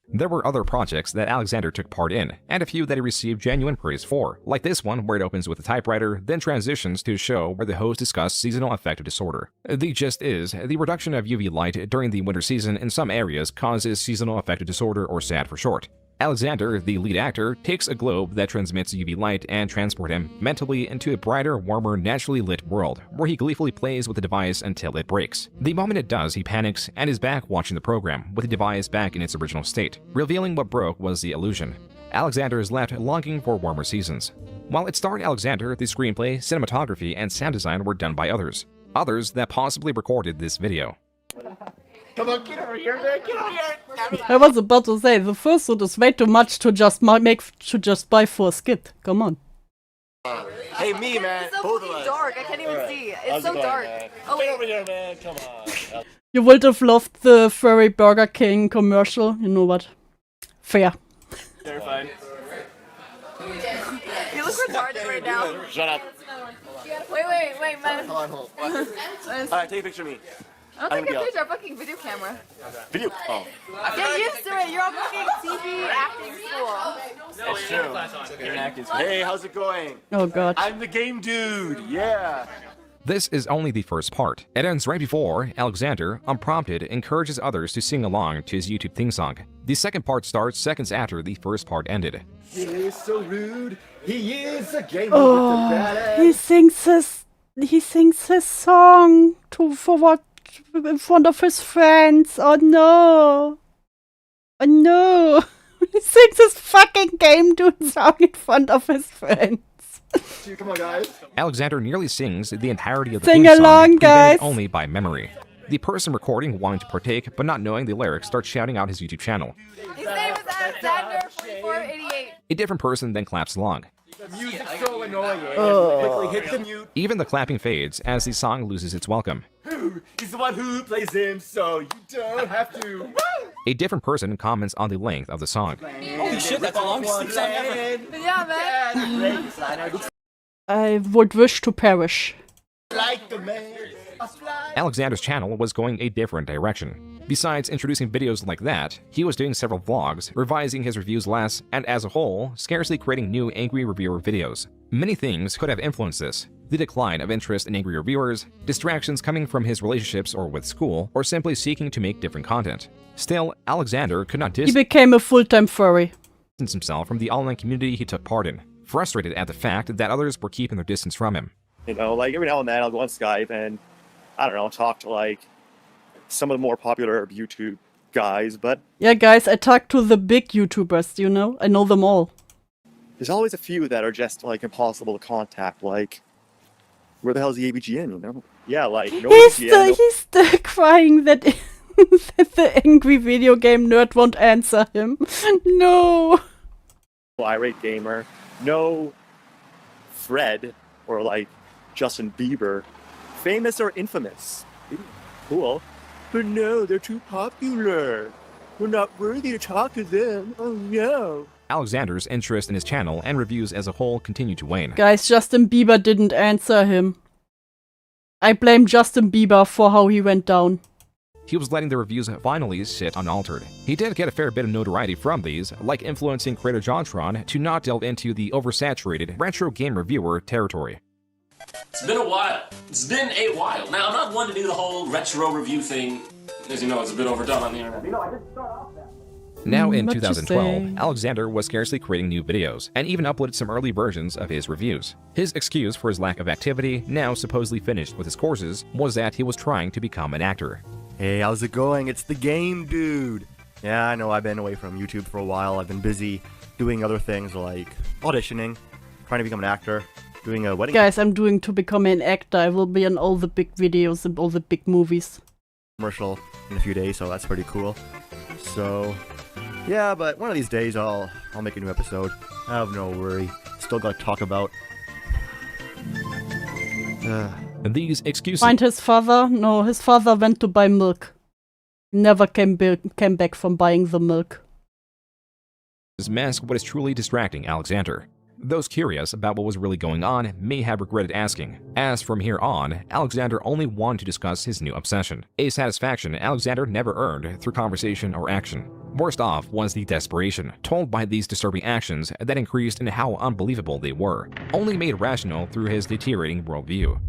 There were other projects that Alexander took part in, and a few that he received genuine praise for, like this one where it opens with a typewriter, then transitions to a show where the host discussed seasonal affective disorder. The gist is, the reduction of UV light during the winter season in some areas causes seasonal affective disorder, or SAD for short. Alexander, the lead actor, takes a globe that transmits UV light and transport him mentally into a brighter, warmer, naturally lit world, where he gleefully plays with the device until it breaks. The moment it does, he panics and is back watching the program, with the device back in its original state. Revealing what broke was the illusion. Alexander is left longing for warmer seasons. While it starred Alexander, the screenplay, cinematography, and sound design were done by others. Others that possibly recorded this video. Come on, get over here, man. Get over here. I was about to say, the fursuit is way too much to just buy for a skit. Come on. Hey, me, man. It's so fucking dark. I can't even see. It's so dark. Oh, Get over here, man. Come on. You would have loved the furry Burger King commercial. You know what? Fair. Terrified. You look retarded right now. Shut up. Wait, man. Hold on. Alright, take a picture of me. I'll take a picture. Fucking video camera. Video? Oh. Get used to it. You're on fucking TV acting school. That's true. You're an acting school. Hey, how's it going? Oh, God. I'm the game dude. Yeah. This is only the first part. It ends right before Alexander, unprompted, encourages others to sing along to his YouTube theme song. The second part starts seconds after the first part ended. He is so rude. He is a game Oh, with a badass. he sings his song in front of his friends. Oh no. Oh no. He sings his fucking GameDude song in front of his friends. Come on, guys. Alexander nearly sings the entirety of the Sing theme along, song, guys. conveyed only by memory. The person recording wanting to partake, but not knowing the lyrics, starts shouting out his YouTube channel. His name is Alexander 4488. A different person then claps along. The music's so annoying. Oh. Quickly hit the mute. Even the clapping fades as the song loses its welcome. He's the one who plays him, so you don't have to. Woo! A different person comments on the length of the song. Holy shit, that's the longest song ever. Yeah, man. I would wish to perish. Like a man. Alexander's channel was going a different direction. Besides introducing videos like that, he was doing several vlogs, revising his reviews less, and as a whole, scarcely creating new angry reviewer videos. Many things could have influenced this. The decline of interest in angry reviewers, distractions coming from his relationships or with school, or simply seeking to make different content. Still, Alexander could not He became a full-time furry. himself from the online community he took part in, frustrated at the fact that others were keeping their distance from him. You know, like every now and then I'll go on Skype and, I don't know, talk to like some of the more popular YouTube guys, but Yeah, guys, I talk to the big YouTubers, you know? I know them all. there's always a few that are just like impossible to contact, like, where the hell is the ABGN, you know? Yeah, like, no ABGN. He's still crying that, that the angry video game nerd won't answer him. No! No irate gamer, no Fred, or like Justin Bieber, famous or infamous. Cool. But no, they're too popular. We're not worthy to talk to them. Oh no. Alexander's interest in his channel and reviews as a whole continued to wane. Guys, Justin Bieber didn't answer him. I blame Justin Bieber for how he went down. He was letting the reviews finally sit unaltered. He did get a fair bit of notoriety from these, like influencing creator JonTron to not delve into the oversaturated retro game reviewer territory. It's been a while. It's been a while. Now, I'm not one to do the whole retro review thing. As you know, it's a bit overdone on the internet. You know, I didn't start off that. Now in What you 2012, say? Alexander was scarcely creating new videos, and even uploaded some early versions of his reviews. His excuse for his lack of activity, now supposedly finished with his courses, was that he was trying to become an actor. Hey, how's it going? It's the GameDude. Yeah, I know I've been away from YouTube for a while. I've been busy doing other things like auditioning, trying to become an actor, doing a wedding. Guys, I'm doing to become an actor. I will be in all the big videos and all the big movies. Commercial in a few days, so that's pretty cool. So, yeah, but one of these days I'll make a new episode. Have no worry. Still got to talk about. These excuses. Find his father? No, his father went to buy milk. Never came back from buying the milk. Mask what is truly distracting Alexander. Those curious about what was really going on may have regretted asking, as from here on, Alexander only wanted to discuss his new obsession, a satisfaction Alexander never earned through conversation or action. Worst off was the desperation, told by these disturbing actions that increased in how unbelievable they were, only made rational through his deteriorating worldview.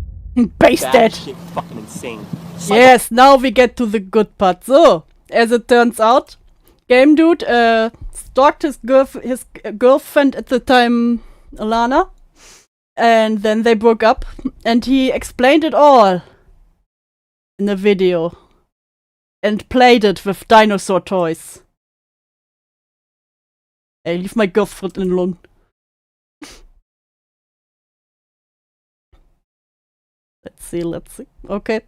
Basted! Shit, fucking insane. Yes, now we get to the good part. So, as it turns out, GameDude stalked his girlfriend at the time, Alana, and then they broke up, and he explained it all in a video and played it with dinosaur toys. Hey, leave my girlfriend alone. Let's see. Okay.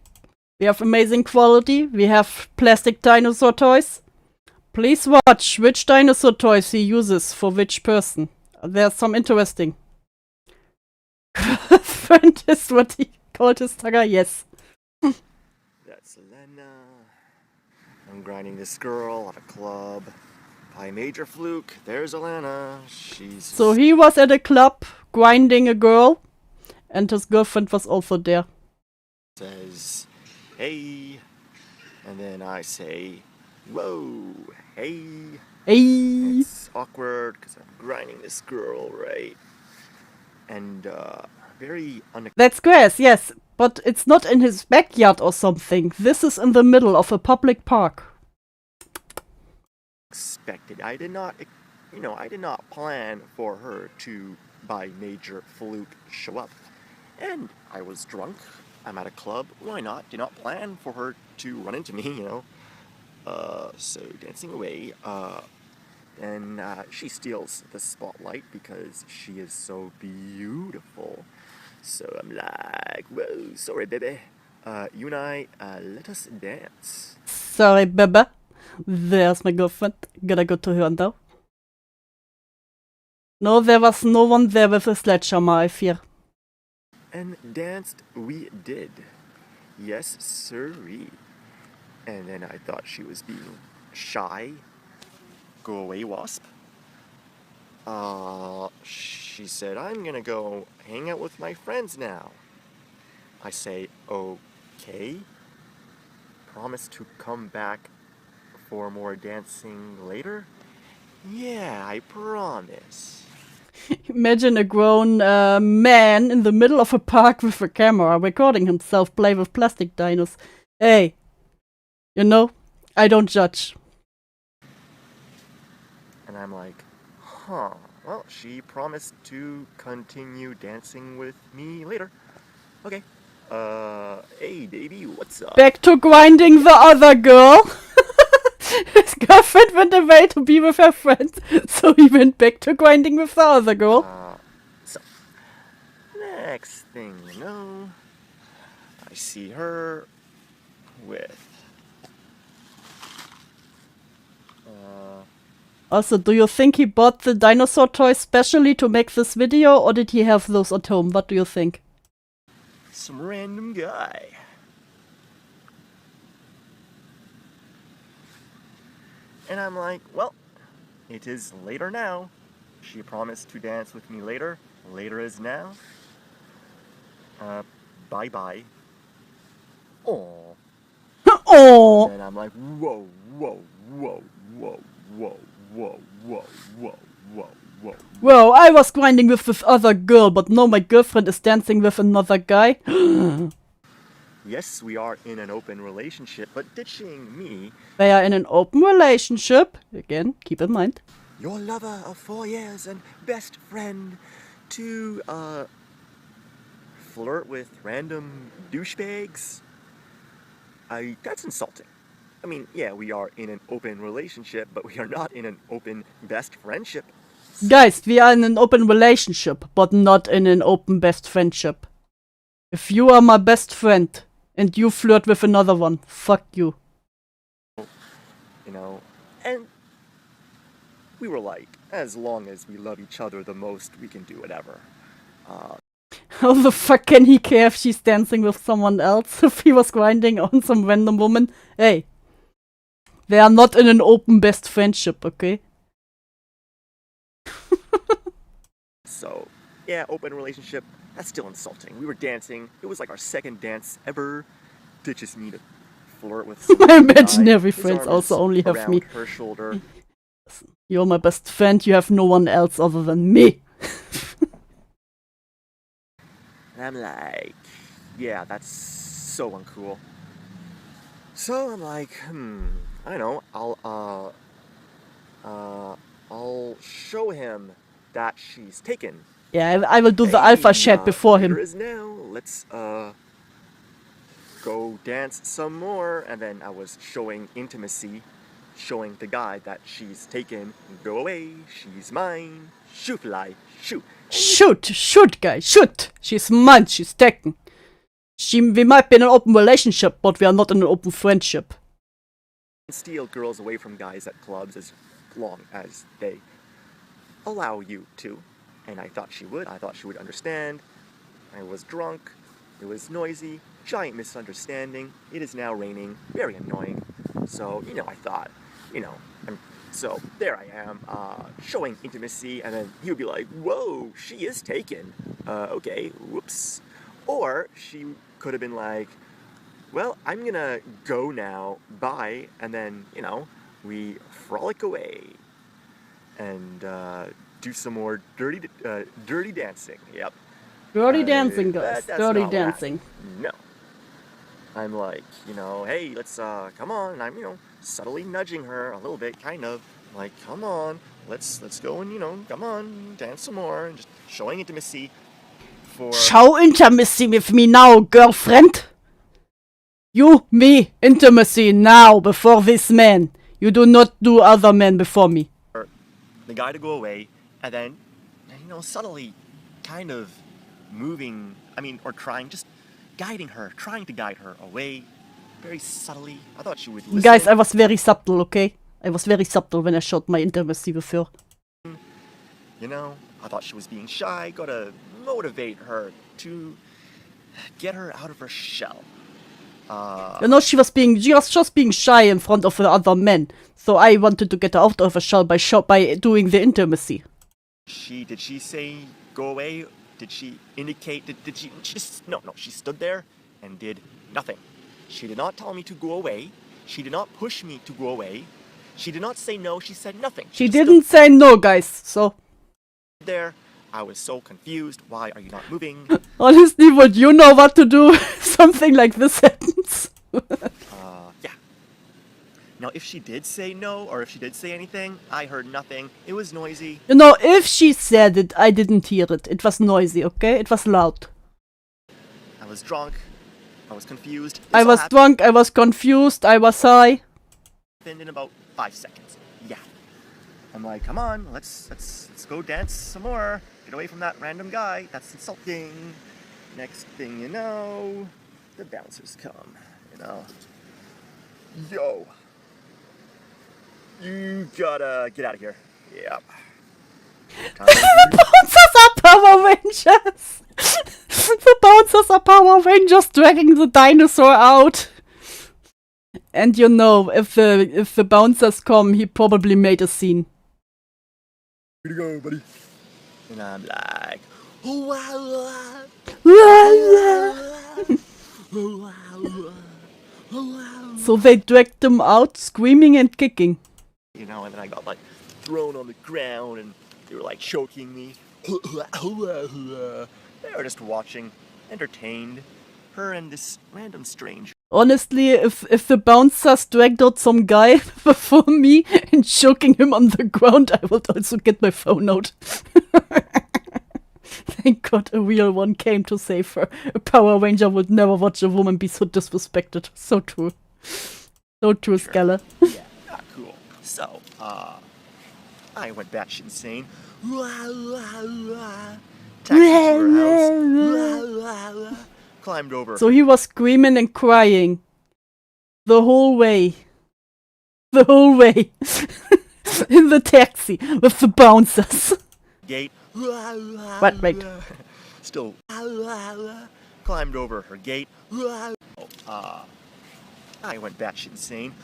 We have amazing quality. We have plastic dinosaur toys. Please watch which dinosaur toys he uses for which person. There's some interesting. Friend is what he called his tagger, yes. That's Elena. I'm grinding this girl at a club. By Major Fluke, there's Elena. She's... So he was at a club grinding a girl, and his girlfriend was also there. Says, hey. And then I say, whoa, hey. Hey. It's awkward because I'm grinding this girl, right? And, very That's grass, yes, but it's not in his backyard or something. This is in the middle of a public park. Expected. I did not plan for her to, by Major Fluke, show up. And I was drunk. I'm at a club. Why not? Did not plan for her to run into me, you know. So dancing away. And she steals the spotlight because she is so beautiful. So I'm like, whoa, sorry, baby. You and I, let us dance. Sorry, baby. There's my girlfriend. Gotta go to her now. No, there was no one there with a sledgehammer, I fear. And danced we did. Yes, sirree. And then I thought she was being shy. Go away, wasp. She said, I'm gonna go hang out with my friends now. I say, okay. Promise to come back for more dancing later? Yeah, I promise. Imagine a grown man in the middle of a park with a camera recording himself play with plastic dinos. Hey, you know, I don't judge. And I'm like, Huh. Well, she promised to continue dancing with me later. Okay. Hey, baby, what's up? Back to grinding the other girl. His girlfriend went away to be with her friend, so he went back to grinding with the other girl. So, next thing you know, I see her with... Also, do you think he bought the dinosaur toy specially to make this video, or did he have those at home? What do you think? some random guy. And I'm like, well, it is later now. She promised to dance with me later. Later is now. Bye-bye. Aww. Aww. And I'm like, whoa, whoa, whoa, whoa, whoa, whoa, whoa, whoa, whoa, whoa. Whoa, I was grinding with this other girl, but now my girlfriend is dancing with another guy. Yes, we are in an open relationship, but ditching me... They are in an open relationship. Again, keep in mind. Your lover of 4 years and best friend to, flirt with random douchebags? That's insulting. I mean, yeah, we are in an open relationship, but we are not in an open best friendship. Guys, we are in an open relationship, but not in an open best friendship. If you are my best friend, and you flirt with another one, fuck you. You know, and we were like, as long as we love each other the most, we can do whatever. How the fuck can he care if she's dancing with someone else? If he was grinding on some random woman? Hey. They are not in an open best friendship, okay? So, yeah, open relationship, that's still insulting. We were dancing. It was like our second dance ever. Ditches me to flirt with my imaginary friends also only have me. Her shoulder. You're my best friend, you have no one else other than me. And I'm like, yeah, that's so uncool. So I'm like, I don't know, I'll show him that she's taken. Yeah, I will do the alpha chat before him. Here is now. Let's go dance some more. And then I was showing intimacy, showing the guy that she's taken. Go away, she's mine. Shoot, fly, shoot. Shoot, guy, shoot! She's mine, she's taken. We might be in an open relationship, but we are not in an open friendship. Steal girls away from guys at clubs as long as they allow you to. And I thought she would. I thought she would understand. I was drunk. It was noisy. Giant misunderstanding. It is now raining. Very annoying. So, you know, I thought, you know, so there I am, showing intimacy, and then he would be like, whoa, she is taken. Okay, whoops. Or she could have been like, well, I'm gonna go now, bye, and then, you know, we frolic away and do some more dirty dancing. Yep. Dirty dancing, guys. Dirty dancing. No. I'm like, you know, hey, let's come on. And I'm, you know, subtly nudging her a little bit, kind of like, come on, let's go and, you know, come on, dance some more, and just showing intimacy. Show intimacy with me now, girlfriend. You, me, intimacy now before this man. You do not do other men before me. The guy to go away, and then, you know, subtly kind of moving, or trying, just guiding her, trying to guide her away, very subtly. I thought she would listen. Guys, I was very subtle, okay? I was very subtle when I showed my intimacy with her. You know, I thought she was being shy, gotta motivate her to get her out of her shell. You know, she was just being shy in front of the other men. So I wanted to get her out of her shell by doing the intimacy. Did she say go away? Did she indicate? Did she just no? She stood there and did nothing. She did not tell me to go away. She did not push me to go away. She did not say no. She said nothing. She didn't say no, guys. So there, I was so confused. Why are you not moving? Honestly, would you know what to do? Something like this happens. Yeah. Now, if she did say no, or if she did say anything, I heard nothing. It was noisy. You know, if she said it, I didn't hear it. It was noisy, okay? It was loud. I was drunk. I was confused. I was drunk, I was confused, I was high. In about 5 seconds. Yeah. I'm like, come on, let's go dance some more. Get away from that random guy. That's insulting. Next thing you know, the bouncers come. You know. Yo. You gotta get out of here. Yep. The bouncers are Power Rangers! The bouncers are Power Rangers dragging the dinosaur out. And you know, if the bouncers come, he probably made a scene. Here you go, buddy. And I'm like, so they dragged them out, screaming and kicking. you know, and then I got like thrown on the ground and they were like choking me. They were just watching, entertained, her and this random stranger. Honestly, if the bouncers dragged out some guy before me and choking him on the ground, I would also get my phone out. Thank God a real one came to save her. A Power Ranger would never watch a woman be so disrespected. So true. So true, Sure. Skella. Yeah, cool. So, I went batshit insane. Taxi to her house. Climbed over. So he was screaming and crying. The whole way. The whole way. In the taxi with the bouncers. Gate. What, wait. Still. Climbed over her gate. I went batshit insane.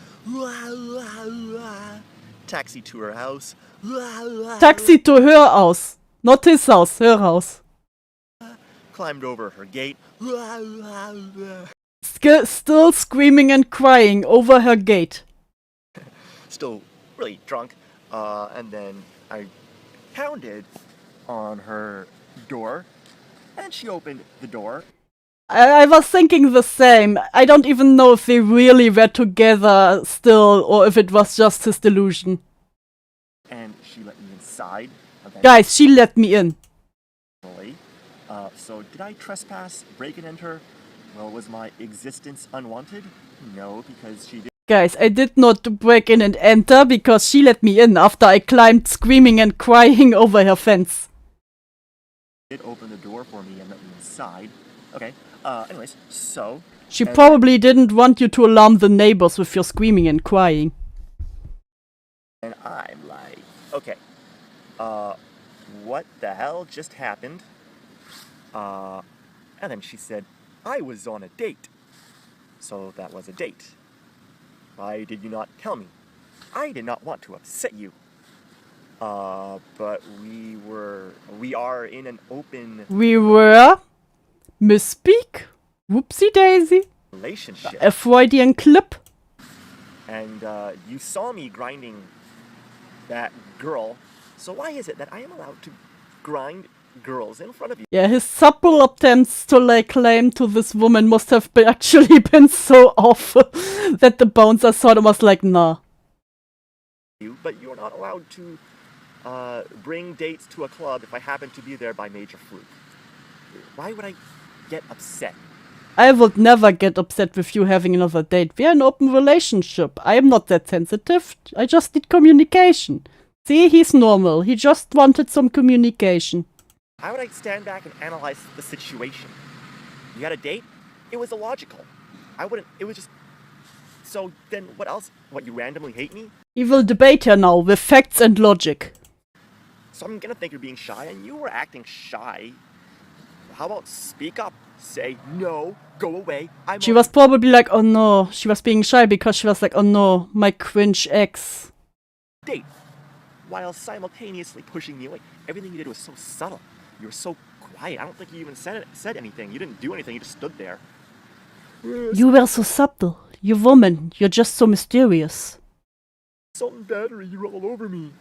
Taxi to her house. Taxi to her house. Not his house, her house. Climbed over her gate. Still screaming and crying over her gate. Still really drunk. And then I pounded on her door. And she opened the door. I was thinking the same. I don't even know if they really were together still or if it was just his delusion. And she let me inside. Guys, she let me in. So did I trespass, break and enter? Well, was my existence unwanted? No, because she did. Guys, I did not break in and enter because she let me in after I climbed screaming and crying over her fence. Did open the door for me and let me inside. Okay. Anyways, so. She probably didn't want you to alarm the neighbors with your screaming and crying. And I'm like, okay. What the hell just happened? And then she said, I was on a date. So that was a date. Why did you not tell me? I did not want to upset you. But we are in an open... We were? Misspeak? Whoopsie daisy? Relationship. A Freudian clip? And, you saw me grinding that girl. So why is it that I am allowed to grind girls in front of you? Yeah, his subtle attempts to lay claim to this woman must have actually been so awful that the bouncer sort of was like, nah. But you're not allowed to bring dates to a club if I happen to be there by major fluke. Why would I get upset? I would never get upset with you having another date. We're an open relationship. I am not that sensitive. I just need communication. See, he's normal. He just wanted some communication. How would I stand back and analyze the situation? You had a date? It was illogical. I wouldn't, it was just... So then what else? What, you randomly hate me? He will debate her now with facts and logic. So I'm gonna think you're being shy, and you were acting shy. How about speak up? Say, no, go away, She was probably like, oh no. She was being shy because she was like, oh no, my cringe ex. Date. While simultaneously pushing me away. Everything you did was so subtle. You were so quiet. I don't think you even said anything. You didn't do anything. You just stood there. You were so subtle. You woman. You're just so mysterious. Assault and battery, you're all over me.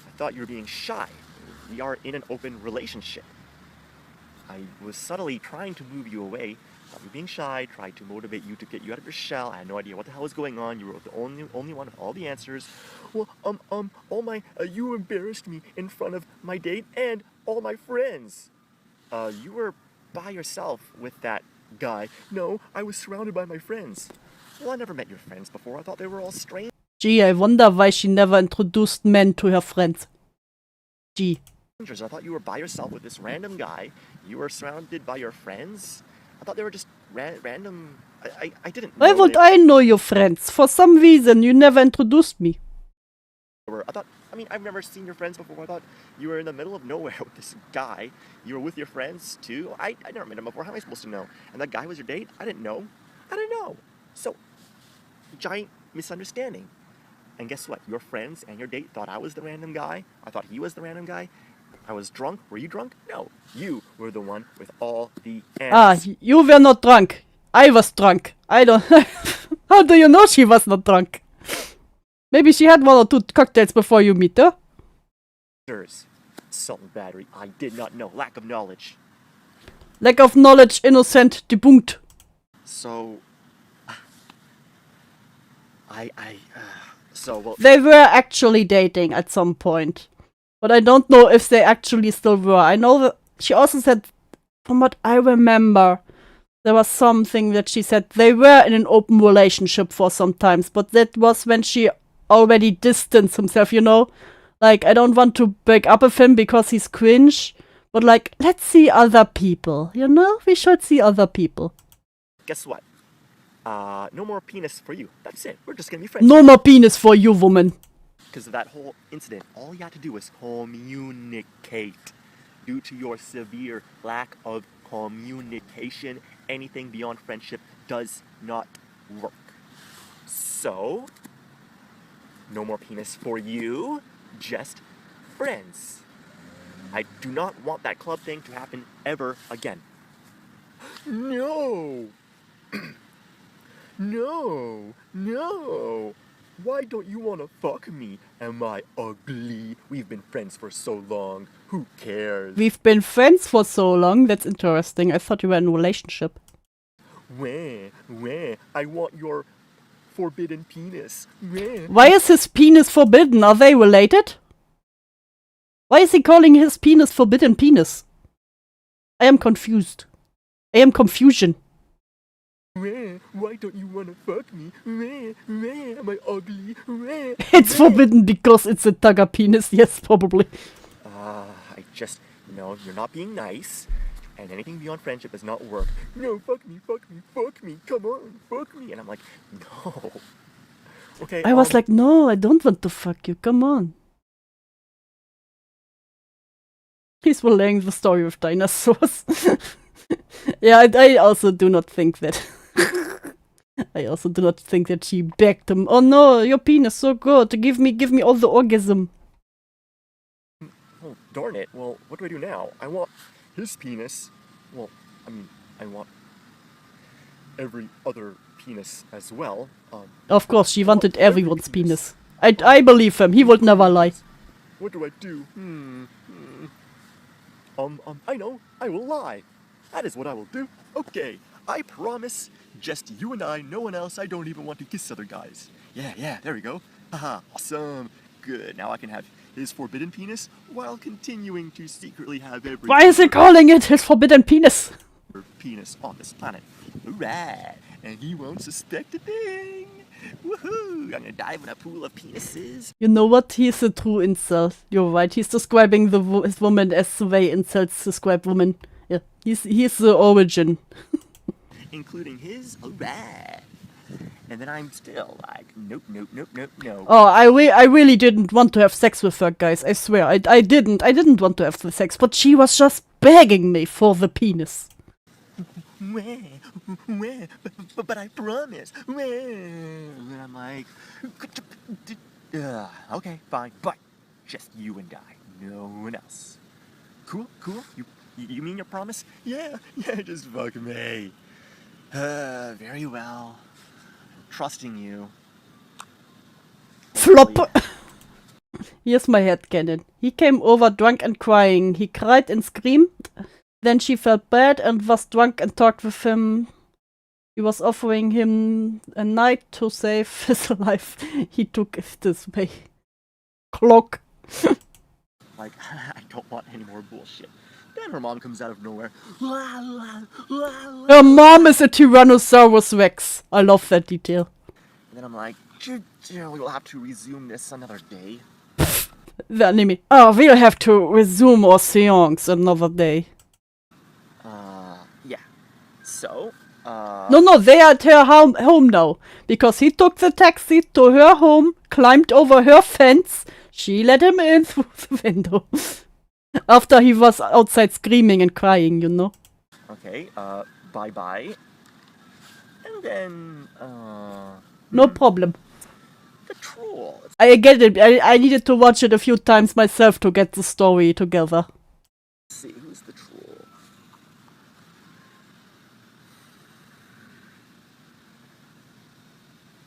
I thought you were being shy. We are in an open relationship. I was subtly trying to move you away, Stop you being shy, tried to motivate you to get you out of your shell. I had no idea what the hell was going on. You were the only one with all the answers. Well, oh my, you embarrassed me in front of my date and all my friends. You were by yourself with that guy. No, I was surrounded by my friends. Well, I never met your friends before. I thought they were all strangers. Gee, I wonder why she never introduced men to her friends. Gee. I thought you were by yourself with this random guy. You were surrounded by your friends. I thought they were just random. I didn't know. Why would I know your friends? For some reason, you never introduced me. I've never seen your friends before. I thought you were in the middle of nowhere with this guy. You were with your friends too. I never met him before. How am I supposed to know? And that guy was your date? I didn't know. So, giant misunderstanding. And guess what? Your friends and your date thought I was the random guy. I thought he was the random guy. I was drunk. Were you drunk? No. You were the one with all the answers. You were not drunk. I was drunk. I don't... How do you know she was not drunk? Maybe she had 1 or 2 cocktails before you meet her. Salt and battery. I did not know. Lack of knowledge. Lack of knowledge, innocent, debunked. So... They were actually dating at some point. But I don't know if they actually still were. I know that she also said, from what I remember, there was something that she said they were in an open relationship for some times, but that was when she already distanced himself, you know? Like, I don't want to break up with him because he's cringe, but like, let's see other people, you know? We should see other people. Guess what? No more penis for you. That's it. We're just gonna be friends. No more penis for you, woman. Because of that whole incident, all you had to do was communicate. Due to your severe lack of communication, anything beyond friendship does not work. So, no more penis for you, just friends. I do not want that club thing to happen ever again. No! No! Why don't you want to fuck me? Am I ugly? We've been friends for so long. Who cares? We've been friends for so long. That's interesting. I thought you were in a relationship. Where? I want your forbidden penis. Where? Why is his penis forbidden? Are they related? Why is he calling his penis forbidden penis? I am confused. I am confusion. Where? Why don't you want to fuck me? Where? Am I ugly? Where? It's forbidden because it's a tugger penis. Yes, probably. You're not being nice, and anything beyond friendship does not work. No, fuck me, come on, fuck me. And I'm like, no. Okay. I was like, no, I don't want to fuck you, come on. He's relaying the story of dinosaurs. Yeah, I also do not think that. I also do not think that she begged him. Oh no, your penis so good. Give me all the orgasm. Oh, darn it. Well, what do I do now? I want his penis. Well, I want every other penis as well. Of course, she wanted everyone's penis. I believe him. He would never lie. What do I do? I know. I will lie. That is what I will do. Okay, I promise. Just you and I, no one else. I don't even want to kiss other guys. Yeah, there we go. Haha, awesome. Good, now I can have his forbidden penis while continuing to secretly have every... Why is he calling it his forbidden penis? ...penis on this planet. Right, and he won't suspect a thing. Woohoo! I'm gonna dive in a pool of penises. You know what? He's a true incel. You're right. He's describing his woman as the way incels describe women. Yeah, he's the origin. Including his, alright. And then I'm still like, nope. Oh, I really didn't want to have sex with her, guys. I swear, I didn't want to have the sex, but she was just begging me for the penis. Where? But I promise. Where? And I'm like, okay, fine, but just you and I, no one else. Cool. You mean your promise? Yeah, just fuck me. Very well. Trusting you. Flop! Here's my headcanon. He came over drunk and crying. He cried and screamed. Then she felt bad and was drunk and talked with him. He was offering him a knight to save his life. He took it this way. Clock. Like, I don't want any more bullshit. Then her mom comes out of nowhere. Her mom is a Tyrannosaurus Rex. I love that detail. And then I'm like, we'll have to resume this another day. The anime. Oh, we'll have to resume our seance another day. Yeah. So, No, they are at her home now. Because he took the taxi to her home, climbed over her fence. She let him in through the window. After he was outside screaming and crying, you know. Okay, bye-bye. And then, No problem. The troll. I get it. I needed to watch it a few times myself to get the story together. Let's see, who's the troll?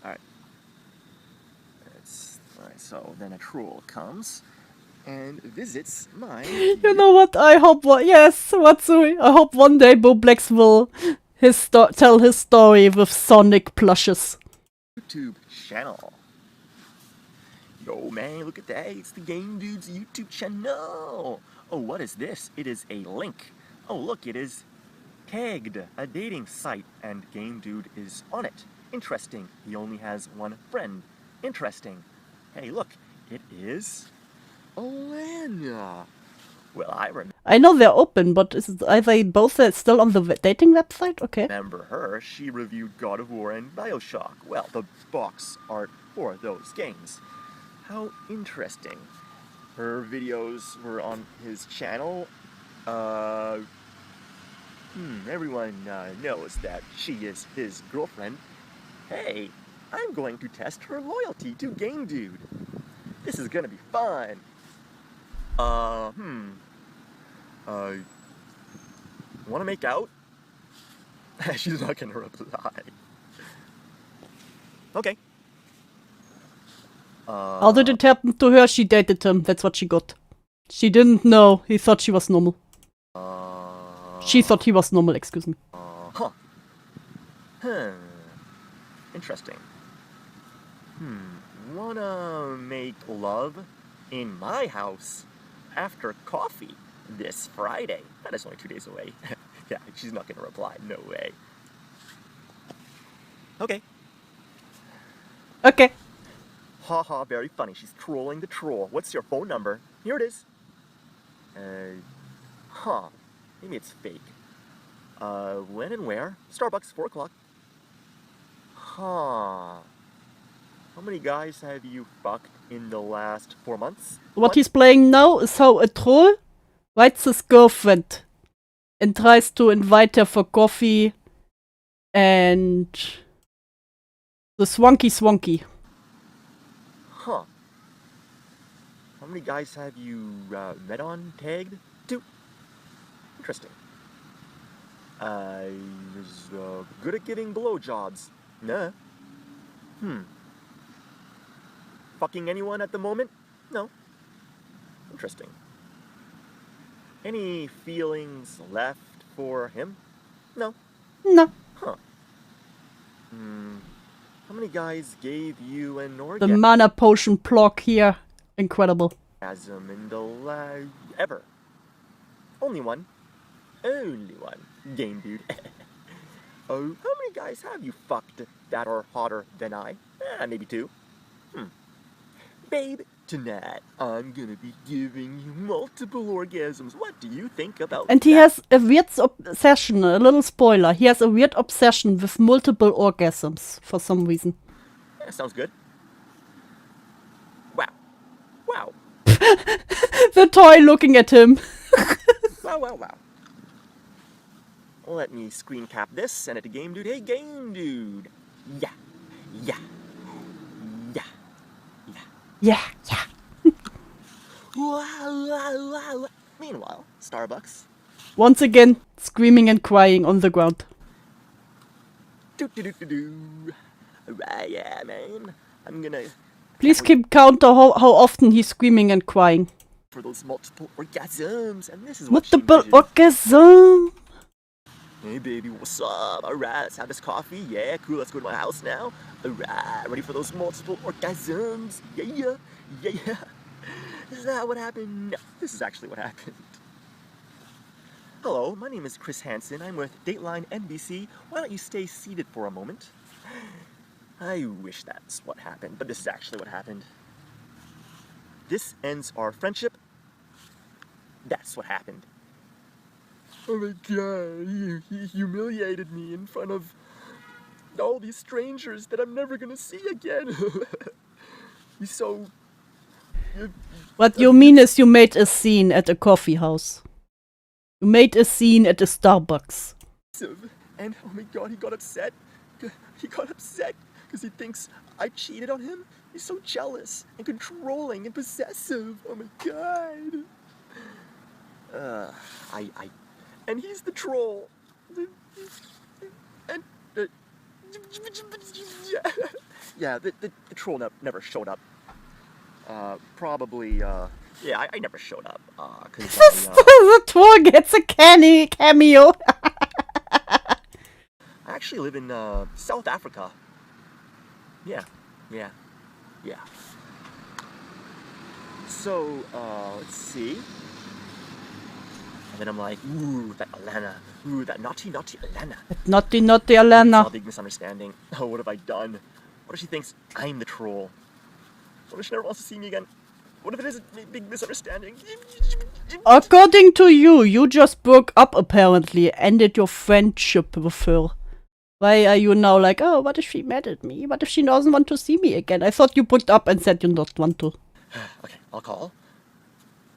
Alright. Alright, so then a troll comes and visits my... You know what? I hope Watsui. I hope one day Boblex will tell his story with Sonic plushes. YouTube channel. Yo man, look at that. It's the GameDude's YouTube channel. Oh, what is this? It is a link. Oh, look, it is tagged a dating site and GameDude is on it. Interesting. He only has one friend. Interesting. Hey, look, it is Alana. Well, I remember. I know they're open, but are they both still on the dating website? Okay. Remember her. She reviewed God of War and BioShock. Well, the box art for those games. How interesting. Her videos were on his channel. Everyone knows that she is his girlfriend. Hey, I'm going to test her loyalty to GameDude. This is gonna be fun. Wanna make out? She's not gonna reply. Okay. How did it happen to her? She dated him. That's what she got. She didn't know. He thought she was normal. She thought he was normal, excuse me. Interesting. Wanna make love in my house after coffee this Friday? That is only 2 days away. Yeah, she's not gonna reply. No way. Okay. Okay. Haha, very funny. She's trolling the troll. What's your phone number? Here it is. Maybe it's fake. When and where? Starbucks, 4 o'clock. How many guys have you fucked in the last 4 months? What he's playing now is how a troll writes his girlfriend and tries to invite her for coffee and the swanky. How many guys have you met on, tagged? 2. Interesting. I was good at giving blowjobs. Nah. Fucking anyone at the moment? No. Interesting. Any feelings left for him? No. No. How many guys gave you an The orgasm mana potion block here. Incredible. in the ever? Only one. Only one. GameDude. Oh, how many guys have you fucked that are hotter than I? Maybe 2. Babe, tonight I'm gonna be giving you multiple orgasms. What do you think about And he has a weird obsession, a little spoiler. He has a weird obsession with multiple orgasms for some reason. Yeah, sounds good. Wow. Wow. The toy looking at him. Wow. Let me screen cap this, send it to GameDude. Hey, GameDude. Yeah. Meanwhile, Starbucks. Once again, screaming and crying on the ground. Right, yeah, man. I'm gonna... Please keep count of how often he's screaming and crying. For those multiple orgasms, and this is what Multiple orgasm. Hey baby, what's up? Alright, let's have this coffee. Yeah, cool, let's go to my house now. Alright, ready for those multiple orgasms? Yeah. Is that what happened? No, this is actually what happened. Hello, my name is Chris Hansen. I'm with Dateline NBC. Why don't you stay seated for a moment? I wish that's what happened, but this is actually what happened. This ends our friendship. That's what happened. Oh my god, he humiliated me in front of all these strangers that I'm never gonna see again. He's so... What you mean is you made a scene at a coffee house. You made a scene at a Starbucks. And oh my god, he got upset. He got upset because he thinks I cheated on him. He's so jealous and controlling and possessive. Oh my god. And he's the troll. And yeah, the troll never showed up. Probably, yeah, I never showed up. Cause the troll gets a cameo. I actually live in South Africa. Yeah. So, let's see. And then I'm like, ooh, that Alana. Ooh, that naughty Alana. Naughty It's Alana. a big misunderstanding. Oh, what have I done? What if she thinks I'm the troll? What if she never wants to see me again? What if it is a big misunderstanding? According to you, you just broke up apparently, ended your friendship with her. Why are you now like, oh, what if she mad at me? What if she doesn't want to see me again? I thought you broke up and said you don't want to. Okay, I'll call.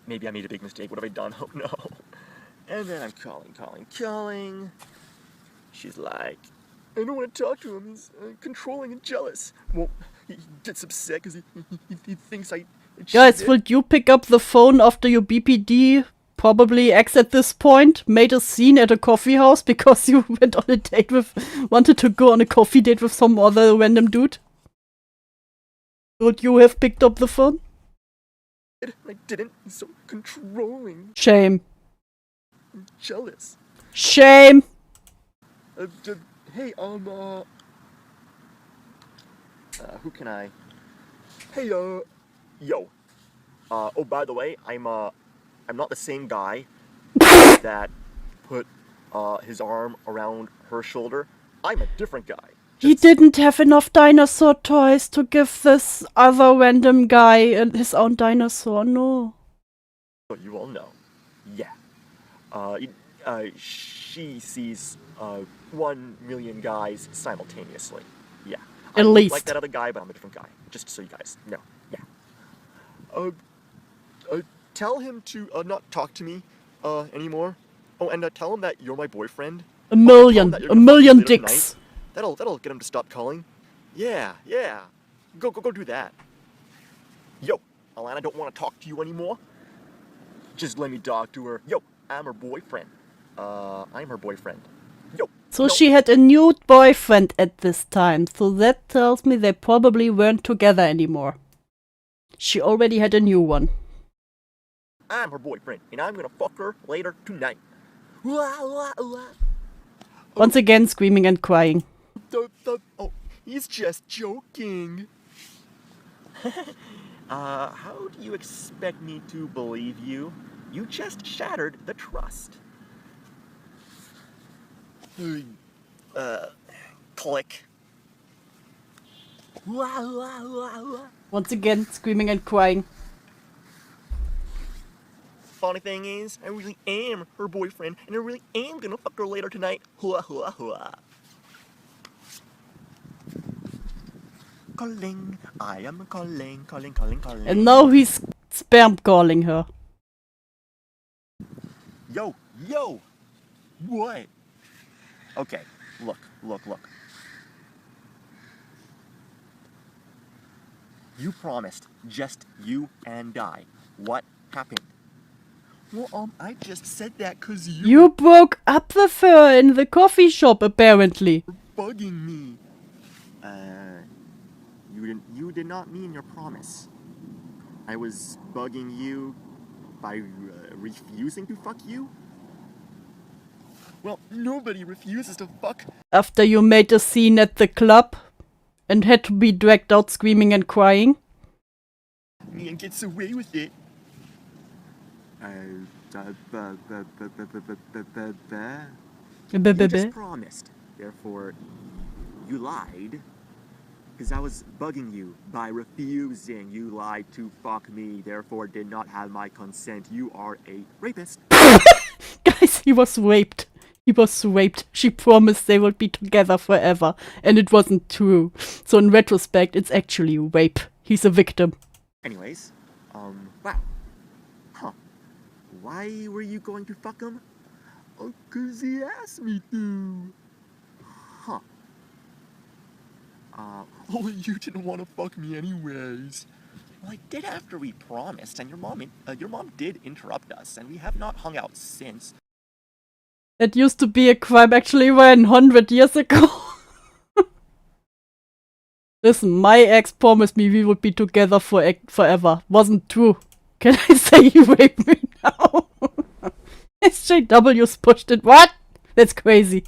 Maybe I made a big mistake. What have I done? Oh no. And then I'm calling. She's like, I don't want to talk to him. He's controlling and jealous. Well, he gets upset because he thinks I Guys, cheated. would you pick up the phone after your BPD probably ex at this point made a scene at a coffee house because you went on a date wanted to go on a coffee date with some other random dude? Would you have picked up the phone? I didn't. He's so controlling. Shame. I'm jealous. Shame. Hey, who can I? Hey, yo. Oh, by the way, I'm not the same guy that put his arm around her shoulder. I'm a different guy. He didn't have enough dinosaur toys to give this other random guy his own dinosaur, no. So you all know. Yeah. She sees 1 million guys simultaneously. Yeah. I At look least. like that other guy, but I'm a different guy. Just so you guys know. Yeah. Tell him to not talk to me anymore. Oh, and tell him that you're my boyfriend. A million dicks. Tonight. That'll get him to stop calling. Yeah. Go do that. Yo, Alana, I don't want to talk to you anymore. Just let me talk to her. Yo, I'm her boyfriend. I'm her boyfriend. Yo. So she had a new boyfriend at this time, so that tells me they probably weren't together anymore. She already had a new one. I'm her boyfriend, and I'm gonna fuck her later tonight. Once again, screaming and crying. Oh, he's just joking. How do you expect me to believe you? You just shattered the trust. Click. Once again, screaming and crying. Funny thing is, I really am her boyfriend, and I really am gonna fuck her later tonight. Calling, I am calling. And now he's spam calling her. Yo! What? Okay, look. You promised just you and I. What happened? Well, I just said that 'cause You broke up with her in the coffee shop, apparently. bugging me. You did not mean your promise. I was bugging you by refusing to fuck you. Well, nobody refuses to fuck After you made a scene at the club and had to be dragged out screaming and crying. me and gets away with it. You just promised. Therefore, you lied. Because I was bugging you by refusing. You lied to fuck me. Therefore, did not have my consent. You are a rapist. Guys, he was raped. He was raped. She promised they would be together forever. And it wasn't true. So in retrospect, it's actually rape. He's a victim. Anyways, wow. Huh. Why were you going to fuck him? Oh, 'cause he asked me to. Huh. Oh, you didn't want to fuck me anyways. Well, I did after we promised, and your mom did interrupt us, and we have not hung out since. That used to be a crime actually 100 years ago. Listen, my ex promised me we would be together forever. Wasn't true. Can I say he raped me now? SJW's pushed it. What? That's crazy.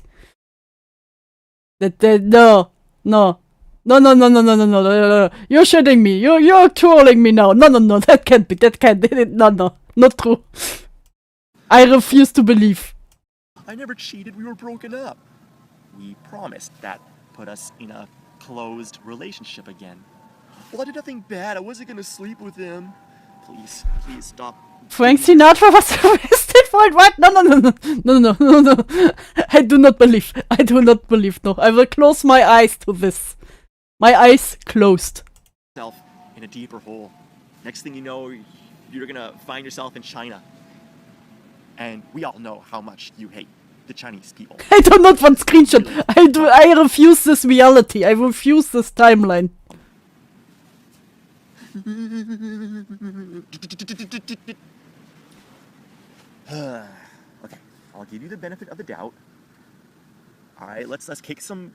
No. You're shitting me. You're trolling me now. No. That can't be. No. Not true. I refuse to believe. I never cheated. We were broken up. We promised. That put us in a closed relationship again. Well, I did nothing bad. I wasn't gonna sleep with him. Please stop. Frank Sinatra was arrested for it? What? No. I do not believe. No. I will close my eyes to this. My eyes closed. Yourself in a deeper hole. Next thing you know, you're gonna find yourself in China. And we all know how much you hate the Chinese people. I do not want screenshot. I refuse this reality. I refuse this timeline. Okay, I'll give you the benefit of the doubt. Alright, let's kick some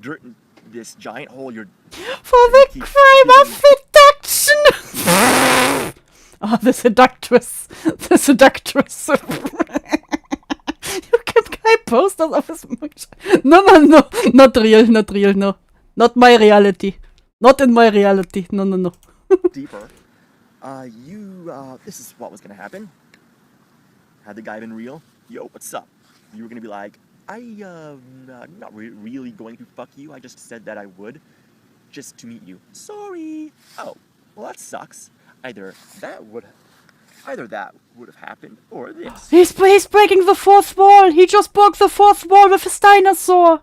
dirt in this giant hole you're... For the crime of seduction! Oh, the seductress. Can I post that of his mugshot? No. Not real, no. Not my reality. Not in my reality. No. Deeper. This is what was gonna happen. Had the guy been real? Yo, what's up? You were gonna be like, I'm not really going to fuck you. I just said that I would. Just to meet you. Sorry. Oh, well that sucks. Either that would have happened, or this. He's breaking the fourth wall. He just broke the fourth wall with his dinosaur.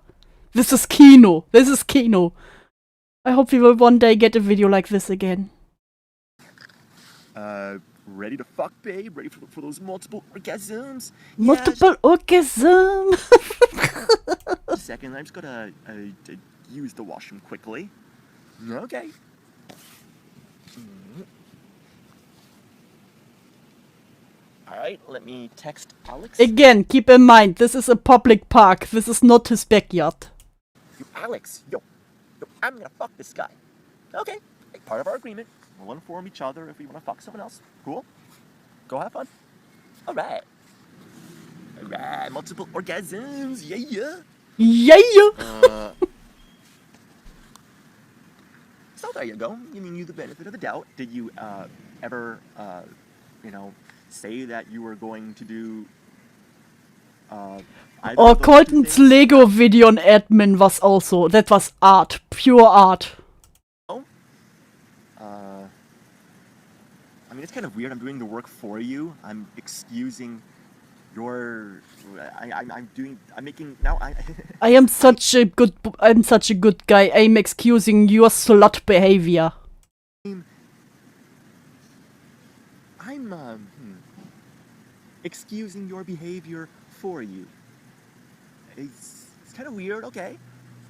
This is Kino. I hope we will one day get a video like this again. Ready to fuck, babe? Ready for those multiple orgasms? Multiple orgasm. Second, I'm just gonna use the washroom quickly. Okay. Alright, let me text Alex. Again, keep in mind, this is a public park. This is not his backyard. Yo, Alex, yo, I'm gonna fuck this guy. Okay, part of our agreement. We'll inform each other if we want to fuck someone else. Cool? Go have fun. Alright, multiple orgasms, yeah. So there you go, giving you the benefit of the doubt. Did you ever, say that you were going to do Or Colton's Lego video on admin was also, that was art, pure art. I mean, it's kind of weird. I'm doing the work for you. I'm excusing your. I'm making now. I am such a good guy. I'm excusing your slut behavior. I'm excusing your behavior for you. It's kind of weird, okay?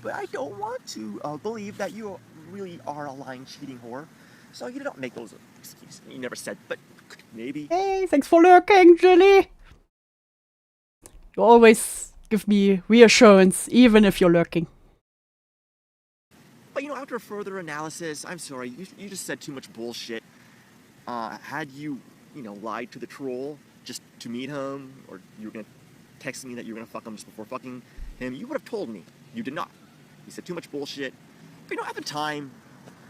But I don't want to believe that you really are a lying, cheating whore. So you don't make those excuses. You never said, but maybe. Hey, thanks for lurking, Julie. You always give me reassurance, even if you're lurking. But after further analysis, I'm sorry, you just said too much bullshit. Had you, lied to the troll just to meet him, or you were gonna texted me that you were gonna fuck him just before fucking him, you would have told me. You did not. You said too much bullshit. But at the time,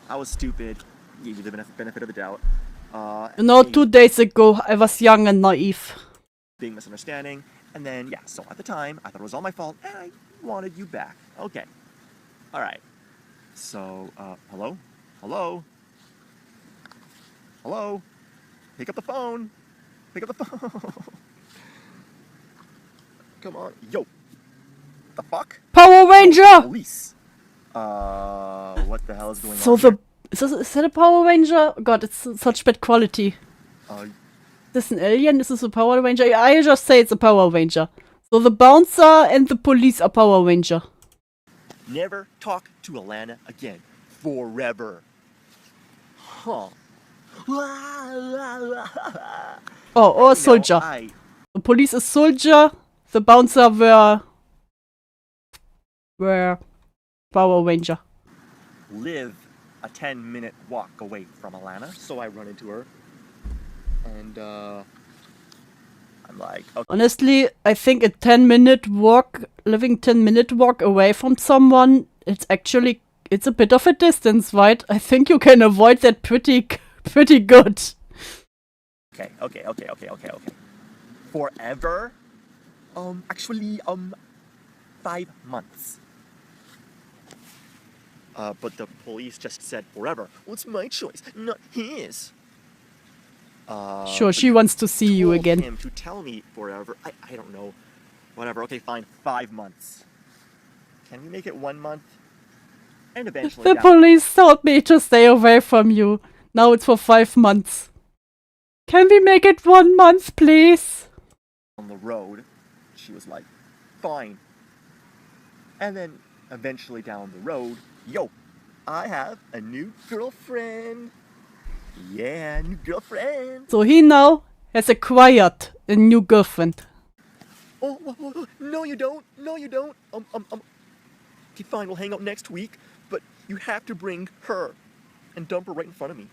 I was stupid. Gave you the benefit of the doubt. 2 days ago, I was young and naive. Big misunderstanding. And then, yeah, so at the time, I thought it was all my fault, and I wanted you back. Okay. Alright. So, hello? Hello? Hello? Pick up the phone! Pick up the phone! Come on. Yo! The fuck? Power Ranger! Police! What the hell is going So on here? is that a Power Ranger? Oh God, it's such bad quality. Is this an alien? Is this a Power Ranger? I just say it's a Power Ranger. So the bouncer and the police are Power Ranger. Never talk to Alana again. Forever. Huh. Or a soldier. The police is soldier. The bouncer were Power Ranger. Live a 10-minute walk away from Alana, so I run into her. And, I'm like, okay. Honestly, I think a 10-minute walk, living 10-minute walk away from someone, it's a bit of a distance, right? I think you can avoid that pretty good. Okay. Forever? Actually, 5 months. But the police just said forever. Well, it's my choice, not his. Sure, she wants to see you again. Him to tell me forever. I don't know. Whatever. Okay, fine. 5 months. Can we make it 1 month? And eventually. The police told me to stay away from you. Now it's for 5 months. Can we make it 1 month, please? On the road, she was like, fine. And then eventually down the road, yo, I have a new girlfriend. Yeah, new girlfriend. So he now has acquired a new girlfriend. Oh, no you don't. No you don't. Okay, fine, we'll hang out next week, but you have to bring her and dump her right in front of me.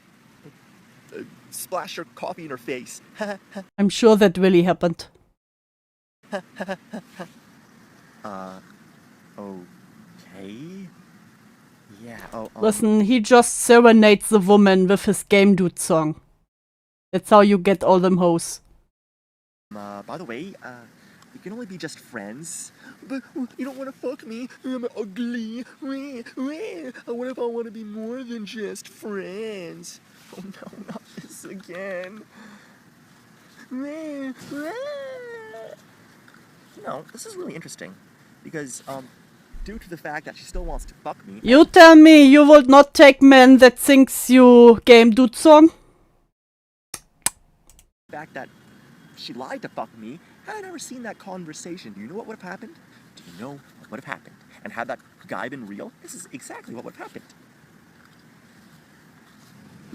Splash her coffee in her face. I'm sure that really happened. Okay. Yeah, Listen, he just serenades the woman with his GameDude song. That's how you get all them hoes. By the way, we can only be just friends. But you don't want to fuck me. I'm ugly. What if I want to be more than just friends? Oh no, not this again. No, this is really interesting. Because, due to the fact that she still wants to fuck me... You tell me you would not take man that sings you GameDude song? The fact that she lied to fuck me, had I never seen that conversation, do you know what would have happened? Do you know what would have happened? And had that guy been real, this is exactly what would have happened.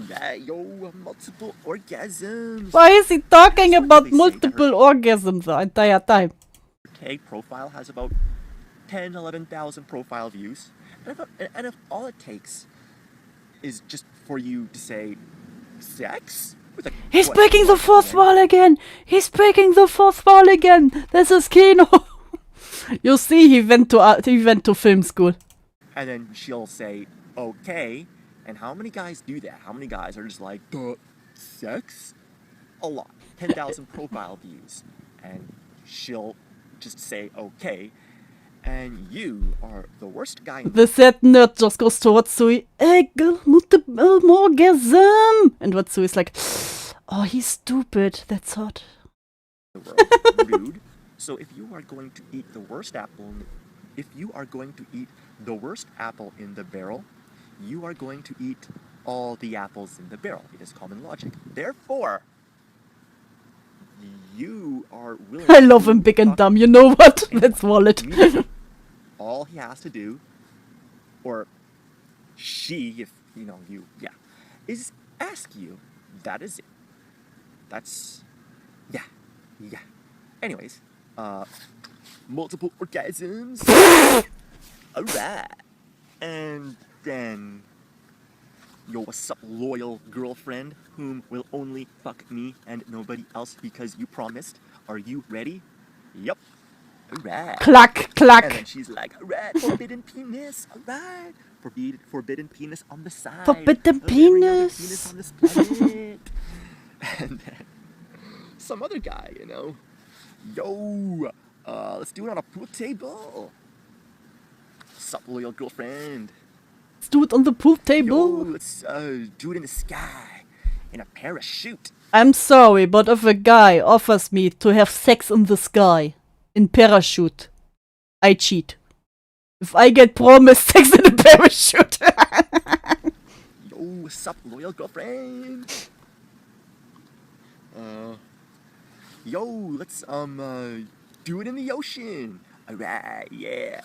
Yeah, yo, multiple orgasms. Why is he talking about multiple orgasms the entire time? Her profile has about 10, 11,000 profile views. And if all it takes is just for you to say sex? He's breaking the fourth wall again! He's breaking the fourth wall again! This is Kino! You see, he went to film school. And then she'll say, okay. And how many guys do that? How many guys are just like, sex? A lot. 10,000 profile views. And she'll just say, okay. And you are the worst guy. The sad nerd just goes to Watsui. Multiple orgasm! And Watsui is like, oh, he's stupid. That's hot. The world. Rude. So if you are going to eat the worst apple, in the barrel, you are going to eat all the apples in the barrel. It is common logic. Therefore, you are willing I love him big and dumb. You know what? Let's wallet. All he has to do, or she, if you know you, is ask you. That is it. That's, yeah. Anyways, multiple orgasms. Alright. And then, yo, what's up, loyal girlfriend, whom will only fuck me and nobody else because you promised. Are you ready? Yep. Alright. Clack, clack. And then she's like, alright, forbidden penis, alright. Forbidden penis on the side. Forbidden penis penis. on this planet. And then some other guy, you know. Yo, let's do it on a pool table. Sup, loyal girlfriend. Let's do it on the pool Yo, table. let's do it in the sky. In a parachute. I'm sorry, but if a guy offers me to have sex in the sky, in parachute, I cheat. If I get promised sex in a parachute. Yo, sup, loyal girlfriend. Yo, let's do it in the ocean. Alright, yeah.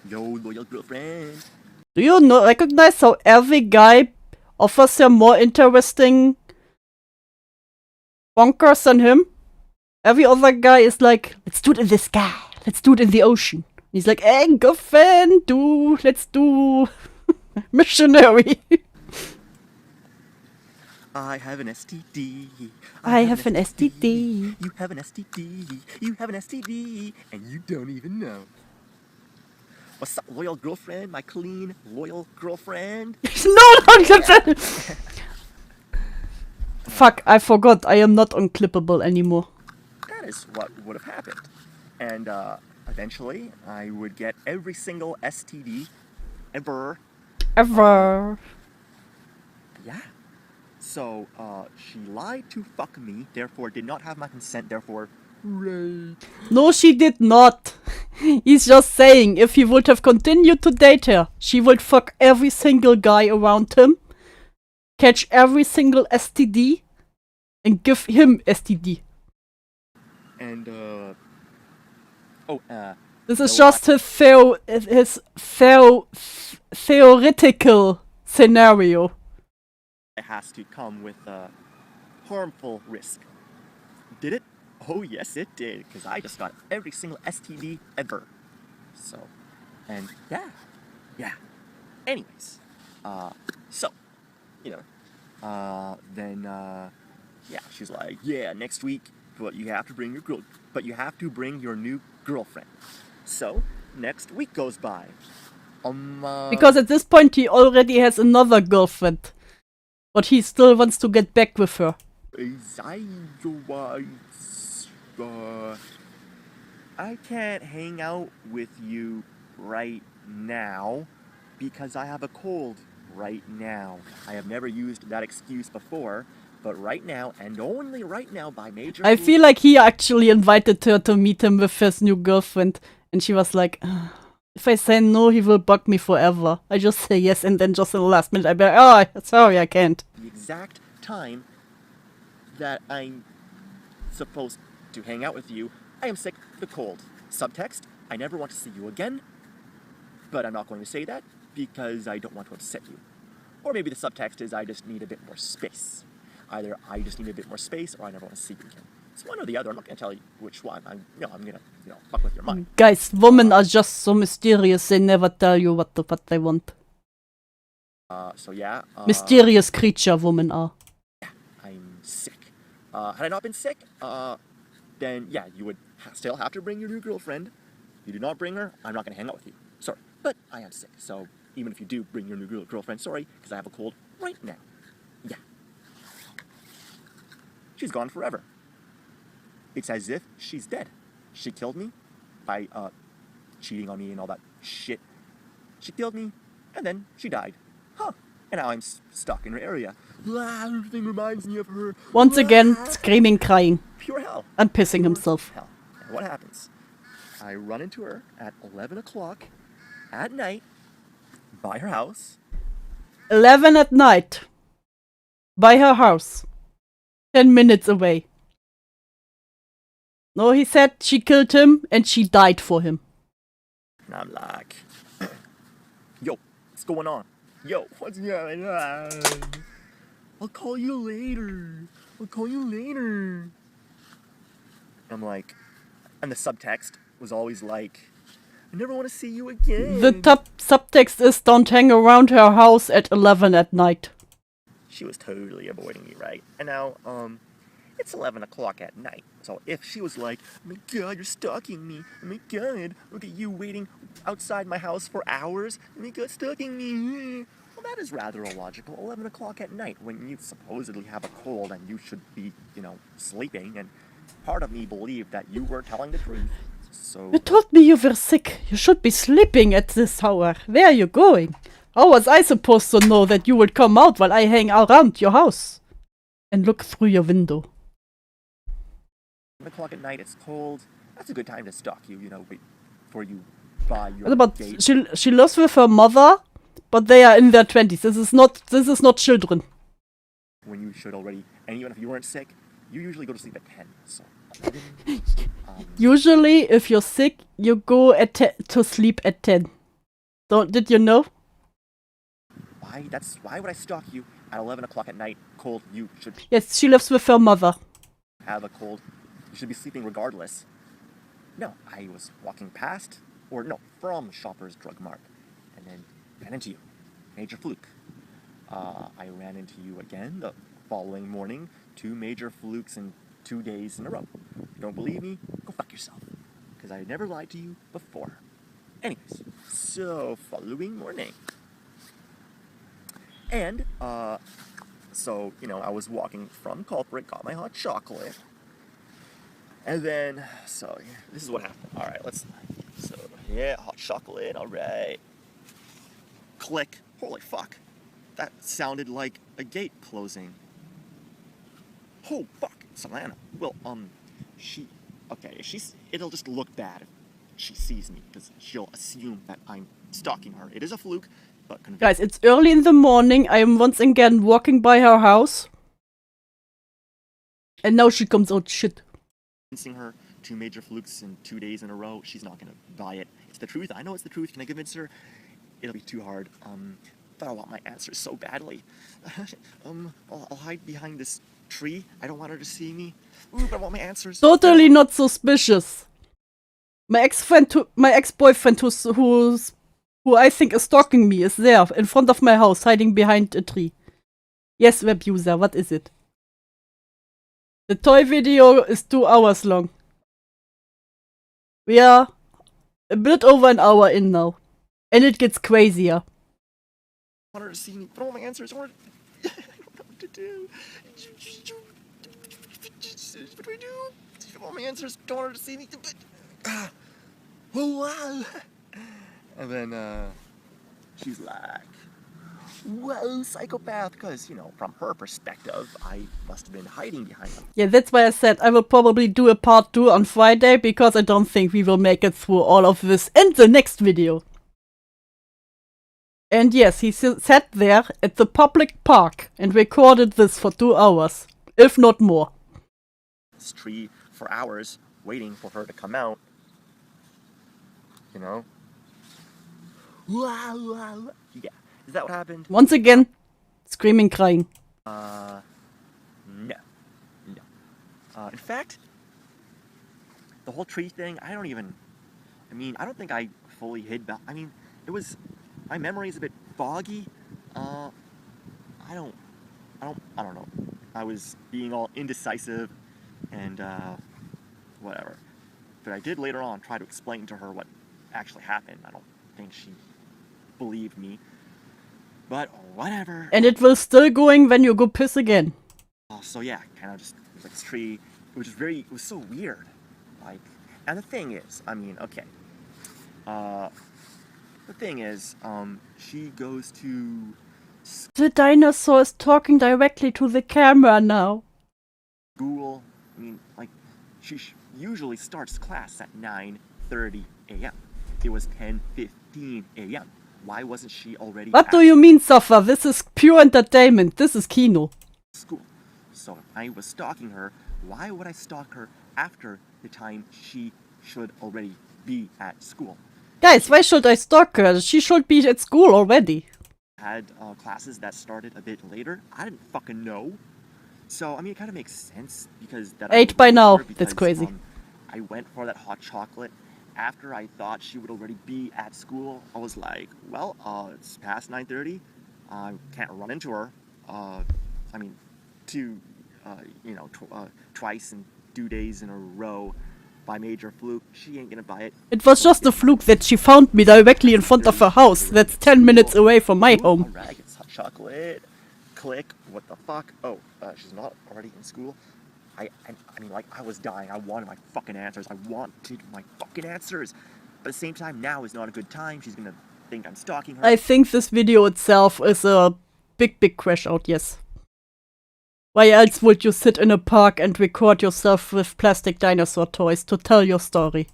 Yo, loyal girlfriend. Do you recognize how every guy offers her more interesting bonkers than him? Every other guy is like, let's do it in the sky. Let's do it in the ocean. He's like, hey, girlfriend, let's do missionary. I have an STD. I have an STD. You have an STD. You have an STD. And you don't even know. What's up, loyal girlfriend? My clean, loyal girlfriend? No, fuck, I forgot. I am not unclippable anymore. That is what would have happened. And eventually, I would get every single STD ever. Ever. Yeah. So, she lied to fuck me, therefore did not have my consent, therefore, right. No, she did not. He's just saying if he would have continued to date her, she would fuck every single guy around him, catch every single STD, and give him STD. And, this is just his theoretical scenario. It has to come with a harmful risk. Did it? Oh yes it did, because I just got every single STD ever. So, and yeah. Anyways, so, you know, then, yeah, she's like, yeah, next week, but you have to bring your new girlfriend. So, next week goes by. Because at this point he already has another girlfriend. But he still wants to get back with her. I can't hang out with you right now because I have a cold right now. I have never used that excuse before, but right now, and only right now by major... I feel like he actually invited her to meet him with his new girlfriend. And she was like, if I say no, he will bug me forever. I just say yes, and then just in the last minute, I be like, oh, sorry, I can't. The exact time that I'm supposed to hang out with you, I am sick of the cold. Subtext, I never want to see you again, but I'm not going to say that because I don't want to upset you. Or maybe the subtext is I just need a bit more space. Either I just need a bit more space or I never want to see you again. It's one or the other. I'm not going to tell you which one. I'm going to, fuck with your mind. Guys, women are just so mysterious. They never tell you what they want. So yeah. Mysterious creature women are. Yeah, I'm sick. Had I not been sick, then yeah, you would still have to bring your new girlfriend. If you do not bring her, I'm not going to hang out with you. Sorry, but I am sick. So even if you do bring your new girlfriend, sorry, because I have a cold right now. Yeah. She's gone forever. It's as if she's dead. She killed me by cheating on me and all that shit. She killed me, and then she died. Huh. And now I'm stuck in her area. Everything reminds me of her. Once again, screaming, crying. Pure hell. And pissing himself. Hell. And what happens? I run into her at 11 o'clock at night by her house. 11 at night. By her house. 10 minutes away. No, he said she killed him and she died for him. And I'm like, yo, what's going on? Yo, what's going on? I'll call you later. I'm like, and the subtext was always like, I never want to see you again. The subtext is don't hang around her house at 11 at night. She was totally avoiding me, right? And now, It's 11 o'clock at night. So if she was like, oh my god, you're stalking me. Oh my god, look at you waiting outside my house for hours. Oh my god, stalking me. Well, that is rather illogical. 11 o'clock at night when you supposedly have a cold and you should be, sleeping. And part of me believed that you were telling the truth. So... You told me you were sick. You should be sleeping at this hour. Where are you going? How was I supposed to know that you would come out while I hang around your house? And look through your window. 11 o'clock at night, it's cold. That's a good time to stalk you, before you buy your But date. she lives with her mother, but they are in their 20s. This is not children. When you should already, and even if you weren't sick, you usually go to sleep at 10. So, Usually, if you're sick, you go to sleep at 10. Did you know? Why would I stalk you at 11 o'clock at night, cold? You should Yes, she lives with her mother. have a cold. You should be sleeping regardless. No, I was walking past, from Shoppers Drug Mart, and then ran into you. Major fluke. I ran into you again the following morning. 2 major flukes in 2 days in a row. If you don't believe me, go fuck yourself. Because I never lied to you before. Anyways, so following morning. And, I was walking from Culprit, got my hot chocolate. And then, this is what happened. Alright, hot chocolate, alright. Click. Holy fuck. That sounded like a gate closing. Oh, fuck. Solana. Well, it'll just look bad if she sees me, because she'll assume that I'm stalking her. It is a fluke, but... Guys, it's early in the morning. I am once again walking by her house. And now she comes out shit. Convincing her 2 major flukes in 2 days in a row, she's not gonna buy it. It's the truth. I know it's the truth. Can I convince her? It'll be too hard. But I want my answers so badly. I'll hide behind this tree. I don't want her to see me. Ooh, but I want my answers. Totally not suspicious. My ex-boyfriend who I think is stalking me is there in front of my house, hiding behind a tree. Yes, web user, what is it? The toy video is 2 hours long. We are a bit over an hour in now. And it gets crazier. I want her to see me, but I want my answers. I don't know what to do. What do I do? I want my answers. Don't want her to see me. Oh, wow. And then, she's like, whoa, psychopath. Because, from her perspective, I must have been hiding behind them. Yeah, that's why I said I will probably do a part 2 on Friday, because I don't think we will make it through all of this in the next video. And yes, he sat there at the public park and recorded this for 2 hours, if not more. This tree for hours, waiting for her to come out. Wow. Yeah, is that what happened? Once again, screaming, crying. No. In fact, the whole tree thing, I don't think I fully hid back. My memory is a bit foggy. I don't know. I was being all indecisive and, whatever. But I did later on try to explain to her what actually happened. I don't think she believed me. But whatever. And it will still going when you go piss again. So yeah, kind of just, it was like this tree. It was so weird. And the thing is, okay. The thing is, she goes to... The dinosaur is talking directly to the camera now. School. She usually starts class at 9:30 a.m. It was 10:15 a.m. Why wasn't she already What do you mean, Safa? This is pure entertainment. This is kino. School. So if I was stalking her, why would I stalk her after the time she should already be at school? Guys, why should I stalk her? She should be at school already. Had classes that started a bit later. I didn't fucking know. So, it kind of makes sense because... 8 by now. That's crazy. I went for that hot chocolate after I thought she would already be at school. I was like, well, it's past 9:30. I can't run into her. twice in 2 days in a row by major fluke, she ain't gonna buy it. It was just a fluke that she found me directly in front of her house. That's 10 minutes away from my home. Alright, it's hot chocolate. Click. What the fuck? Oh, she's not already in school. I mean, like, I was dying. I wanted my fucking answers. But at the same time, now is not a good time. She's gonna think I'm stalking her. I think this video itself is a big crash out, yes. Why else would you sit in a park and record yourself with plastic dinosaur toys to tell your story?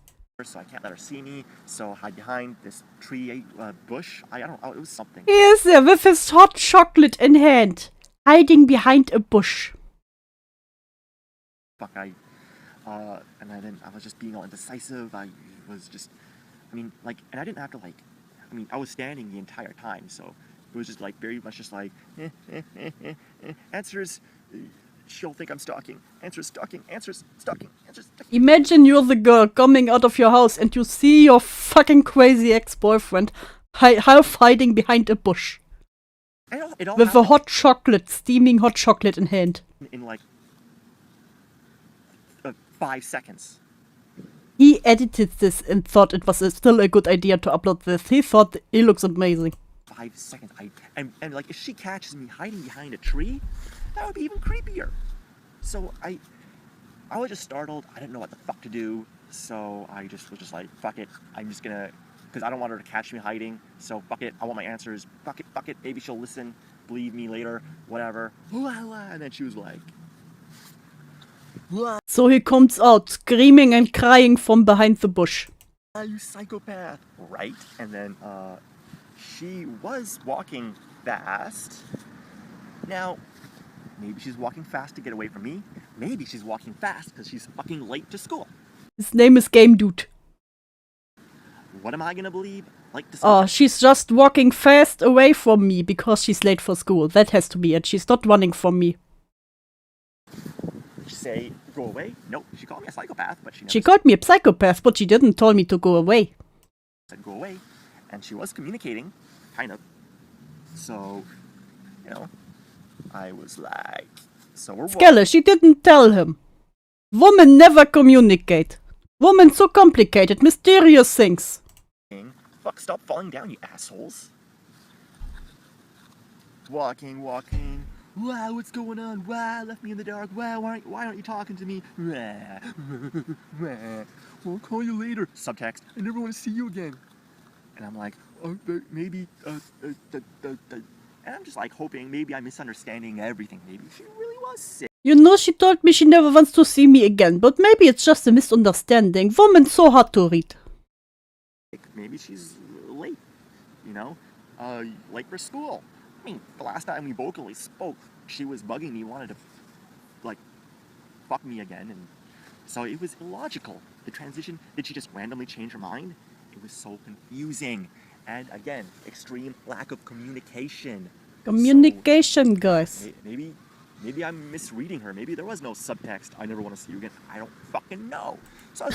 So I can't let her see me, so I hide behind this tree bush. I don't know, it was something. He is there with his hot chocolate in hand, hiding behind a bush. Fuck, and then I was just being all indecisive. I didn't have to I was standing the entire time, so it was just like very much just like answers. She'll think I'm stalking. Answers stalking. Answers stalking. Answers stalking. Imagine you're the girl coming out of your house and you see your fucking crazy ex-boyfriend half hiding behind a bush. It all with a hot chocolate, steaming hot chocolate in hand. In like 5 seconds. He edited this and thought it was still a good idea to upload this. He thought it looks amazing. 5 seconds. And like, if she catches me hiding behind a tree, that would be even creepier. So I was just startled. I didn't know what the fuck to do. So I just was just like, fuck it. I'm just gonna, because I don't want her to catch me hiding. So fuck it. I want my answers. Fuck it. Maybe she'll listen. Believe me later. Whatever. And then she was like, so he comes out, screaming and crying from behind the bush. You psychopath. Right? And then, she was walking fast. Now, maybe she's walking fast to get away from me. Maybe she's walking fast because she's fucking late to school. His name is GameDude. What am I gonna believe? Like to school? Oh, she's just walking fast away from me because she's late for school. That has to be it. She's not running from me. Did she say, go away? No, she called me a psychopath, but she called me a psychopath, but she didn't tell me to go away. Said go away. And she was communicating, kind of. So, I was like, so we're Skelle, she didn't tell him. Women never communicate. Women so complicated, mysterious things. Fuck, stop falling down, you assholes. Walking. Wow, what's going on? Wow, left me in the dark. Wow, why aren't you talking to me? I'll call you later. Subtext, I never want to see you again. And I'm like, oh, maybe, and I'm just like hoping maybe I'm misunderstanding everything. Maybe she really was sick. You know, she told me she never wants to see me again, but maybe it's just a misunderstanding. Woman so hard to read. Maybe she's late, late for school. I mean, the last time we vocally spoke, she was bugging me, wanted to, fuck me again, and so it was illogical. The transition, did she just randomly change her mind? It was so confusing. And again, extreme lack of communication. Communication, guys. Maybe I'm misreading her. Maybe there was no subtext. I never want to see you again. I don't fucking know. So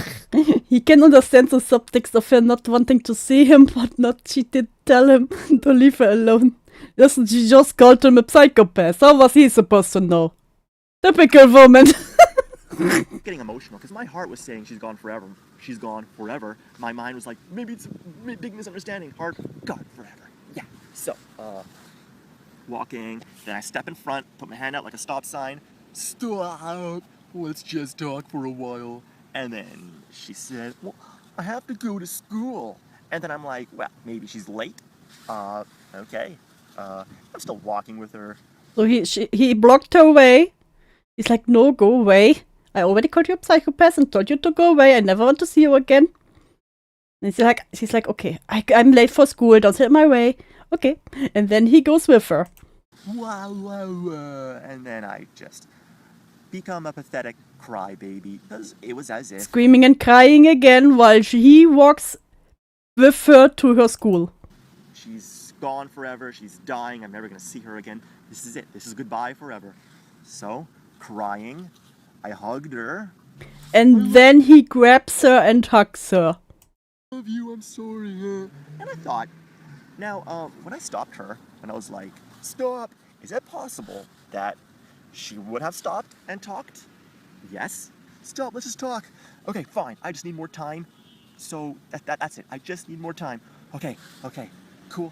he can understand the subtext of her not wanting to see him, but she did tell him to leave her alone. She just called him a psychopath. How was he supposed to know? Typical woman. Getting emotional because my heart was saying she's gone forever. She's gone forever. My mind was like, maybe it's a big misunderstanding. Heart gone forever. Yeah. So, walking. Then I step in front, put my hand out like a stop sign. Stop. Let's just talk for a while. And then she said, well, I have to go to school. And then I'm like, well, maybe she's late. Okay. I'm still walking with her. So he blocked her way. He's like, no, go away. I already called you a psychopath and told you to go away. I never want to see you again. And she's like, okay, I'm late for school. Don't sit in my way. Okay. And then he goes with her. Wow. And then I just become a pathetic crybaby because it was as if screaming and crying again while he walks with her to her school. She's gone forever. She's dying. I'm never going to see her again. This is it. This is goodbye forever. So, crying, I hugged her. And then he grabs her and hugs her. I love you. I'm sorry. And I thought, now, when I stopped her, and I was like, stop, is it possible that she would have stopped and talked. Yes. Stop, let's just talk. Okay, fine. I just need more time. So that's it. I just need more time. Okay. Cool.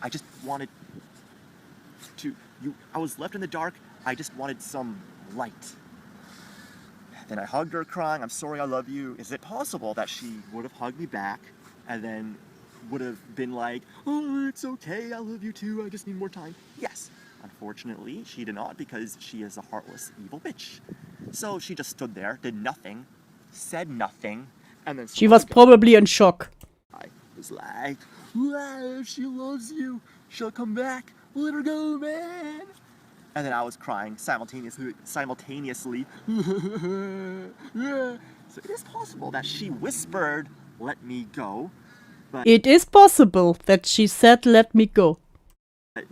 I just wanted to I was left in the dark. I just wanted some light. Then I hugged her crying, I'm sorry, I love you. Is it possible that she would have hugged me back and then would have been like, oh, it's okay, I love you too, I just need more time? Yes. Unfortunately, she did not because she is a heartless, evil bitch. So she just stood there, did nothing, said nothing, and then She was probably in shock. I was like, wow, if she loves you, she'll come back. Let her go, man. And then I was crying simultaneously. So it is possible that she whispered, let me go. But It is possible that she said, let me go.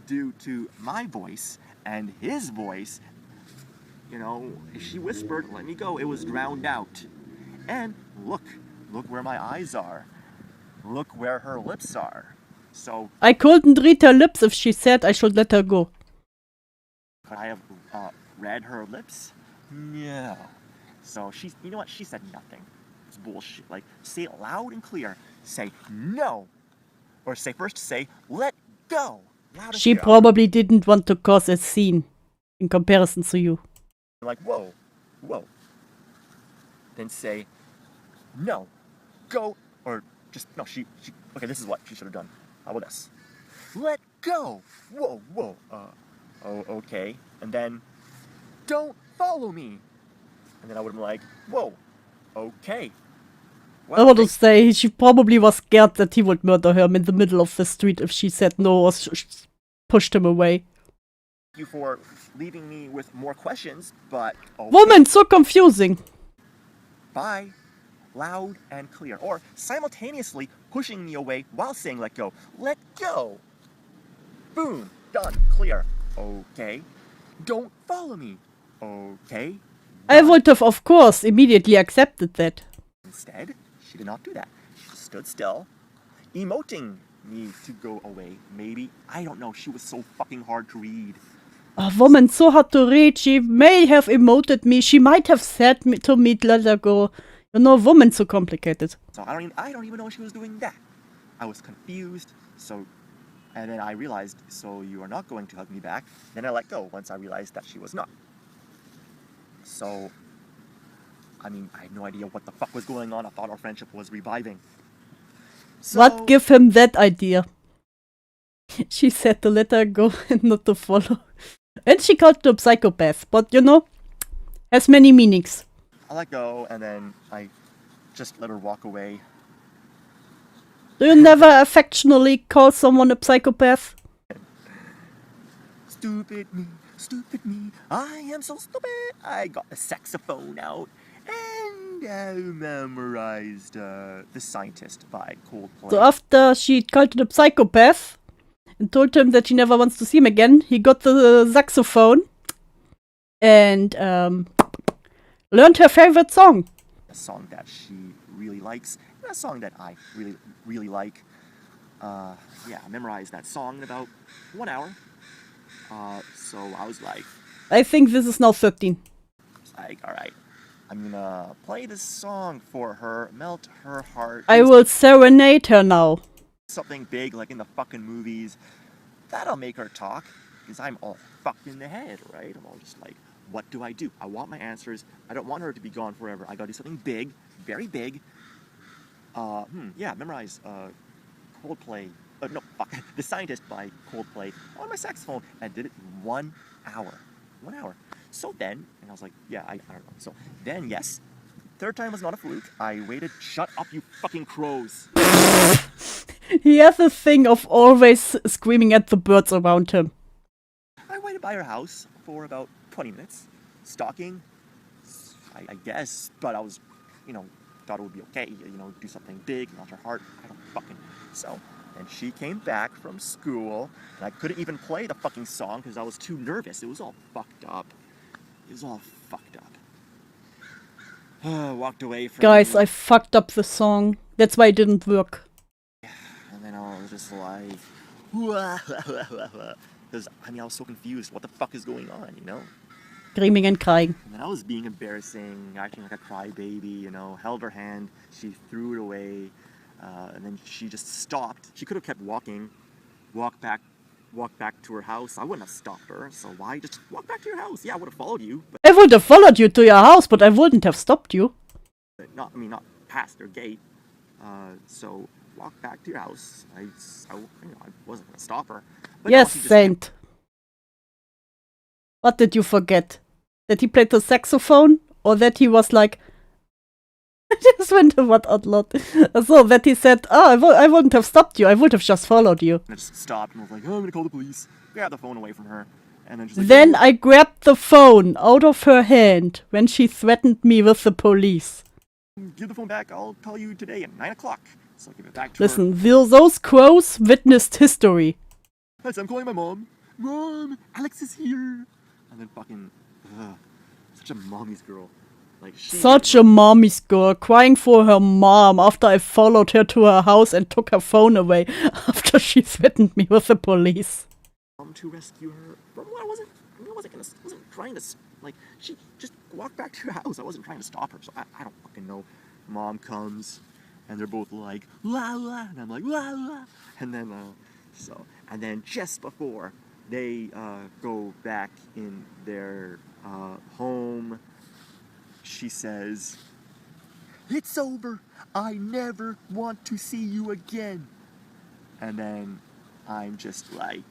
due to my voice and his voice, if she whispered, let me go, it was drowned out. And look where my eyes are. Look where her lips are. So I couldn't read her lips if she said I should let her go. could I have read her lips? No. So you know what? She said nothing. It's bullshit. Like, say it loud and clear. Say no. Or first say, let go. Loud and She clear. probably didn't want to cause a scene in comparison to you. Like, whoa. Then say, no. Go. Or just, no, okay, this is what she should have done. How about this? Let go. Whoa. Oh, okay. And then, don't follow me. And then I would have been like, whoa, okay. I want to say she probably was scared that he would murder her in the middle of the street if she said no or pushed him away. Thank you for leaving me with more questions, but okay. Woman, so confusing. Bye. Loud and clear. Or simultaneously pushing me away while saying let go. Let go. Boom. Done. Clear. Okay. Don't follow me. Okay. I would have, of course, immediately accepted that. Instead, she did not do that. She stood still, emoting me to go away. Maybe. I don't know. She was so fucking hard to read. A woman so hard to read. She may have emoted me. She might have said to me, let her go. Woman so complicated. So I don't even know she was doing that. I was confused. And then I realized, so you are not going to hug me back. Then I let go once I realized that she was not. So, I had no idea what the fuck was going on. I thought our friendship was reviving. So, What gave him that idea? She said to let her go and not to follow. And she called him a psychopath, but has many meanings. I let go, and then I just let her walk away. Do you never affectionately call someone a psychopath? Stupid me, I am so stupid. I got the saxophone out, and I memorized The Scientist by Coldplay. So after she called him a psychopath and told him that she never wants to see him again, he got the saxophone and learned her favorite song. A song that she really likes, and a song that I really, really like. I memorized that song in about 1 hour. So I was like... I think this is now 13. Like, alright, I'm gonna play this song for her, melt her heart. I will serenade her now. Something big like in the fucking movies. That'll make her talk, because I'm all fucked in the head, right? I'm all just like, what do? I want my answers. I don't want her to be gone forever. I gotta do something big, very big. Memorize Coldplay. The Scientist by Coldplay on my saxophone. And I did it in 1 hour. 1 hour. So then, and I was like, I don't know. So then, yes, third time was not a fluke. I waited. Shut up, you fucking crows. He has a thing of always screaming at the birds around him. I waited by her house for about 20 minutes. Stalking, I guess, but I was, thought it would be okay, do something big, melt her heart. I don't fucking... So, and she came back from school, and I couldn't even play the fucking song because I was too nervous. It was all fucked up. Walked away from... Guys, I fucked up the song. That's why it didn't work. And then I was just like... Because, I was so confused. What the fuck is going on, Screaming and crying. And then I was being embarrassing, acting like a crybaby, you know, held her hand, she threw it away, and then she just stopped. She could have kept walking, walked back to her house. I wouldn't have stopped her, so why just walk back to your house? Yeah, I would have followed you, but I would have followed you to your house, but I wouldn't have stopped you. not past your gate. So walk back to your house. I wasn't gonna stop her. But Yes, no, she just Saint. What did you forget? That he played the saxophone? Or that he was like... I just went to what odd lot. So that he said, I wouldn't have stopped you, I would have just followed you. I just stopped and was like, oh, I'm gonna call the police. Grab the phone away from her. And then she's like, Then I grabbed the phone out of her hand when she threatened me with the police. give the phone back, I'll call you today at 9 o'clock. So I give it back to her. Listen, those crows witnessed history. Hi, so I'm calling my mom. Mom, Alex is here. And then fucking, such a mommy's girl. Like Such a mommy's girl, crying for her mom after I followed her to her house and took her phone away after she threatened me with the police. To rescue her from what I wasn't trying to, like, she just walked back to her house. I wasn't trying to stop her, so I don't fucking know. Mom comes, and they're both like, la la, and I'm like, la la, and then just before they go back in their home, she says, it's over, I never want to see you again. And then I'm just like,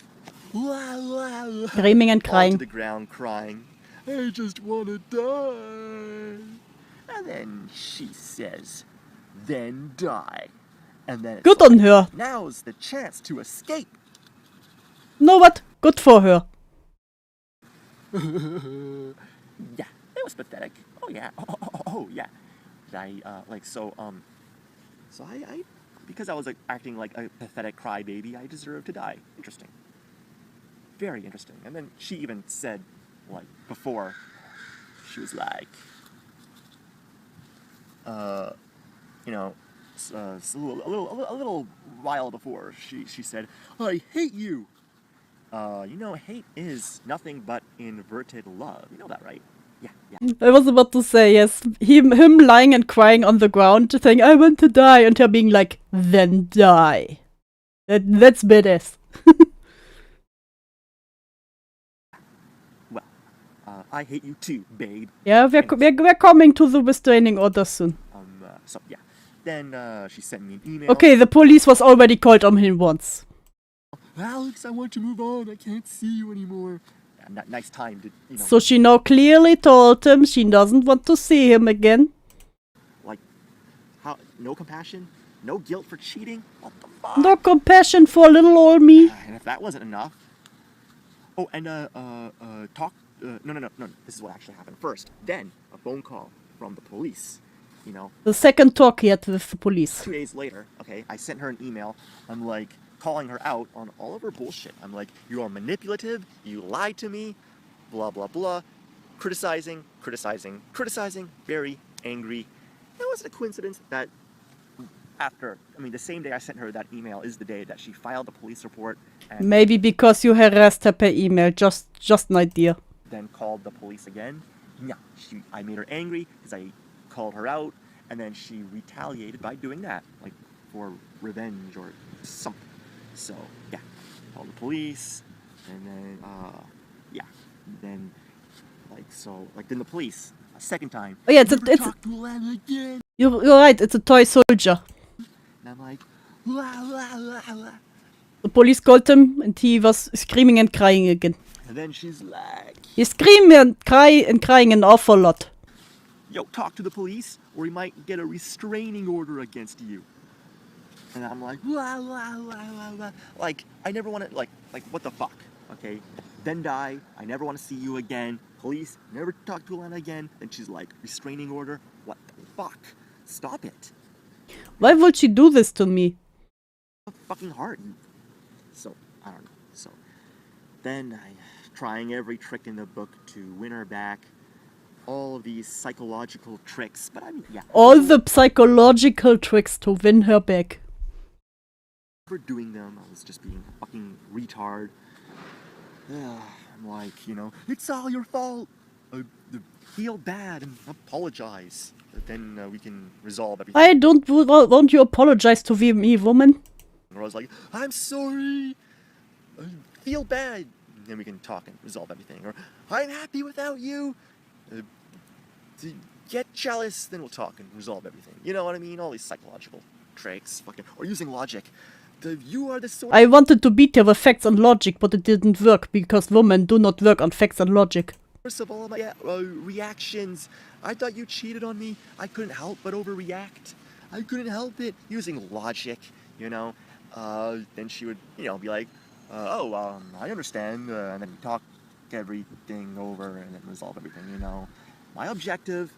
la, la, la, screaming and crying. to the ground crying, I just want to die. And then she says, then die. And then Good on her. Now's the chance to escape. Know what? Good for her. Yeah, it was pathetic. Oh yeah. Oh yeah. I because I was acting like a pathetic crybaby, I deserve to die. Interesting. Very interesting. And then she even said, like, before, she was like, a little while before, she said, I hate you. Hate is nothing but inverted love. You know that, right? Yeah. I was about to say, yes, him lying and crying on the ground, saying, I want to die, and her being like, then die. That's badass. I hate you too, babe. Yeah, we're coming to the restraining order soon. So yeah. Then she sent me an email. Okay, the police was already called on him once. Alex, I want to move on. I can't see you anymore. Nice time to, So she now clearly told him she doesn't want to see him again. Like, how? No compassion? No guilt for cheating? What the fuck? No compassion for little old me. And if that wasn't enough. Oh, and talk. No. This is what actually happened first. Then a phone call from the police. The second talk he had with the police. 2 days later, okay, I sent her an email. I'm like, calling her out on all of her bullshit. I'm like, you are manipulative, you lied to me, blah, blah, blah. Criticizing, very angry. It wasn't a coincidence that the same day I sent her that email is the day that she filed a police report. And Maybe because you harassed her per email, just an idea. Then called the police again. Yeah, I made her angry because I called her out, and then she retaliated by doing that, like for revenge or something. So yeah, called the police, and then then the police a second time. Oh yeah, it's you're right. It's a toy soldier. And I'm like, la la la la. The police called him, and he was screaming and crying again. And then she's like, he's screaming and crying an awful lot. Yo, talk to the police, or we might get a restraining order against you. And I'm like, la la la la la. Like, I never want to, like, what the fuck, okay? Then die, I never want to see you again. Police, never talk to Alana again. And she's like, restraining order? What the fuck? Stop it. Why would she do this to me? Fucking hard. So, I don't know. So, then I'm trying every trick in the book to win her back. All of these psychological tricks, but I mean, yeah. All the psychological tricks to win her back. For doing them, I was just being a fucking retard. I'm like, it's all your fault. feel bad and apologize. Then we can resolve everything. I don't want you apologize to me, woman. Or I was like, I'm sorry. I feel bad. Then we can talk and resolve everything. Or I'm happy without you. Get jealous. Then we'll talk and resolve everything. You know what I mean? All these psychological tricks. Or using logic. You are the source. I wanted to beat you with facts and logic, but it didn't work because women do not work on facts and logic. First of all, my reactions. I thought you cheated on me. I couldn't help but overreact. I couldn't help it. Using logic, you know. Then she would, you know, be like, I understand. And then talk everything over and then resolve everything, you know. My objective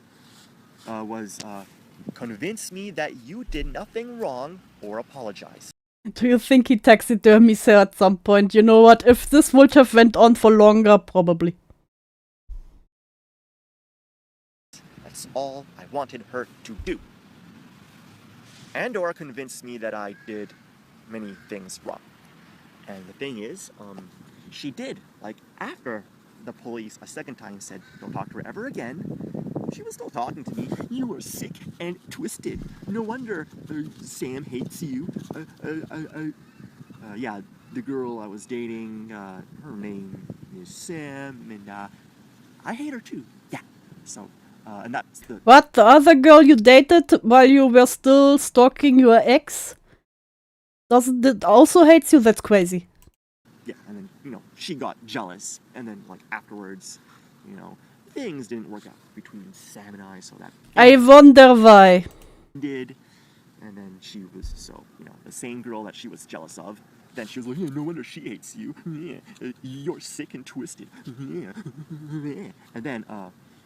was convince me that you did nothing wrong or apologize. Do you think he taxidermies her at some point? You know what? If this would have went on for longer, probably. That's all I wanted her to do. And or convince me that I did many things wrong. And the thing is, she did. Like, after the police a second time said, don't talk to her ever again, she was still talking to me. You are sick and twisted. No wonder Sam hates you. Yeah, the girl I was dating, her name is Sam, and I hate her too. Yeah, so, and that's the... What? The other girl you dated while you were still stalking your ex? Doesn't it also hates you? That's crazy. Yeah, and then, you know, she got jealous, and then, like, afterwards, you know, things didn't work out between Sam and I, so that... I wonder why. Did, and then she was so, you know, the same girl that she was jealous of, then she was like, yeah, no wonder she hates you. Yeah, you're sick and twisted. Yeah. And then,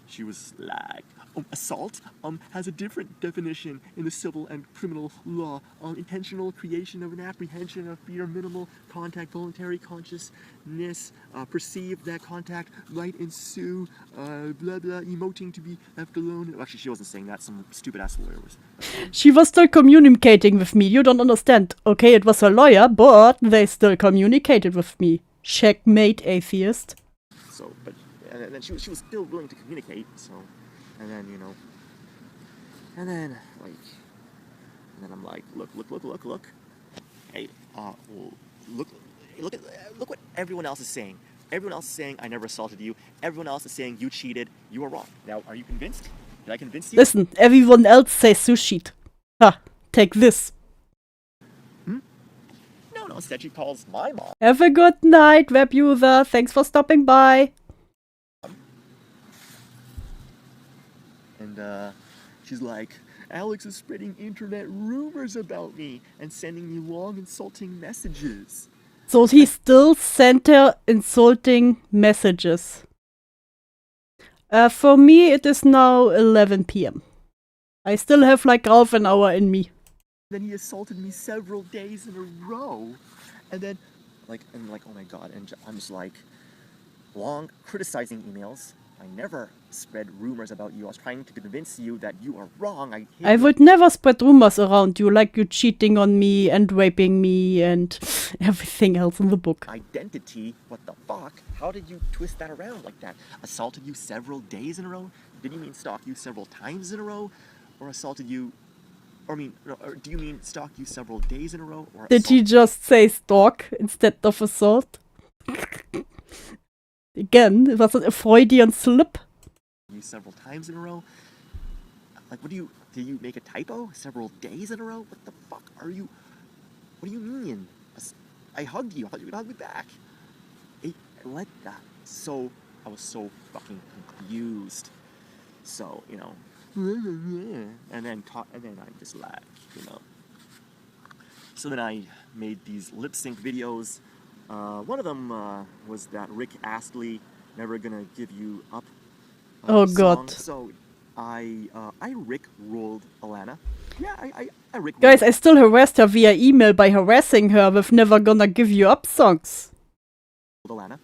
she was like, assault has a different definition in the civil and criminal law. Intentional creation of an apprehension of fear, minimal contact, voluntary consciousness, perceive that contact might ensue, blah blah, emoting to be left alone. Actually, she wasn't saying that, some stupid ass lawyer was. She was still communicating with me. You don't understand. Okay, it was her lawyer, but they still communicated with me. Checkmate, atheist. So, but and then she was still willing to communicate. So, and then you know, and then I'm like, look. Hey, look what everyone else is saying. Everyone else is saying I never assaulted you. Everyone else is saying you cheated. You are wrong. Now, are you convinced? Did I convince you? Listen, everyone else says you cheat. Ha, take this. No, instead she calls my mom. Have a good night, web user. Thanks for stopping by. And she's like, Alex is spreading internet rumors about me and sending me long insulting messages. So he still sent her insulting messages. For me, it is now 11 p.m. I still have like half an hour in me. Then he assaulted me several days in a row. And then, oh my god, and I'm just like, long criticizing emails. I never spread rumors about you. I was trying to convince you that you are wrong. I would never spread rumors around you, like you cheating on me and raping me and everything else in the book. Identity? What the fuck? How did you twist that around like that? Assaulted you several days in a row? Did you mean stalk you several times in a row? Or assaulted you... or do you mean stalk you several days in a row? Or did he just say stalk instead of assault? Again, was it a Freudian slip? You several times in a row? Like, did you make a typo? Several days in a row? What the fuck are you... what do you mean? I hugged you. I thought you would hug me back. What the... So, I was so fucking confused. So, you know... and then I just like, you know... So then I made these lip sync videos. One of them was that Rick Astley, Never Gonna Give You Up oh song. god. So I Rick rolled Alana. Yeah, I Rick Guys, I still harassed her via email by harassing her with Never Gonna Give You Up songs. Alana.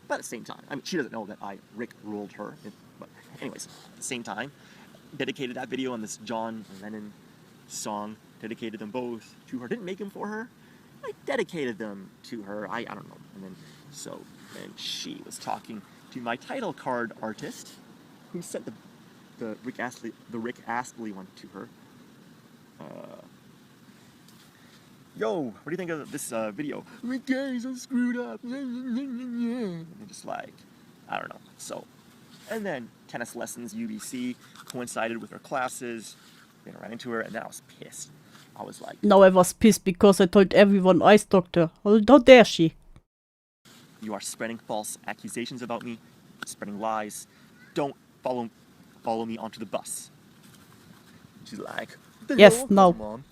But at the same time, I mean, she doesn't know that I Rick rolled her. But anyways, at the same time, dedicated that video on this John Lennon song. Dedicated them both to her. Didn't make them for her. I dedicated them to her. I don't know. And then, so, and she was talking to my title card artist, who sent the Rick Astley one to her. Yo, what do you think of this video? My game's so screwed up. And just like, I don't know. So, and then tennis lessons, UBC, coincided with her classes. Then I ran into her, and then I was pissed. I was like, Now I was pissed because I told everyone I stalked her. How dare she? you are spreading false accusations about me, spreading lies. Don't follow me onto the bus. She's like, what the Yes, hell? no.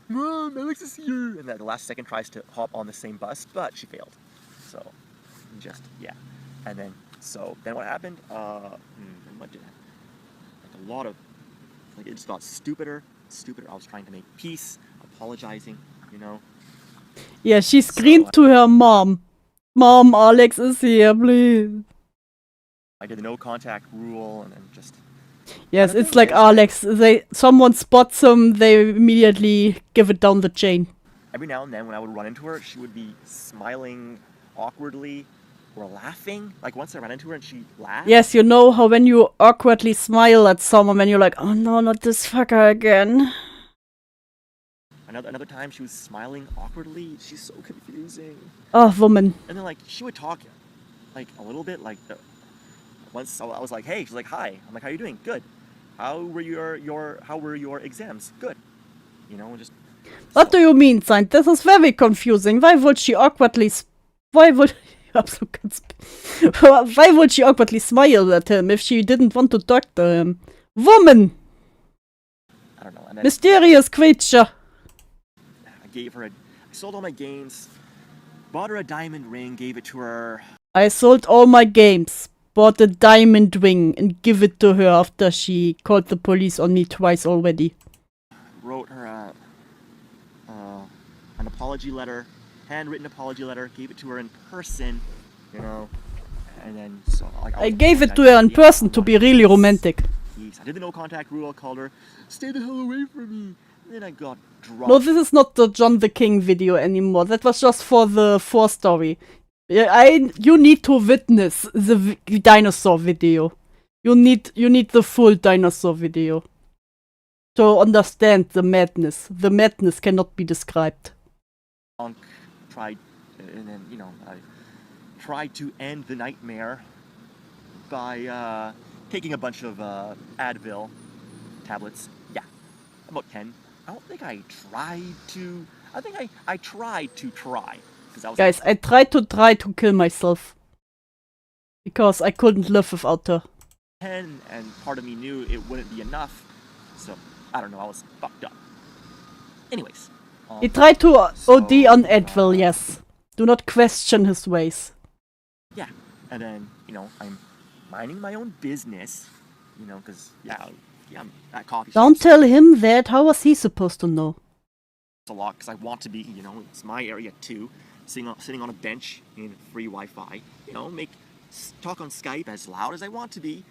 Mom, Alex is here. And at the last second tries to hop on the same bus, but she failed. So, just, yeah. And then, then what happened? What did like a lot of, like it just got stupider. I was trying to make peace, apologizing, you know. Yeah, she screamed to her mom. Mom, Alex is here, please. I did the no contact rule and then just... Yes, it's like Alex. Someone spots him, they immediately give it down the chain. Every now and then when I would run into her, she would be smiling awkwardly or laughing. Like once I ran into her and she laughed. Yes, you know how when you awkwardly smile at someone and you're like, oh no, not this fucker again. Another time she was smiling awkwardly. She's so confusing. Oh, woman. And then like she would talk like a little bit like once I was like, hey, she's like, hi. I'm like, how you doing? Good. How were your exams? Good. You know, just... What do you mean, Saint? This is very confusing. Why would she awkwardly smile at him if she didn't want to talk to him? Woman! I don't know. And then Mysterious creature. I sold all my games, bought her a diamond ring, gave it to her. I sold all my games, bought a diamond ring, and give it to her after she called the police on me twice already. Wrote her an apology letter, handwritten apology letter, gave it to her in person, you know, and then so like I gave it to her in person to be really romantic. I did the no contact rule. I called her, stay the hell away from me. And then I got drunk. No, this is not the John the King video anymore. That was just for the 4 story. You need to witness the dinosaur video. You need the full dinosaur video to understand the madness. The madness cannot be described. Tried, and then you know, I tried to end the nightmare by taking a bunch of Advil tablets. Yeah, about 10. I don't think I tried to. I think I tried to try. Guys, I tried to kill myself. Because I couldn't live without her. 10, and part of me knew it wouldn't be enough. So, I don't know, I was fucked up. Anyways. He tried to OD on Advil, yes. Do not question his ways. Yeah, and then, you know, I'm minding my own business. You know, because, yeah, I'm at coffee shop. Don't tell him that. How was he supposed to know? A lot, because I want to be, you know, it's my area too. Sitting on a bench in free Wi-Fi. You know, talk on Skype as loud as I want to be.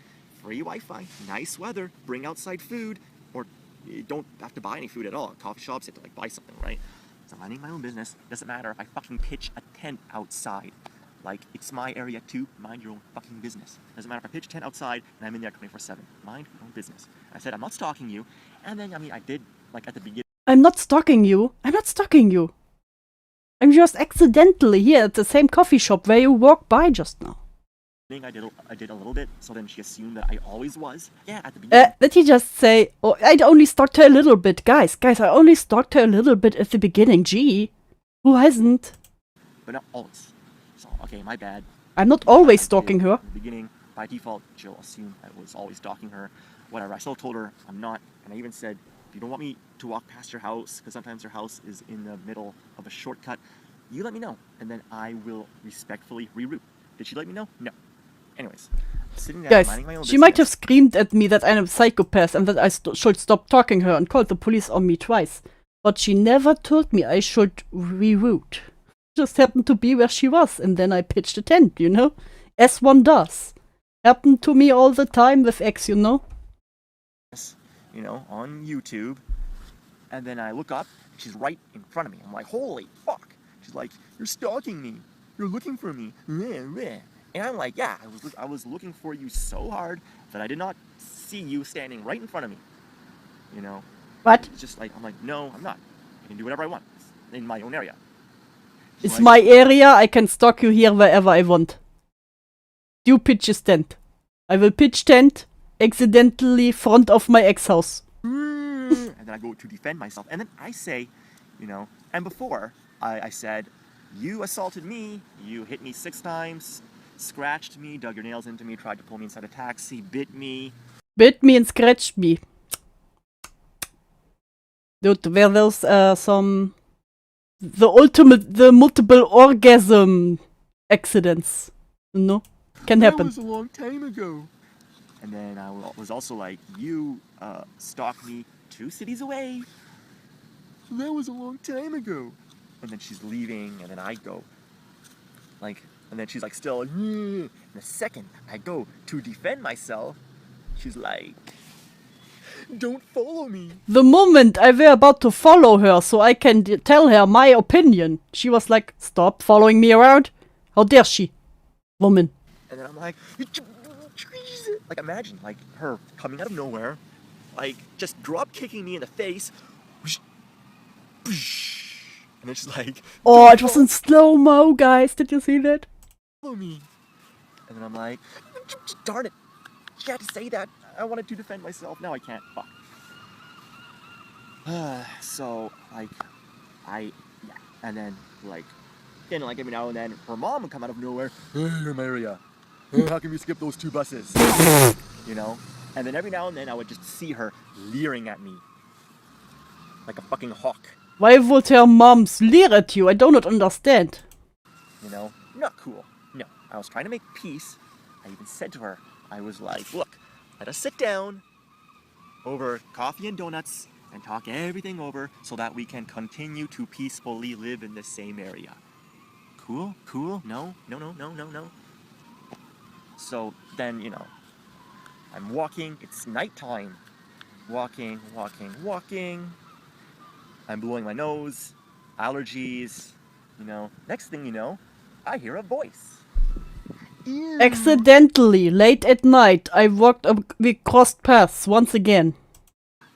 Free Wi-Fi, nice weather, bring outside food, or you don't have to buy any food at all. At coffee shops, you have to like buy something, right? So I'm minding my own business. Doesn't matter if I fucking pitch a tent outside. Like, it's my area too. Mind your own fucking business. Doesn't matter if I pitch a tent outside and I'm in there 24/7. Mind your own business. I said I'm not stalking you, and then I did like at the beginning. I'm not stalking you. I'm not stalking you. I'm just accidentally here at the same coffee shop where you walked by just now. I did a little bit, so then she assumed that I always was. Yeah, at the beginning. Did he just say, oh, I'd only stalked her a little bit. Guys, I only stalked her a little bit at the beginning. Gee, who hasn't? But not always. So, okay, my bad. I'm not always stalking her. At the beginning, by default, she'll assume I was always stalking her. Whatever, I still told her I'm not, and I even said, if you don't want me to walk past your house, because sometimes her house is in the middle of a shortcut, you let me know, and then I will respectfully reroute. Did she let me know? No. Anyways, sitting there, guys, minding my own she business. might have screamed at me that I'm a psychopath and that I should stop talking to her and called the police on me twice. But she never told me I should reroute. Just happened to be where she was, and then I pitched a tent, you know? As one does. Happened to me all the time with X, you know? You know, on YouTube, and then I look up, she's right in front of me. I'm like, holy fuck. She's like, you're stalking me. You're looking for me. And I'm like, yeah, I was looking for you so hard that I did not see you standing right in front of me. You know? What? It's just like, I'm like, no, I'm not. I can do whatever I want in my own area. She's It's like, my area, I can stalk you here wherever I want. You pitch a tent. I will pitch tent accidentally front of my ex-house. and then I go to defend myself. And then I say, you know, and before I said, you assaulted me, you hit me 6 times, scratched me, dug your nails into me, tried to pull me inside a taxi, bit me. Bit me and scratched me. Dude, were those the multiple orgasm accidents? No? Can happen. That was a long time ago. And then I was also like, you stalked me 2 cities away. That was a long time ago. And then she's leaving, and then I go. Like, and then she's like, still, and the second I go to defend myself, she's like, don't follow me. The moment I were about to follow her so I can tell her my opinion, she was like, stop following me around. How dare she? Woman. And then I'm like imagine, like, her coming out of nowhere, like, just drop kicking me in the face. And it's like, oh, it was in slow-mo, guys. Did you see that? Follow me. And then I'm like, darn it. You had to say that. I wanted to defend myself. Now I can't. Fuck. So, like, yeah. And then, like, every now and then, her mom would come out of nowhere. Hey, Maria. How come you skip those 2 buses? You know? And then every now and then, I would just see her leering at me. Like a fucking hawk. Why would her moms leer at you? I do not understand. You know? Not cool. No. I was trying to make peace. I even said to her, I was like, look, let us sit down over coffee and donuts and talk everything over so that we can continue to peacefully live in the same area. Cool? Cool? No? No, no, no, no, no. So then, you know, I'm walking. It's nighttime. Walking, walking, walking. I'm blowing my nose. Allergies. You know, next thing you know, I hear a voice. Ew. Accidentally, late at night, we crossed paths once again.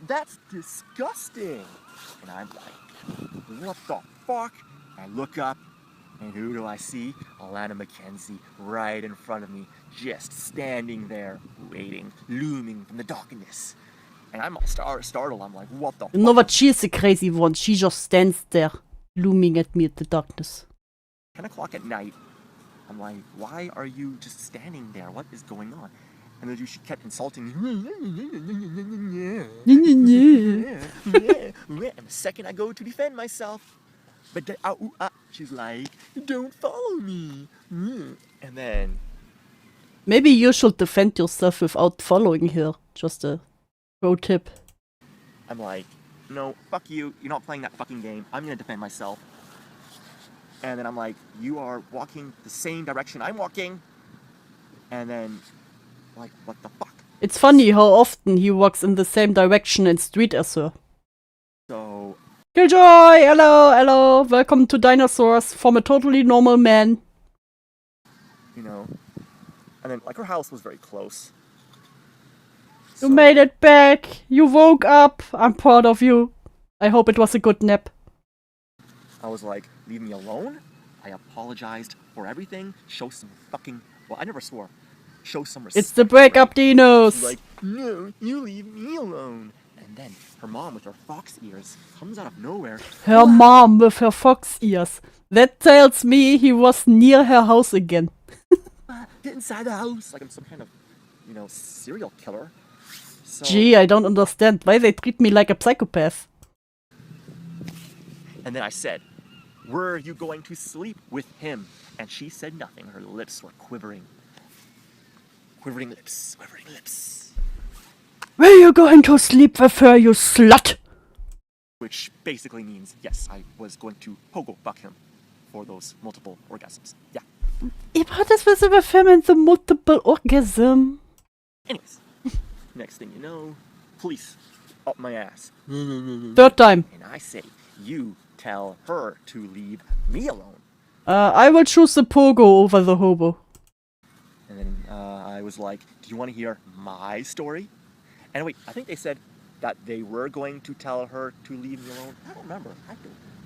That's disgusting. And I'm like, what the fuck? I look up, and who do I see? Alana Mackenzie right in front of me, just standing there, waiting, looming from the darkness. And I'm all startled. I'm like, what the fuck? You know what? She is the crazy one. She just stands there, looming at me at the darkness. 10 o'clock at night. I'm like, why are you just standing there? What is going on? And then she kept insulting me. And the second I go to defend myself, but she's like, don't follow me. And then... Maybe you should defend yourself without following her. Just a pro tip. I'm like, no, fuck you. You're not playing that fucking game. I'm gonna defend myself. And then I'm like, you are walking the same direction I'm walking. And then, like, what the fuck? It's funny how often he walks in the same direction and street as her. So... Killjoy! Hello, hello! Welcome to Dinosaurs from a totally normal man. You know, and then, like, her house was very close. You made it back! You woke up! I'm proud of you. I hope it was a good nap. I was like, leave me alone. I apologized for everything. Show some fucking... Well, I never swore. Show some respect. It's the breakup, Dinos! She's like, no, you leave me alone. And then her mom with her fox ears comes out of nowhere. Her mom with her fox ears. That tells me he was near her house again. Get inside the house. Like I'm some kind of, you know, serial killer. So, gee, I don't understand why they treat me like a psychopath. And then I said, were you going to sleep with him? And she said nothing. Her lips were quivering. Quivering lips. Quivering lips. Were you going to sleep with her, you slut? Which basically means, yes, I was going to pogo fuck him for those multiple orgasms. Yeah. What is with the film and the multiple orgasm? Anyways, next thing you know, police up my ass. 3rd time. And I say, you tell her to leave me alone. I will choose the pogo over the hobo. And then I was like, do you want to hear my story? And wait, I think they said that they were going to tell her to leave me alone. I don't remember.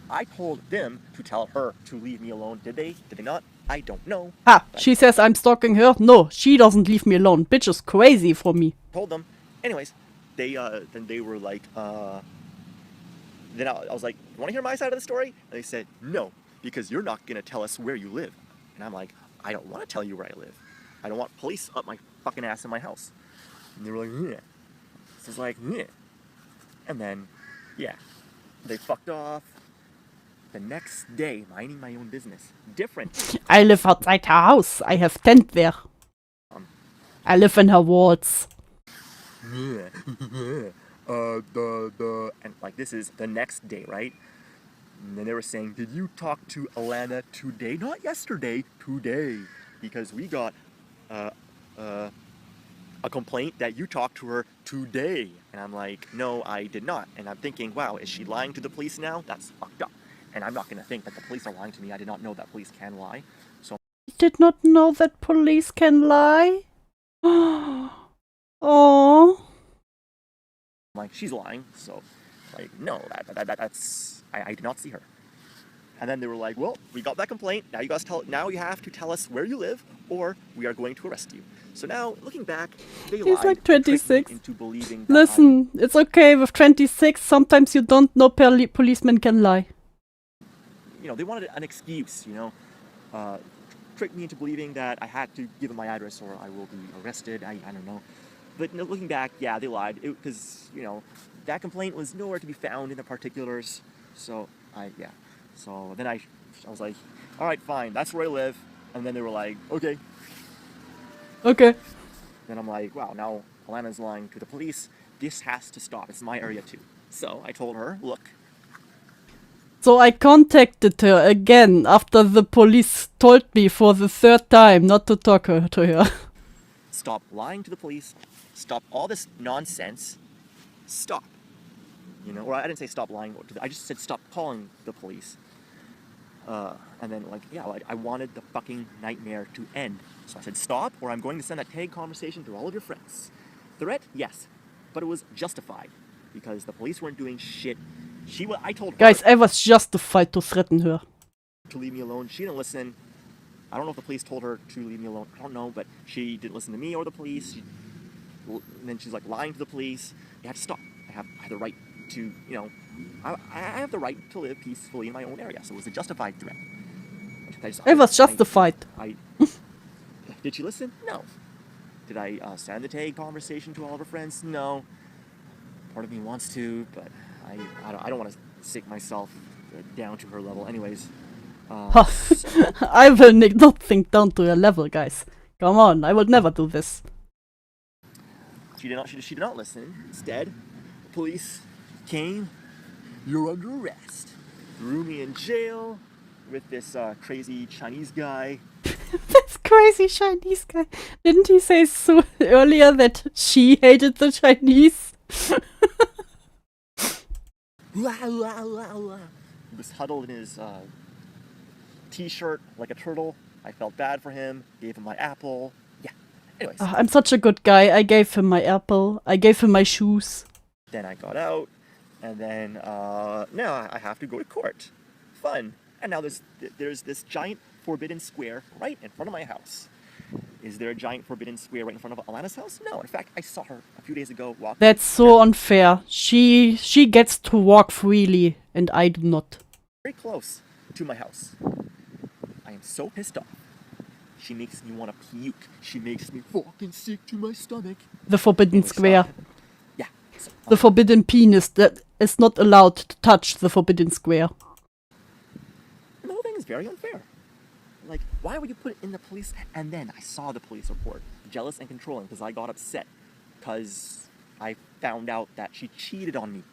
I told them to tell her to leave me alone. Did they? Did they not? I don't know. Ha! She says I'm stalking her. No, she doesn't leave me alone. Bitch is crazy for me. Told them. Anyways, they then they were like, then I was like, you want to hear my side of the story? And they said, no, because you're not going to tell us where you live. And I'm like, I don't want to tell you where I live. I don't want police up my fucking ass in my house. And they were like, yeah. So it's like, yeah. And then, yeah, they fucked off. The next day, minding my own business. Different. I live outside her house. I have tent there. I live in her walls. Yeah. And like this is the next day, right? And then they were saying, did you talk to Alana today? Not yesterday, today. Because we got a complaint that you talked to her today. And I'm like, no, I did not. And I'm thinking, wow, is she lying to the police now? That's fucked up. And I'm not going to think that the police are lying to me. I did not know that police can lie. So I did not know that police can lie. Oh. like, she's lying. So, like, no, that's I did not see her. And then they were like, well, we got that complaint. Now you have to tell us where you live, or we are going to arrest you. So now, looking back, they lied. He's like 26. Into believing that Listen, it's okay with 26. Sometimes you don't know policemen can lie. You know, they wanted an excuse, you know, tricked me into believing that I had to give them my address or I will be arrested. I don't know. But you know, looking back, yeah, they lied because, you know, that complaint was nowhere to be found in the particulars. So, yeah. So then I was like, all right, fine, that's where I live. And then they were like, okay. Okay. Then I'm like, wow, now Alana's lying to the police. This has to stop. It's my area too. So I told her, look. So I contacted her again after the police told me for the third time not to talk to her. Stop lying to the police. Stop all this nonsense. Stop. You know, or I didn't say stop lying. I just said stop calling the police. And then, like, yeah, like, I wanted the fucking nightmare to end. So I said stop, or I'm going to send that tag conversation to all of your friends. Threat, yes, but it was justified because the police weren't doing shit. I told her. Guys, I was justified to threaten her. To leave me alone. She didn't listen. I don't know if the police told her to leave me alone. I don't know, but she didn't listen to me or the police. And then she's like lying to the police. You have to stop. I have the right to, you know, I have the right to live peacefully in my own area. So it was a justified threat. I was justified. Did she listen? No. Did I send the tag conversation to all of her friends? No. Part of me wants to, but I don't want to stick myself down to her level. Anyways. I will not think down to your level, guys. Come on, I would never do this. She did not listen. Instead, the police came. You're under arrest. Threw me in jail with this crazy Chinese guy. This crazy Chinese guy. Didn't he say so earlier that she hated the Chinese? He was huddled in his t-shirt like a turtle. I felt bad for him. Gave him my apple. Yeah. Anyways. I'm such a good guy. I gave him my apple. I gave him my shoes. Then I got out. And then now I have to go to court. Fun. And now there's this giant forbidden square right in front of my house. Is there a giant forbidden square right in front of Alana's house? No. In fact, I saw her a few days ago walking. That's so unfair. She gets to walk freely, and I do not. Very close to my house. I am so pissed off. She makes me want to puke. She makes me fucking sick to my stomach. The forbidden square. Yeah. The forbidden penis that is not allowed to touch the forbidden square. And the whole thing is very unfair. Like, why would you put it in the police? And then I saw the police report. Jealous and controlling because I got upset. Because I found out that she cheated on me.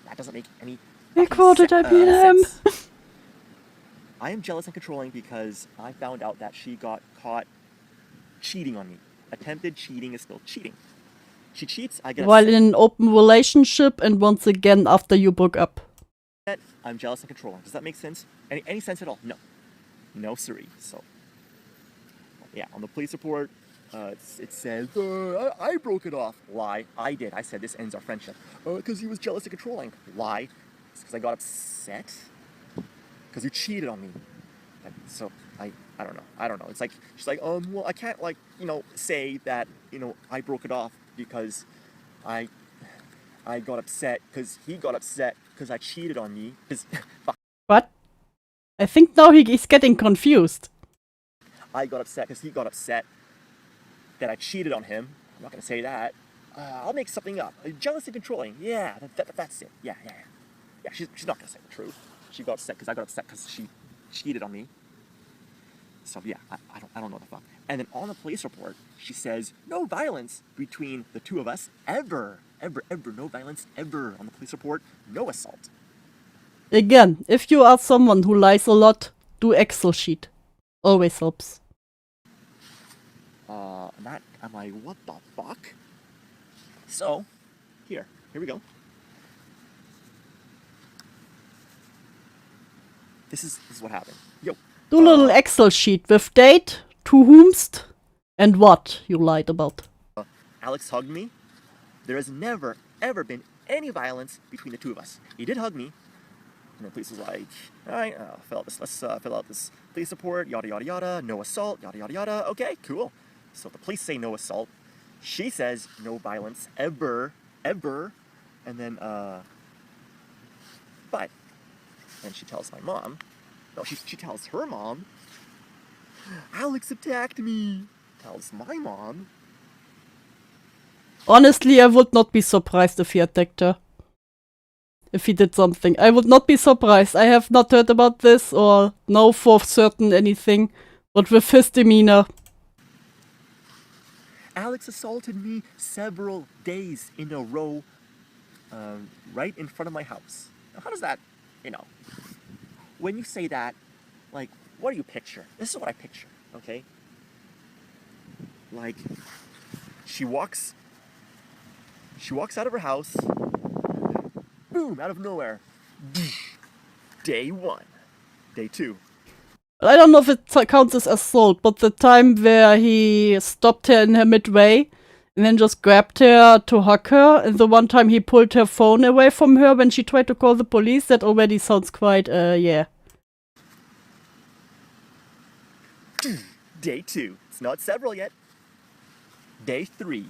That doesn't make any sense. I am jealous and controlling because I found out that she got caught cheating on me. Attempted cheating is still cheating. She cheats, I get while in an open relationship and once again after you broke up. I'm jealous and controlling. Does that make sense? Any sense at all? No. No, siree. So, yeah, on the police report, It says, I broke it off. Lie. I did. I said this ends our friendship. Because he was jealous and controlling. Lie. It's because I got upset. Because you cheated on me. So, I don't know. I don't know. It's like, she's like, well, I can't, like, say that, I broke it off because I got upset because he got upset because I cheated on me. What? I think now he's getting confused. I got upset because he got upset that I cheated on him. I'm not going to say that. I'll make something up. Jealous and controlling. Yeah, that's it. Yeah. Yeah, she's not going to say the truth. She got upset because I got upset because she cheated on me. So yeah, I don't know what the fuck. And then on the police report, she says, no violence between the two of us ever. Ever. No violence ever on the police report. No assault. Again, if you are someone who lies a lot, do Excel sheet. Always helps. I'm like, what the fuck? So, here we go. This is what happened. Yo. Do a little Excel sheet with date, to whomst, and what you lied about. Alex hugged me. There has never, ever been any violence between the two of us. He did hug me. And the police was like, all right, let's fill out this police report, yada, yada, yada, no assault, yada, yada, yada. Okay, cool. So the police say no assault. She says no violence ever. And then, but, and she tells my mom, no, she tells her mom, Alex attacked me. Tells my mom. Honestly, I would not be surprised if he attacked her. If he did something. I would not be surprised. I have not heard about this or know for certain anything. But with his demeanor. Alex assaulted me several days in a row right in front of my house. Now, how does that, when you say that, like, what do you picture? This is what I picture, okay? Like, she walks out of her house, boom, out of nowhere. Day 1. Day 2. I don't know if it counts as assault, but the time where he stopped her in her midway and then just grabbed her to hug her, and the one time he pulled her phone away from her when she tried to call the police, that already sounds quite, yeah. Day 2. It's not several yet. Day 3.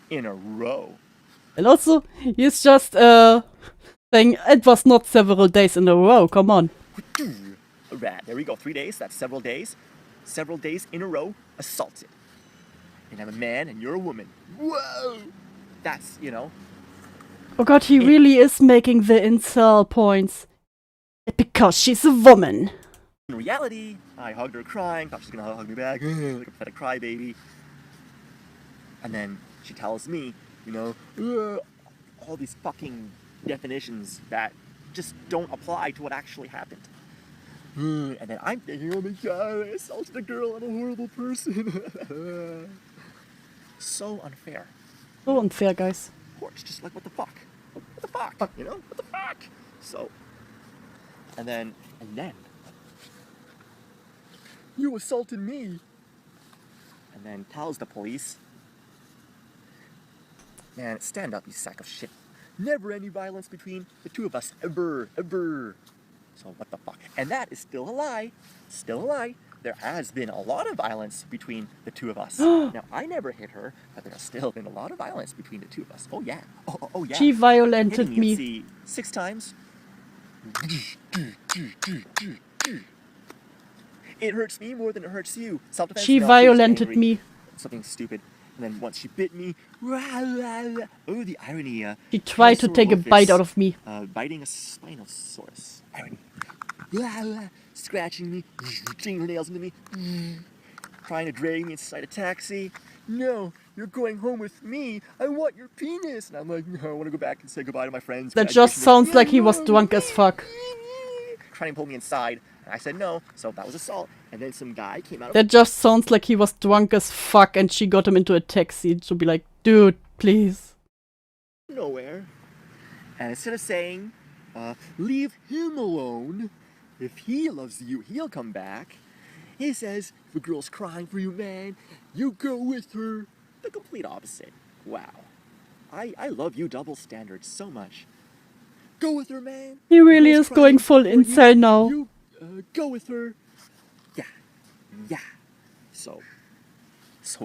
In a row. And also, he's just, saying it was not several days in a row, come on. Right, there we go. 3 days, that's several days. Several days in a row, assaulted. And I'm a man and you're a woman. Whoa! That's, Oh god, he really is making the incel points. Because she's a woman. In reality, I hugged her crying, thought she was gonna hug me back, like a pathetic crybaby. And then she tells me, all these fucking definitions that just don't apply to what actually happened. And then I'm thinking, oh my god, I assaulted a girl, I'm a horrible person. So unfair. So unfair, guys. Of course, just like, what the fuck? What the fuck? What the fuck? So, and then, you assaulted me. And then tells the police, man, stand up, you sack of shit. Never any violence between the two of us, ever. So what the fuck? And that is still a lie. Still a lie. There has been a lot of violence between the two of us. Now, I never hit her, but there has still been a lot of violence between the two of us. Oh, yeah. Oh yeah. She violented me. See, 6 times. It hurts me more than it hurts you. Self-defense. She violented me. Something stupid. And then once she bit me, oh, the irony. She tried to take a bite out of me. Biting a Spinosaurus. Irony. Scratching me, digging her nails into me, trying to drag me inside a taxi. No, you're going home with me. I want your penis. And I'm like, no, I want to go back and say goodbye to my friends. That just sounds like he was drunk as fuck. Trying to pull me inside. And I said no, so that was assault. And then some guy came out of... That just sounds like he was drunk as fuck and she got him into a taxi to be like, dude, please. Nowhere. And instead of saying, leave him alone, if he loves you, he'll come back. He says, if a girl's crying for you, man, You go with her. The complete opposite. Wow. I love you double standards so much. Go with her, man. He really Girl's is going crying full for incel now. You go with her. Yeah. Yeah. So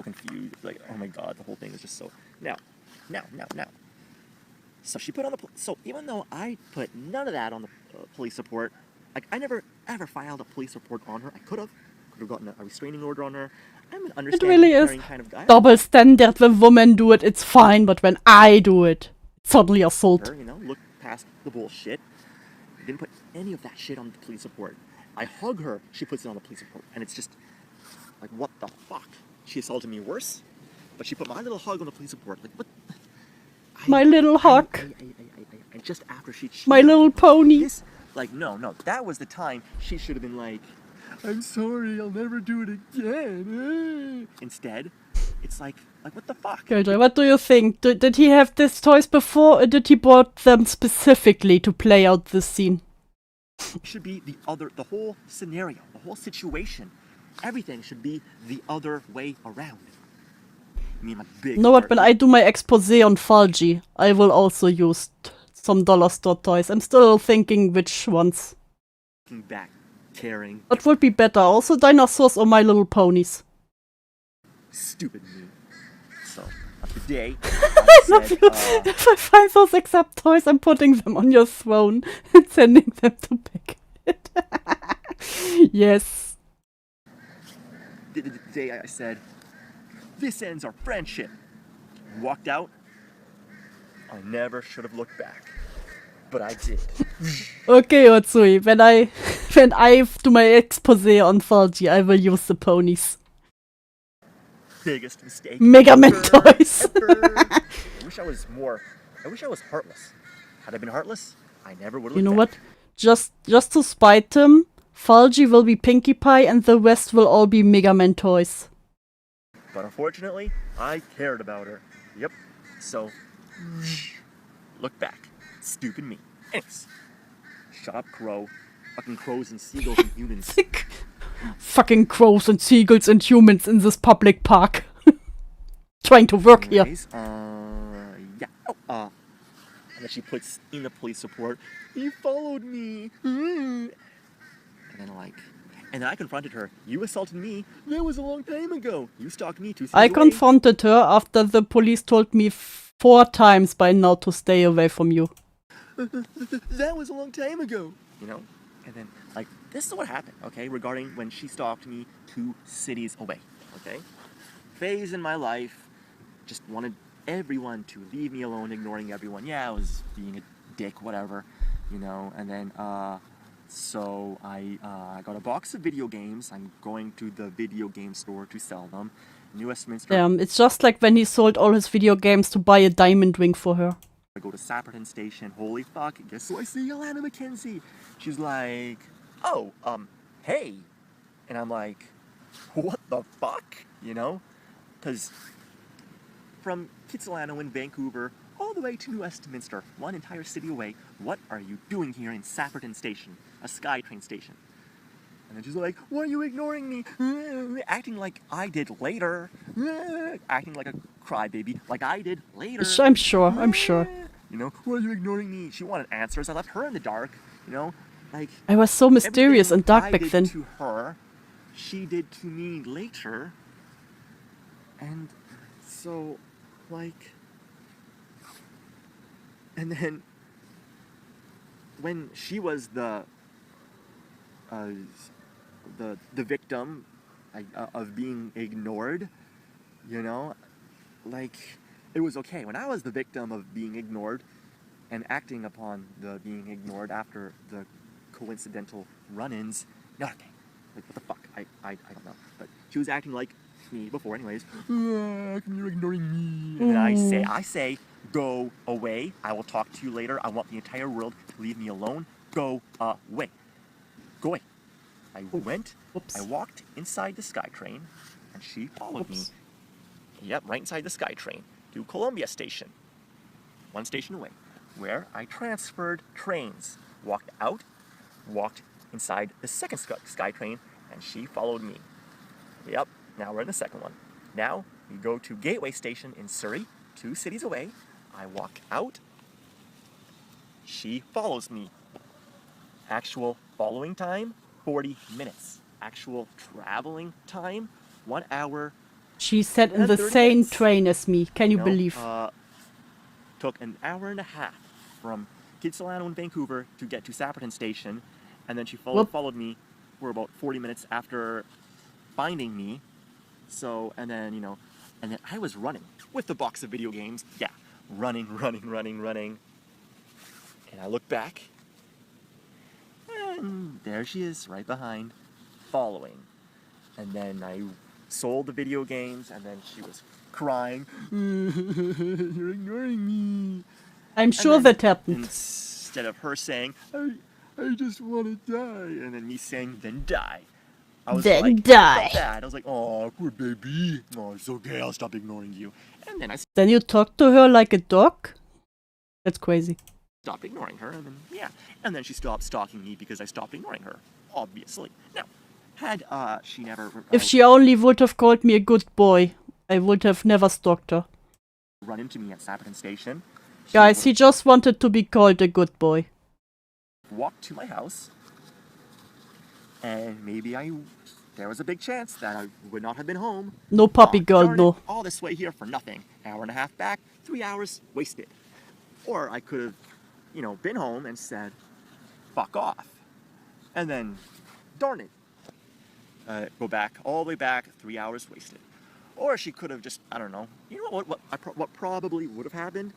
confused. Like, oh my god, the whole thing is just so... Now. So she put on the... So even though I put none of that on the police report, like, I never ever filed a police report on her. I could have gotten a restraining order on her. I'm an It understanding, really is caring kind of guy. double standard. When women do it, it's fine, but when I do it, it's suddenly assault. Her, you know, look past the bullshit. Didn't put any of that shit on the police report. I hug her, she puts it on the police report, and it's just like, what the fuck? She assaulted me worse, but she put my little hug on the police report. Like, what? My little hug. And just after she... My little pony. This, like, no, that was the time she should have been like, I'm sorry, I'll never do it again. Instead, it's like what the fuck? Goldie, what do you think? Did he have these toys before, or did he bought them specifically to play out this scene? It should be the whole scenario, the whole situation. Everything should be the other way around. Me and my big... No, but when I do my expose on Falgi, I will also use some dollar store toys. I'm still thinking which ones. Back, caring. What would be better? Also dinosaurs or My Little Ponies? Stupid me. So, today, I love you. If I find those exact toys, I'm putting them on your throne and sending them to Beckett. Yes. The day I said, this ends our friendship. Walked out. I never should have looked back. But I did. Okay, Otsui, when I do my expose on Falgi, I will use the ponies. Biggest mistake. Mega Man toys. I wish I was heartless. Had I been heartless, I never would have. You know what? Just to spite him, Falgi will be Pinkie Pie and the rest will all be Mega Man toys. But unfortunately, I cared about her. Yep. So, look back. Stupid me. Anyways. Shut up, crow. Fucking crows and seagulls and humans. Fucking crows and seagulls and humans in this public park. Trying to work here. Yeah. And then she puts in the police report, you followed me. And then I confronted her. You assaulted me. That was a long time ago. You stalked me 2 cities I away. confronted her after the police told me 4 times by now to stay away from you. That was a long time ago. You know? And then, like, this is what happened, okay? Regarding when she stalked me 2 cities away, okay? Phase in my life, just wanted everyone to leave me alone, ignoring everyone. Yeah, I was being a dick, whatever, you know? And then, so I got a box of video games. I'm going to the video game store to sell them. New Westminster. It's just like when he sold all his video games to buy a diamond ring for her. I go to Sapperton Station. Holy fuck! Guess who I see? Alana McKenzie. She's like, "Oh, hey," and I'm like, "What the fuck?" You know, because from Kitsilano in Vancouver all the way to New Westminster, one entire city away. What are you doing here in Sapperton Station, a SkyTrain station? And then she's like, why are you ignoring me? Acting like I did later. Acting like a crybaby, like I did later. I'm sure. You know, why are you ignoring me? She wanted answers. I left her in the dark. You know, like... I was so mysterious and dark back then. I did to her, she did to me later. And so, like... And then, when she was the victim of being ignored, you know, like, it was okay. When I was the victim of being ignored and acting upon the being ignored after the coincidental run-ins, not okay. Like, what the fuck? I don't know. But she was acting like me before anyways. You're ignoring me. And then I say, go away. I will talk to you later. I want the entire world to leave me alone. Go away. Go away. I went, I walked inside the SkyTrain, and she followed me. Yep, right inside the SkyTrain to Columbia Station. 1 station away, where I transferred trains. Walked out, walked inside the second SkyTrain, and she followed me. Yep, now we're in the second one. Now, we go to Gateway Station in Surrey, 2 cities away. I walk out. She follows me. Actual following time, 40 minutes. Actual traveling time, 1 hour. She sat in and the 30 same minutes. train as me. Can you know, believe? Took an hour and a half from Kitsilano in Vancouver to get to Sapperton Station, and then she followed me for about 40 minutes after finding me. So, and then, and then I was running with the box of video games. Yeah, running. And I look back, and there she is, right behind, following. And then I sold the video games, and then she was crying. You're ignoring me. I'm sure that happened. Instead of her saying, I just want to die, and then me saying, then die. I was Then like, die. felt bad. I was like, oh, poor baby. No, it's okay. I'll stop ignoring you. And then I Then you talk to her like a dog? That's crazy. stopped ignoring her, and then and then she stopped stalking me because I stopped ignoring her. Obviously. Now, had she never If she only would have called me a good boy, I would have never stalked her. run into me at Sapperton Station, Guys, he just wanted to be called a good boy. walked to my house, and maybe there was a big chance that I would not have been home. No puppy girl, Darn no. it, all this way here for nothing. Hour and a half back, 3 hours wasted. Or I could have, been home and said, fuck off. And then, darn it, go back, all the way back, 3 hours wasted. Or she could have just, I don't know, what probably would have happened?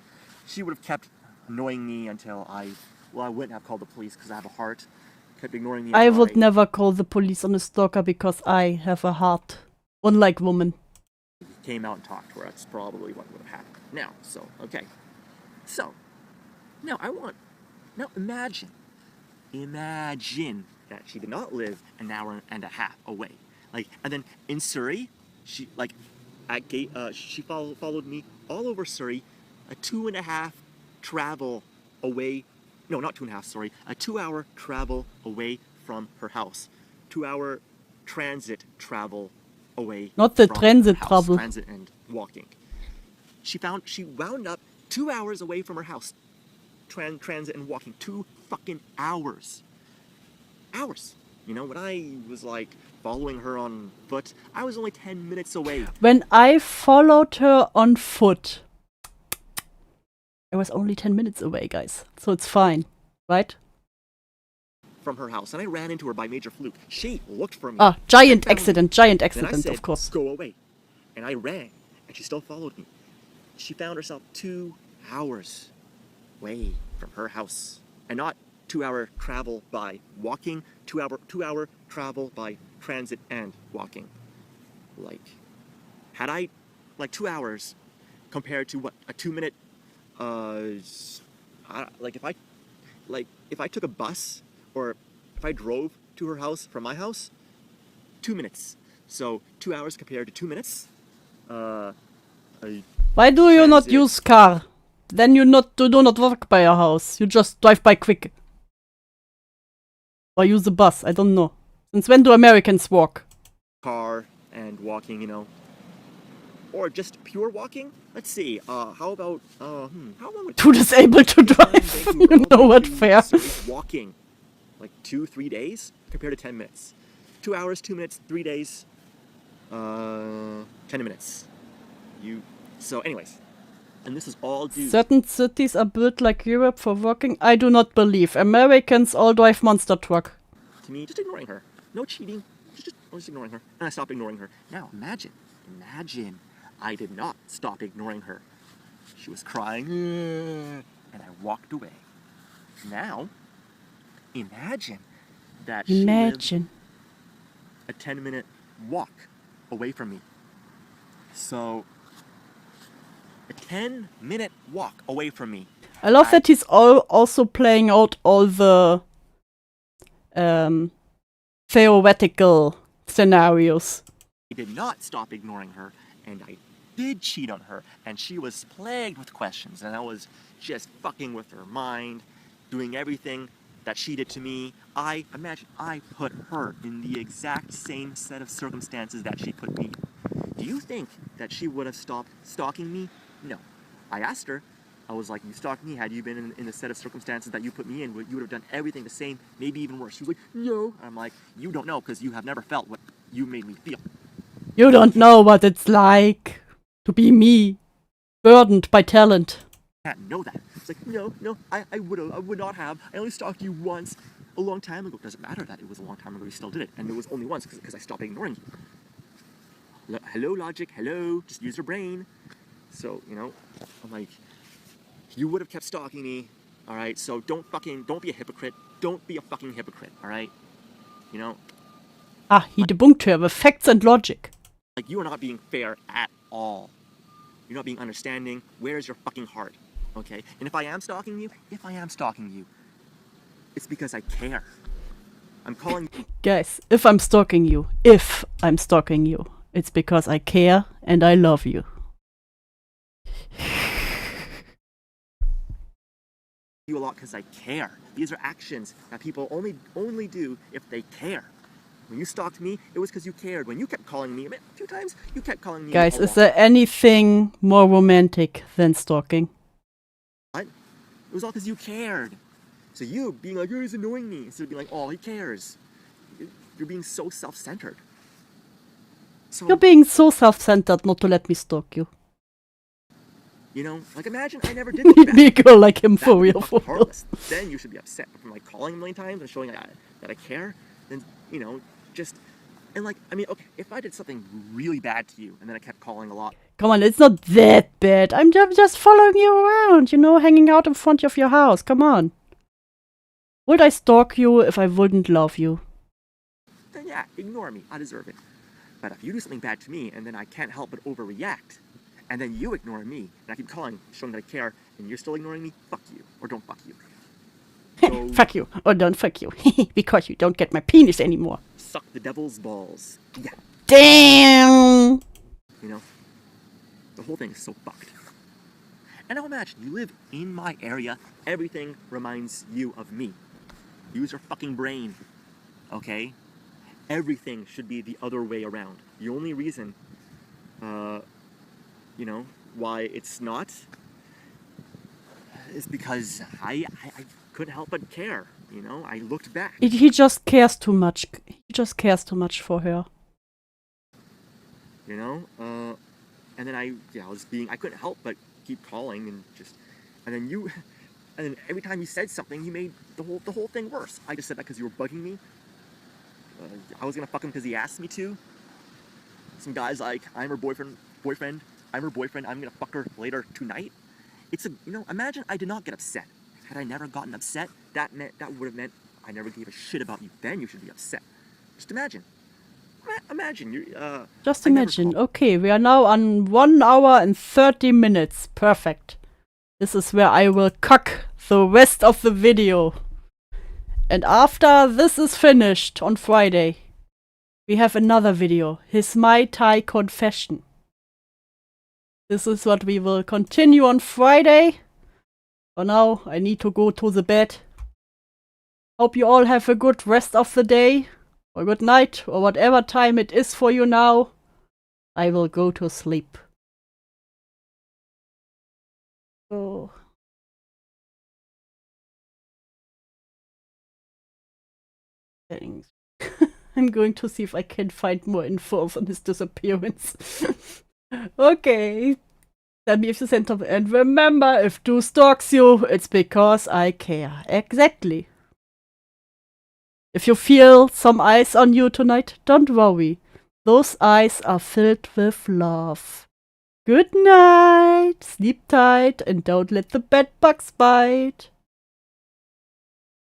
She would have kept annoying me until I wouldn't have called the police because I have a heart. Kept ignoring me. I would never call the police on a stalker because I have a heart. Unlike women. Came out and talked to her. That's probably what would have happened. Now, okay. So, now imagine that she did not live an hour and a half away. And then in Surrey, she she followed me all over Surrey, a 2.5 travel away. No, not 2.5, sorry. A 2-hour travel away from her house. 2-hour transit travel away. Not the from transit her house. travel. Transit and walking. She wound up 2 hours away from her house. Transit and walking. 2 fucking hours. Hours. When I was following her on foot, I was only 10 minutes away. When I followed her on foot, I was only 10 minutes away, guys. So it's fine, right? From her house, and I ran into her by major fluke. She looked for me. Giant accident, Then I said, of course. Go away. And I ran, and she still followed me. She found herself 2 hours away from her house. And not 2-hour travel by walking, 2-hour travel by transit and walking. Had I, 2 hours compared to what, a 2-minute, if I took a bus or if I drove to her house from my house, 2 minutes. So 2 hours compared to 2 minutes. Why do you not use car? Then you do not walk by your house. You just drive by quick. Or use a bus. I don't know. Since when do Americans walk? Car and walking, or just pure walking. Let's see. How about how long would Too disabled to drive. You know what? Fair. Walking, 2-3 days compared to 10 minutes. 2 hours, 2 minutes, 3 days, 10 minutes. So, anyways, and this is all due. Certain cities are built like Europe for walking. I do not believe. Americans all drive monster truck. To me, just ignoring her. No cheating. Just ignoring her. And I stopped ignoring her. Now, imagine I did not stop ignoring her. She was crying, and I walked away. Now, imagine that she lived a 10-minute walk away from me. So, a 10-minute walk away from me. I love that he's also playing out all the theoretical scenarios. I did not stop ignoring her, and I did cheat on her, and she was plagued with questions, and I was just fucking with her mind, doing everything that she did to me. Imagine I put her in the exact same set of circumstances that she put me. Do you think that she would have stopped stalking me? No. I asked her. I was like, you stalked me. Had you been in the set of circumstances that you put me in, you would have done everything the same, maybe even worse. She was like, no. I'm like, you don't know because you have never felt what you made me feel. You don't know what it's like to be me, burdened by talent. I can't know that. It's like, no, I would not have. I only stalked you once a long time ago. Doesn't matter that it was a long time ago. You still did it. And it was only once because I stopped ignoring you. Hello, logic. Hello. Just use your brain. So, I'm like, you would have kept stalking me, all right? So don't be a hypocrite. Don't be a fucking hypocrite, all right? He debunked her with facts and logic. Like, you are not being fair at all. You're not being understanding. Where is your fucking heart, okay? And if I am stalking you, it's because I care. I'm calling you. Guys, if I'm stalking you, it's because I care and I love you. You a lot because I care. These are actions that people only do if they care. When you stalked me, it was because you cared. When you kept calling me a few times, you kept calling me. Guys, is there anything more romantic than stalking? What? It was all because you cared. So you being like, oh, he's annoying me, instead of being like, oh, he cares. You're being so self-centered. You're being so self-centered not to let me stalk you. Like imagine I never did this. Me girl like him for real. Then you should be upset from like calling a million times and showing that I care. Then okay, if I did something really bad to you and then I kept calling a lot. Come on, it's not that bad. I'm just following you around, hanging out in front of your house. Come on. Would I stalk you if I wouldn't love you? Then yeah, ignore me. I deserve it. But if you do something bad to me and then I can't help but overreact, and then you ignore me, and I keep calling, showing that I care, and you're still ignoring me, fuck you. Or don't fuck you. So, fuck you. Or don't fuck you. Because you don't get my penis anymore. Suck the devil's balls. Yeah. Damn! The whole thing is so fucked. And now imagine, you live in my area, everything reminds you of me. Use your fucking brain. Okay? Everything should be the other way around. The only reason, why it's not is because I couldn't help but care. I looked back. He just cares too much. He just cares too much for her. And then I couldn't help but keep calling and then every time you said something, you made the whole thing worse. I just said that because you were bugging me. I was gonna fuck him because he asked me to. Some guy's like, I'm her boyfriend, I'm her boyfriend, I'm gonna fuck her later tonight. Imagine I did not get upset. Had I never gotten upset, that would have meant I never gave a shit about you. Then you should be upset. Just imagine. Just imagine. Okay, we are now on 1 hour and 30 minutes. Perfect. This is where I will cock the rest of the video. And after this is finished on Friday, we have another video. His Mai Tai confession. This is what we will continue on Friday. For now, I need to go to the bed. Hope you all have a good rest of the day. Or good night, or whatever time it is for you now. I will go to sleep. Oh. I'm going to see if I can find more info on his disappearance. Okay. Tell me if you sent up. And remember, if Dew stalks you, it's because I care. Exactly. If you feel some eyes on you tonight, don't worry. Those eyes are filled with love. Good night. Sleep tight and don't let the bed bugs bite.